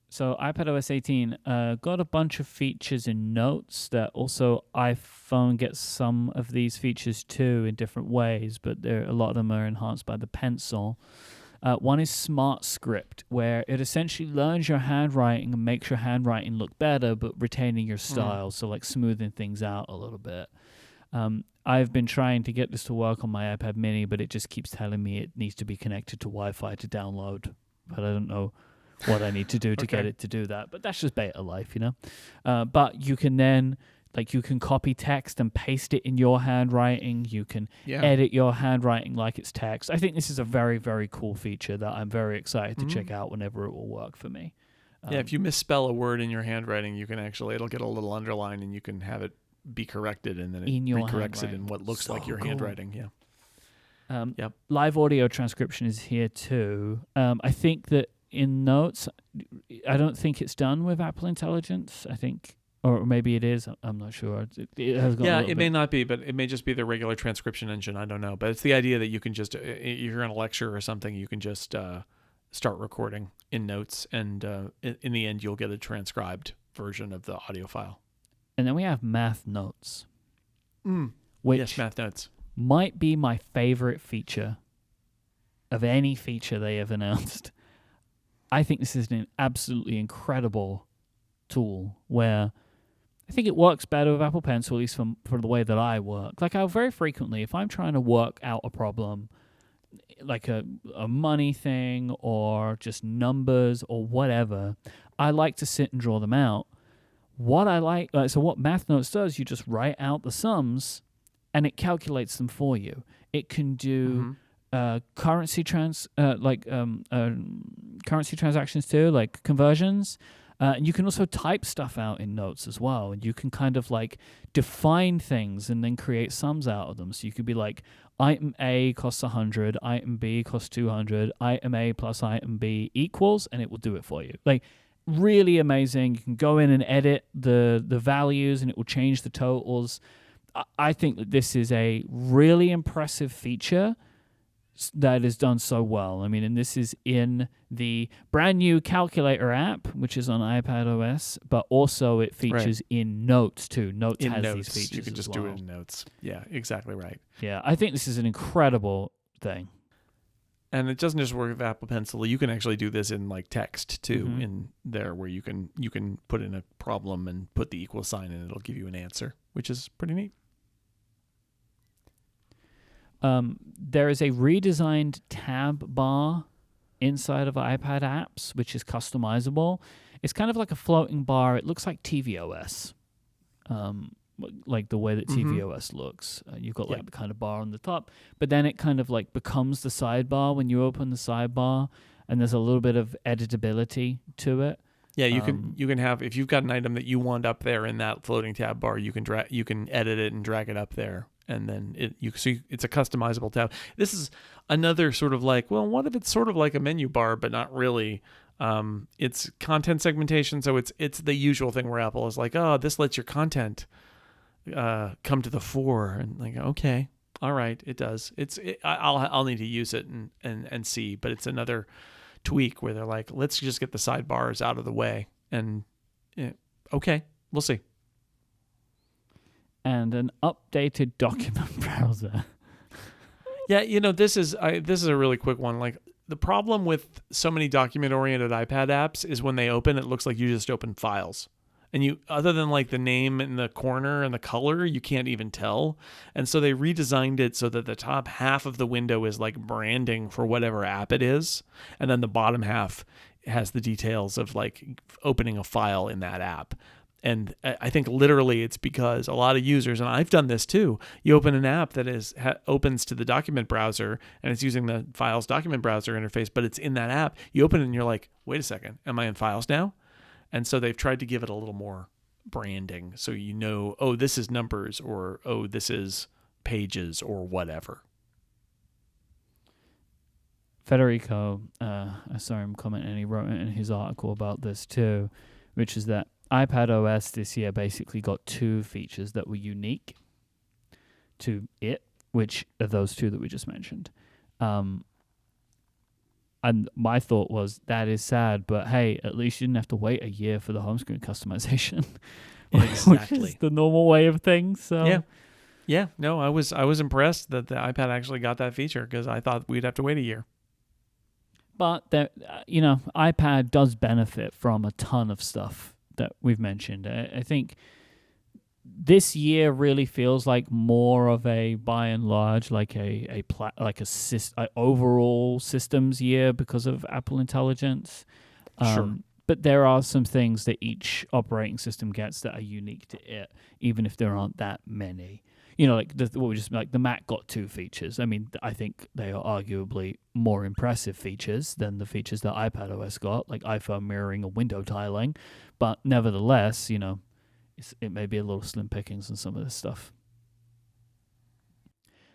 So iPadOS 18 got a bunch of features in Notes that also iPhone gets some of these features too in different ways, but a lot of them are enhanced by the pencil. One is Smart Script, where it essentially learns your handwriting and makes your handwriting look better, but retaining your style, so like smoothing things out a little bit. I've been trying to get this to work on my iPad mini, but it just keeps telling me it needs to be connected to Wi-Fi to download, but I don't know what I need to do to get it to do that. But that's just beta life, you know? But you can then... Like you can copy text and paste it in your handwriting. You can edit your handwriting like it's text. I think this is a very, very cool feature that I'm very excited to check out whenever it will work for me. If you misspell a word in your handwriting, you can it'll get a little underline and you can have it be corrected, and then it recorrects it in what looks like your handwriting. Yeah. Live audio transcription is here too. I think that in Notes, I don't think it's done with Apple Intelligence. I think... Or maybe it is. I'm not sure. It has gone it may not be, but it may just be the regular transcription engine. I don't know. But it's the idea that you can just, if you're in a lecture or something, you can just start recording in Notes, and in the end, you'll get a transcribed version of the audio file. And then we have Math Notes. Which Math Notes might be my favorite feature of any feature they have announced. I think this is an absolutely incredible tool where... I think it works better with Apple Pencil, at least for the way that I work. Like, I'll very frequently, if I'm trying to work out a problem, like a money thing or just numbers or whatever, I like to sit and draw them out. What I like, so what Math Notes does, you just write out the sums and it calculates them for you. It can do currency transactions too, like conversions. And you can also type stuff out in Notes as well. And you can kind of like define things and then create sums out of them. So you could be like, item A costs 100, item B costs 200, item A plus item B equals, and it will do it for you. Like, really amazing. You can go in and edit the values and it will change the totals. I think that this is a really impressive feature that is done so well. I mean, and this is in the brand new Calculator app, which is on iPadOS, but also it features in Notes too. Notes has these features. You can just do it in Notes. Yeah, exactly right. Yeah, I think this is an incredible thing. And it doesn't just work with Apple Pencil. You can actually do this in like text too, in there where you can put in a problem and put the equal sign and it'll give you an answer, which is pretty neat. There is a redesigned tab bar inside of iPad apps, which is customizable. It's kind of like a floating bar. It looks like tvOS, like the way that tvOS looks. You've got like the kind of bar on the top, but then it kind of like becomes the sidebar when you open the sidebar, and there's a little bit of editability to it. Yeah, you can have, if you've got an item that you want up there in that floating tab bar, you can edit it and drag it up there. And then it's a customizable tab. This is another sort of like, well, what if it's sort of like a menu bar, but not really? It's content segmentation, so it's the usual thing where Apple is like, oh, this lets your content come to the fore, and like, okay, all right, it does. I'll need to use it and see, but it's another tweak where they're like, let's just get the sidebars out of the way, and okay, we'll see. And an updated document browser. Yeah, this is a really quick one. Like, the problem with so many document-oriented iPad apps is when they open, it looks like you just opened files. And you, other than like the name in the corner and the color, you can't even tell. And so they redesigned it so that the top half of the window is like branding for whatever app it is. And then the bottom half has the details of like opening a file in that app. And I think literally it's because a lot of users, and I've done this too, you open an app that opens to the document browser and it's using the Files document browser interface, but it's in that app. You open it and you're like, wait a second, am I in Files now? And so they've tried to give it a little more branding so you know, oh, this is numbers, or oh, this is pages, or whatever. Federico, I saw him comment, and he wrote in his article about this too, which is that iPadOS this year basically got 2 features that were unique to it, which are those 2 that we just mentioned. And my thought was, that is sad, but hey, at least you didn't have to wait a year for the home screen customization. Exactly. Which is the normal way of things. So yeah. No, I was impressed that the iPad actually got that feature, because I thought we'd have to wait a year. But iPad does benefit from a ton of stuff that we've mentioned. I think this year really feels like more of a, by and large, like a overall systems year because of Apple Intelligence. Sure. But there are some things that each operating system gets that are unique to it, even if there aren't that many. Like the Mac got 2 features. I mean, I think they are arguably more impressive features than the features that iPadOS got, like iPhone mirroring and window tiling. But nevertheless, it may be a little slim pickings on some of this stuff.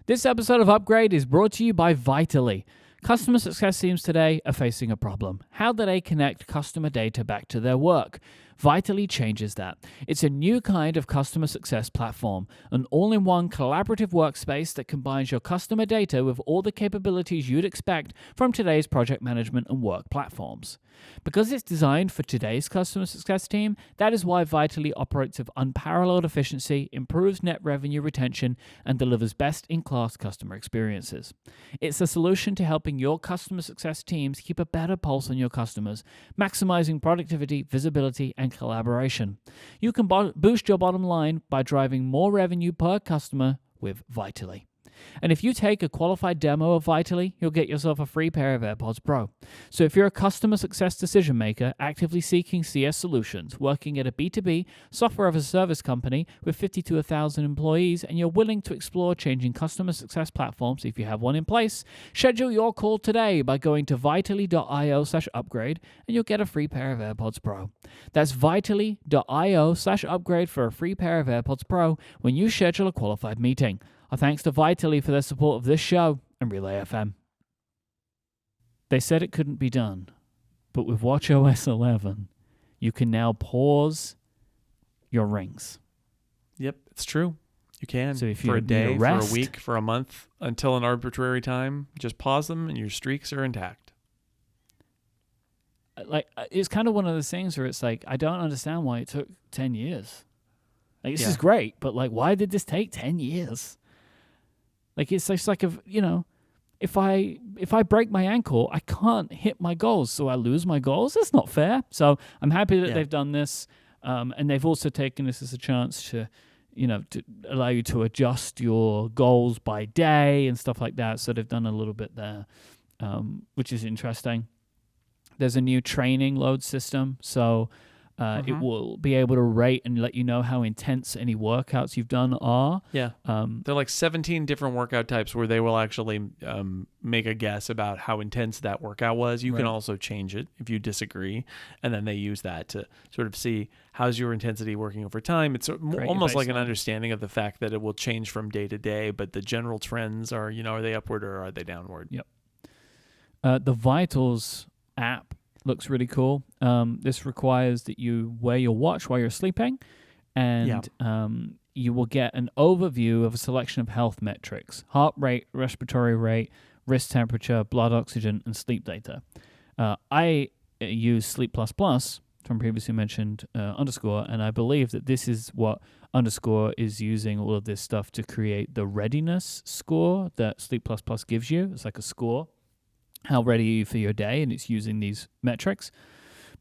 This episode of Upgrade is brought to you by Vitally. Customer success teams today are facing a problem. How do they connect customer data back to their work? Vitally changes that. It's a new kind of customer success platform, an all-in-one collaborative workspace that combines your customer data with all the capabilities you'd expect from today's project management and work platforms. Because it's designed for today's customer success team, that is why Vitally operates with unparalleled efficiency, improves net revenue retention, and delivers best-in-class customer experiences. It's a solution to helping your customer success teams keep a better pulse on your customers, maximizing productivity, visibility, and collaboration. You can boost your bottom line by driving more revenue per customer with Vitally. And if you take a qualified demo of Vitally, you'll get yourself a free pair of AirPods Pro. So if you're a customer success decision maker actively seeking CS solutions, working at a B2B software as a service company with 50 to 1,000 employees, and you're willing to explore changing customer success platforms if you have one in place, schedule your call today by going to vitally.io/upgrade and you'll get a free pair of AirPods Pro. That's vitally.io/upgrade for a free pair of AirPods Pro when you schedule a qualified meeting. Our thanks to Vitally for their support of this show and Relay FM. They said it couldn't be done, but with watchOS 11, you can now pause your rings. Yep, it's true. You can. So if for a day, for rest, a week, for a month, until an arbitrary time, just pause them and your streaks are intact. It's kind of one of those things where it's like, I don't understand why it took 10 years. This is great, but why did this take 10 years? It's like if I break my ankle, I can't hit my goals, so I lose my goals. That's not fair. So I'm happy that they've done this, and they've also taken this as a chance to, to allow you to adjust your goals by day and stuff like that. So they've done a little bit there, which is interesting. There's a new training load system, so it will be able to rate and let you know how intense any workouts you've done are. Yeah. There are like 17 different workout types where they will actually make a guess about how intense that workout was. You can also change it if you disagree. And then they use that to sort of see how's your intensity working over time. It's almost like an understanding of the fact that it will change from day to day, but the general trends are, are they upward or are they downward? Yep. The Vitals app looks really cool. This requires that you wear your watch while you're sleeping, and you will get an overview of a selection of health metrics: heart rate, respiratory rate, wrist temperature, blood oxygen, and sleep data. I use Sleep++ from previously mentioned Underscore, and I believe that this is what Underscore is using all of this stuff to create the readiness score that Sleep++ gives you. It's like a score. How ready are you for your day? And it's using these metrics.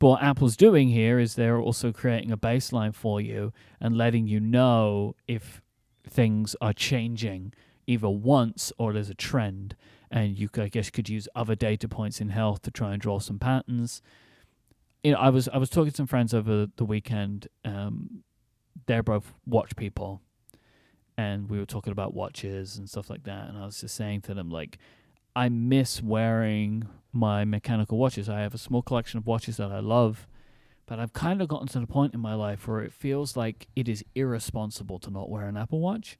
But what Apple's doing here is they're also creating a baseline for you and letting you know if things are changing either once or there's a trend. And you, I guess, could use other data points in health to try and draw some patterns. I was talking to some friends over the weekend. They're both watch people, and we were talking about watches and stuff like that. And I was just saying to them, like, I miss wearing my mechanical watches. I have a small collection of watches that I love, but I've kind of gotten to the point in my life where it feels like it is irresponsible to not wear an Apple Watch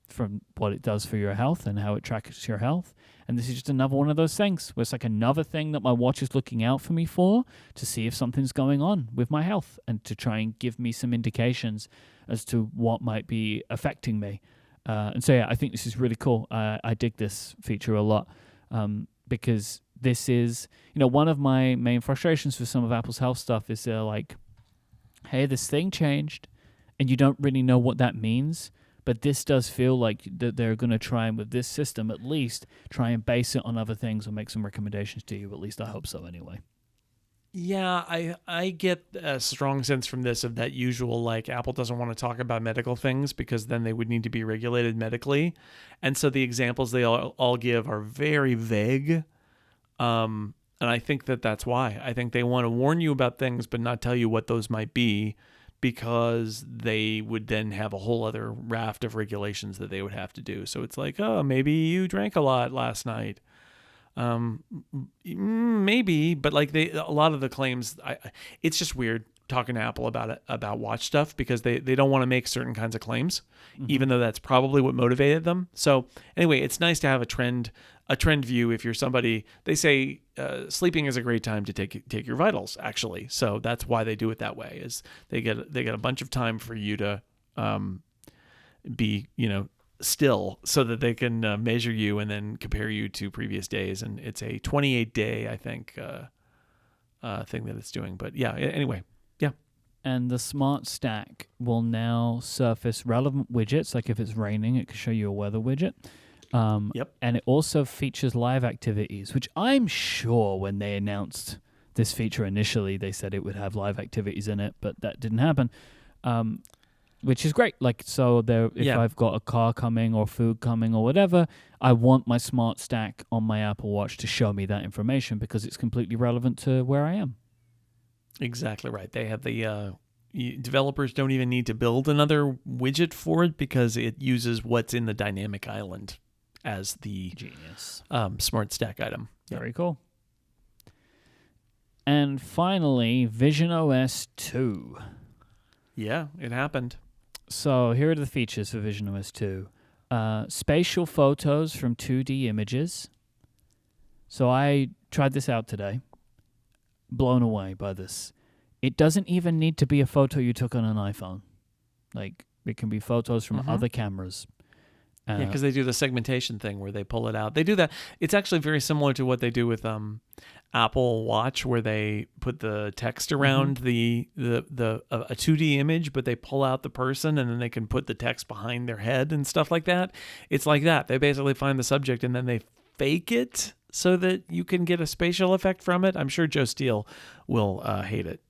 from what it does for your health and how it tracks your health. And this is just another one of those things where it's like another thing that my watch is looking out for me for to see if something's going on with my health and to try and give me some indications as to what might be affecting me. And so, yeah, I think this is really cool. I dig this feature a lot because this is, one of my main frustrations with some of Apple's health stuff is they're like, hey, this thing changed and you don't really know what that means. But this does feel like that they're going to try and, with this system at least, try and base it on other things or make some recommendations to you. At least I hope so anyway. Yeah, I get a strong sense from this of that usual, like, Apple doesn't want to talk about medical things because then they would need to be regulated medically. And so the examples they all give are very vague. And I think that's why. I think they want to warn you about things but not tell you what those might be, because they would then have a whole other raft of regulations that they would have to do. So it's like, oh, maybe you drank a lot last night. Maybe, but like a lot of the claims, it's just weird talking to Apple about watch stuff because they don't want to make certain kinds of claims, even though that's probably what motivated them. So anyway, it's nice to have a trend view. If you're somebody, they say sleeping is a great time to take your vitals, actually. So that's why they do it that way, is they get a bunch of time for you to be still, so that they can measure you and then compare you to previous days. And it's a 28-day, I think, thing that it's doing. But yeah, anyway. Yeah. And the Smart Stack will now surface relevant widgets. Like if it's raining, it can show you a weather widget. Yep. And it also features live activities, which I'm sure when they announced this feature initially, they said it would have live activities in it, but that didn't happen. Which is great. Like, so if I've got a car coming or food coming or whatever, I want my Smart Stack on my Apple Watch to show me that information because it's completely relevant to where I am. Exactly right. They have the developers don't even need to build another widget for it because it uses what's in the dynamic island as the genius Smart Stack item. Very cool. And finally, visionOS 2. Yeah, it happened. So here are the features for visionOS 2. Spatial photos from 2D images. So I tried this out today. Blown away by this. It doesn't even need to be a photo you took on an iPhone. Like, it can be photos from other cameras. Yeah, because they do the segmentation thing where they pull it out. They do that. It's actually very similar to what they do with Apple Watch, where they put the text around a 2D image, but they pull out the person and then they can put the text behind their head and stuff like that. It's like that. They basically find the subject and then they fake it so that you can get a spatial effect from it. I'm sure Joe Steele will hate it.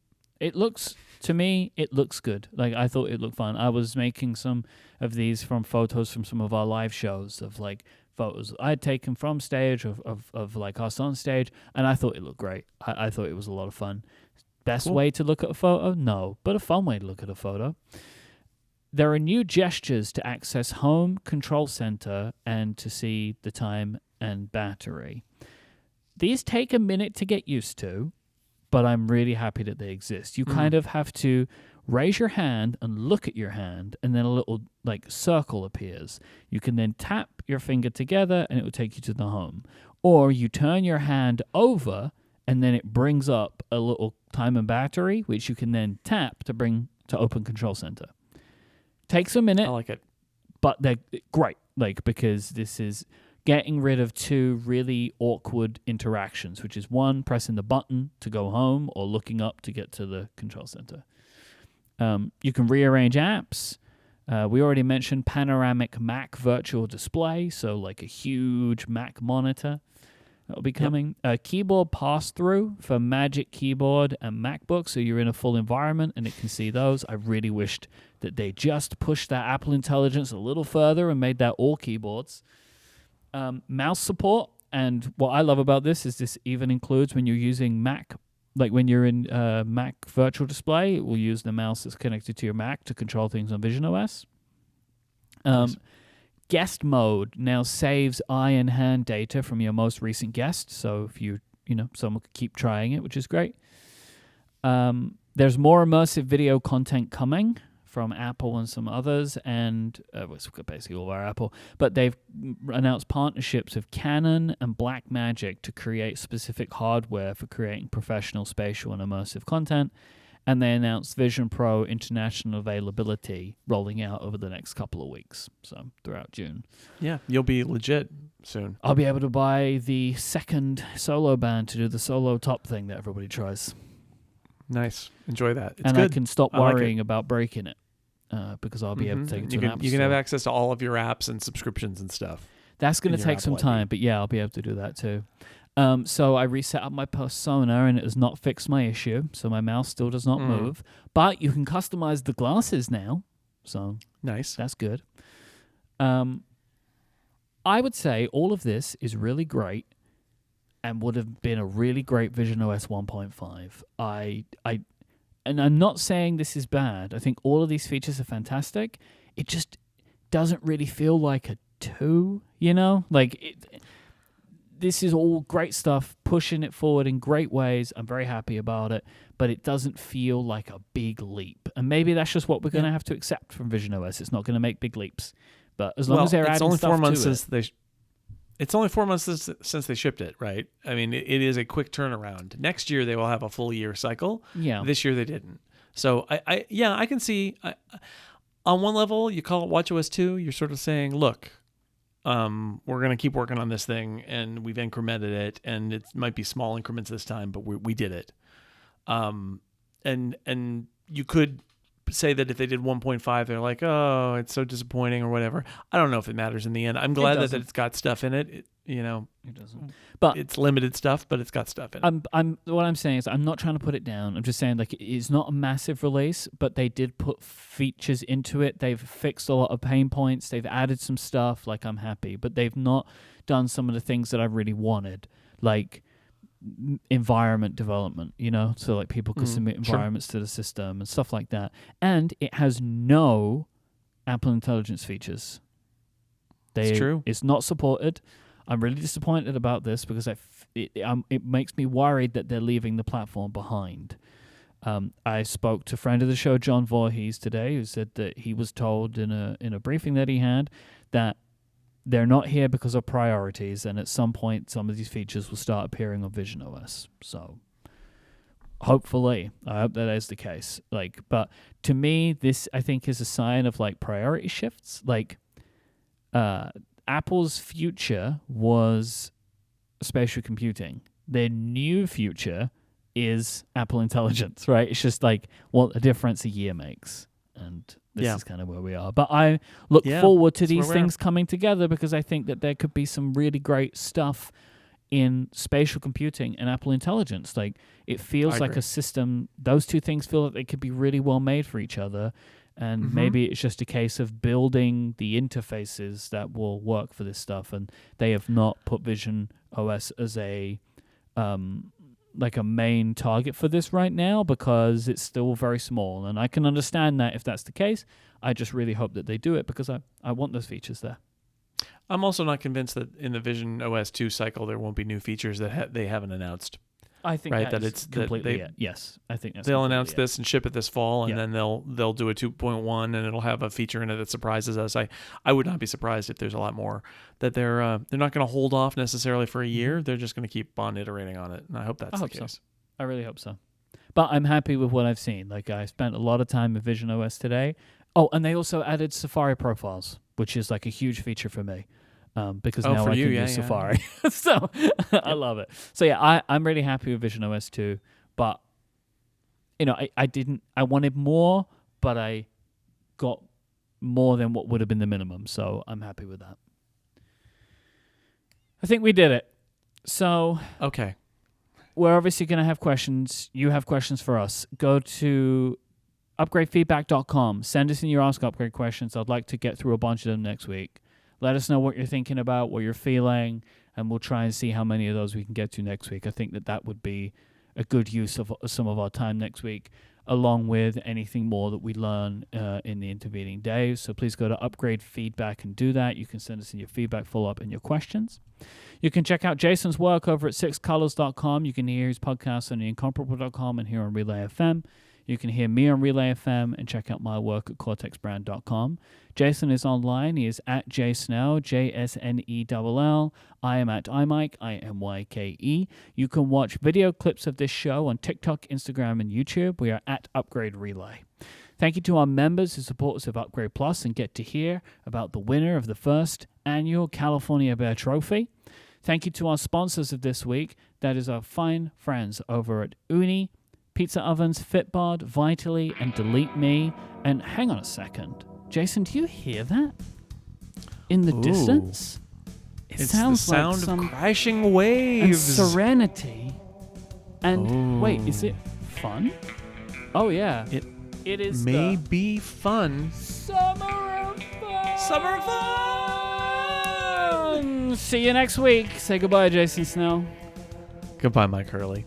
To me, it looks good. Like, I thought it looked fun. I was making some of these from photos from some of our live shows of like photos I had taken from stage of like us on stage, and I thought it looked great. I thought it was a lot of fun. Best way to look at a photo? No, but a fun way to look at a photo. There are new gestures to access Home, Control Center, and to see the time and battery. These take a minute to get used to, but I'm really happy that they exist. You kind of have to raise your hand and look at your hand, and then a little like circle appears. You can then tap your finger together, and it will take you to the home. Or you turn your hand over, and then it brings up a little time and battery, which you can then tap to open Control Center. Takes a minute. I like it. But they're great, like, because this is getting rid of two really awkward interactions, which is one, pressing the button to go home or looking up to get to the Control Center. You can rearrange apps. We already mentioned panoramic Mac virtual display, so like a huge Mac monitor. That'll be coming. Keyboard pass-through for Magic Keyboard and MacBook, so you're in a full environment and it can see those. I really wished that they just pushed that Apple Intelligence a little further and made that all keyboards. Mouse support, and what I love about this is this even includes when you're using Mac, like when you're in Mac Virtual Display, it will use the mouse that's connected to your Mac to control things on visionOS. Nice. Guest mode now saves eye and hand data from your most recent guest. So if someone could keep trying it, which is great. There's more immersive video content coming from Apple and some others, and it's basically all our Apple. But they've announced partnerships with Canon and Blackmagic to create specific hardware for creating professional spatial and immersive content. And they announced Vision Pro international availability rolling out over the next couple of weeks, so throughout June. Yeah, you'll be legit soon. I'll be able to buy the second solo band to do the solo top thing that everybody tries. Nice. Enjoy that. It's and good. I can stop worrying about breaking it because I'll be able to take it to an app store. You can have access to all of your apps and subscriptions and stuff. That's going to take some time, but yeah, I'll be able to do that too. So I reset up my persona and it has not fixed my issue. So my mouse still does not move. But you can customize the glasses now. So nice. That's good. I would say all of this is really great and would have been a really great visionOS 1.5. And I'm not saying this is bad. I think all of these features are fantastic. It just doesn't really feel like a 2, this is all great stuff, pushing it forward in great ways. I'm very happy about it, but it doesn't feel like a big leap. And maybe that's just what we're going to have to accept from visionOS. It's not going to make big leaps. But as long as they're adding stuff to it. It's only 4 months since they shipped it, right? I mean, it is a quick turnaround. Next year, they will have a full year cycle. Yeah. This year, they didn't. So, I can see. On one level, you call it watchOS 2. You're sort of saying, look, we're going to keep working on this thing, and we've incremented it, and it might be small increments this time, but we did it. And you could say that if they did 1.5, they're like, oh, it's so disappointing or whatever. I don't know if it matters in the end. I'm glad that it's got stuff in it. It doesn't. But it's limited stuff, but it's got stuff in it. What I'm saying is I'm not trying to put it down. I'm just saying it's not a massive release, but they did put features into it. They've fixed a lot of pain points. They've added some stuff. I'm happy, but they've not done some of the things that I really wanted, like environment development, so people could submit environments to the system and stuff like that. And it has no Apple Intelligence features. It's true. It's not supported. I'm really disappointed about this because it makes me worried that they're leaving the platform behind. I spoke to a friend of the show, John Voorhees, today, who said that he was told in a briefing that he had that they're not here because of priorities, and at some point, some of these features will start appearing on visionOS. So, hopefully, I hope that is the case. But to me, this I think is a sign of priority shifts. Apple's future was spatial computing. Their new future is Apple Intelligence, right? It's just what a difference a year makes, and this is kind of where we are. But I look forward to these things coming together because I think that there could be some really great stuff in spatial computing and Apple Intelligence. It feels like a system. Those two things feel like they could be really well made for each other. And maybe it's just a case of building the interfaces that will work for this stuff. And they have not put visionOS as a main target for this right now because it's still very small. And I can understand that if that's the case. I just really hope that they do it because I want those features there. I'm also not convinced that in the visionOS 2 cycle there won't be new features that they haven't announced. I think that it's completely yes. I think that's they'll announce this and ship it this fall, and then they'll do a 2.1, and it'll have a feature in it that surprises us. I would not be surprised if there's a lot more that they're not going to hold off necessarily for a year. They're just going to keep on iterating on it, and I hope that's the case. So. I really hope so. But I'm happy with what I've seen. I spent a lot of time with visionOS today. Oh, and they also added Safari profiles, which is a huge feature for me. Because now I can use Safari. So I love it. So I'm really happy with visionOS 2, but I wanted more, but I got more than what would have been the minimum. So I'm happy with that. I think we did it. So Okay. we're obviously going to have questions. You have questions for us. Go to upgradefeedback.com. Send us in your Ask Upgrade questions. I'd like to get through a bunch of them next week. Let us know what you're thinking about, what you're feeling, and we'll try and see how many of those we can get to next week. I think that would be a good use of some of our time next week, along with anything more that we learn in the intervening days. So please go to Upgrade Feedback and do that. You can send us in your feedback, follow-up, and your questions. You can check out Jason's work over at sixcolors.com. You can hear his podcast on theincomparable.com and here on Relay FM. You can hear me on Relay FM and check out my work at cortexbrand.com. Jason is online. He is at jsnell, JSNELL. I am at iMyke, IMYKE. You can watch video clips of this show on TikTok, Instagram, and YouTube. We are at Upgrade Relay. Thank you to our members who support us with Upgrade Plus and get to hear about the winner of the first annual California Bear Trophy. Thank you to our sponsors of this week. That is our fine friends over at Uni, Pizza Ovens, Fitbod, Vitally, and Delete Me. And hang on a second. Jason, do you hear that? In the distance? It sounds the sound like some of crashing waves. and serenity. And wait, is it fun? Oh yeah. It is may be fun. Summer of Fun! Summer of Fun! See you next week. Say goodbye, Jason Snell. Goodbye, Mike Hurley.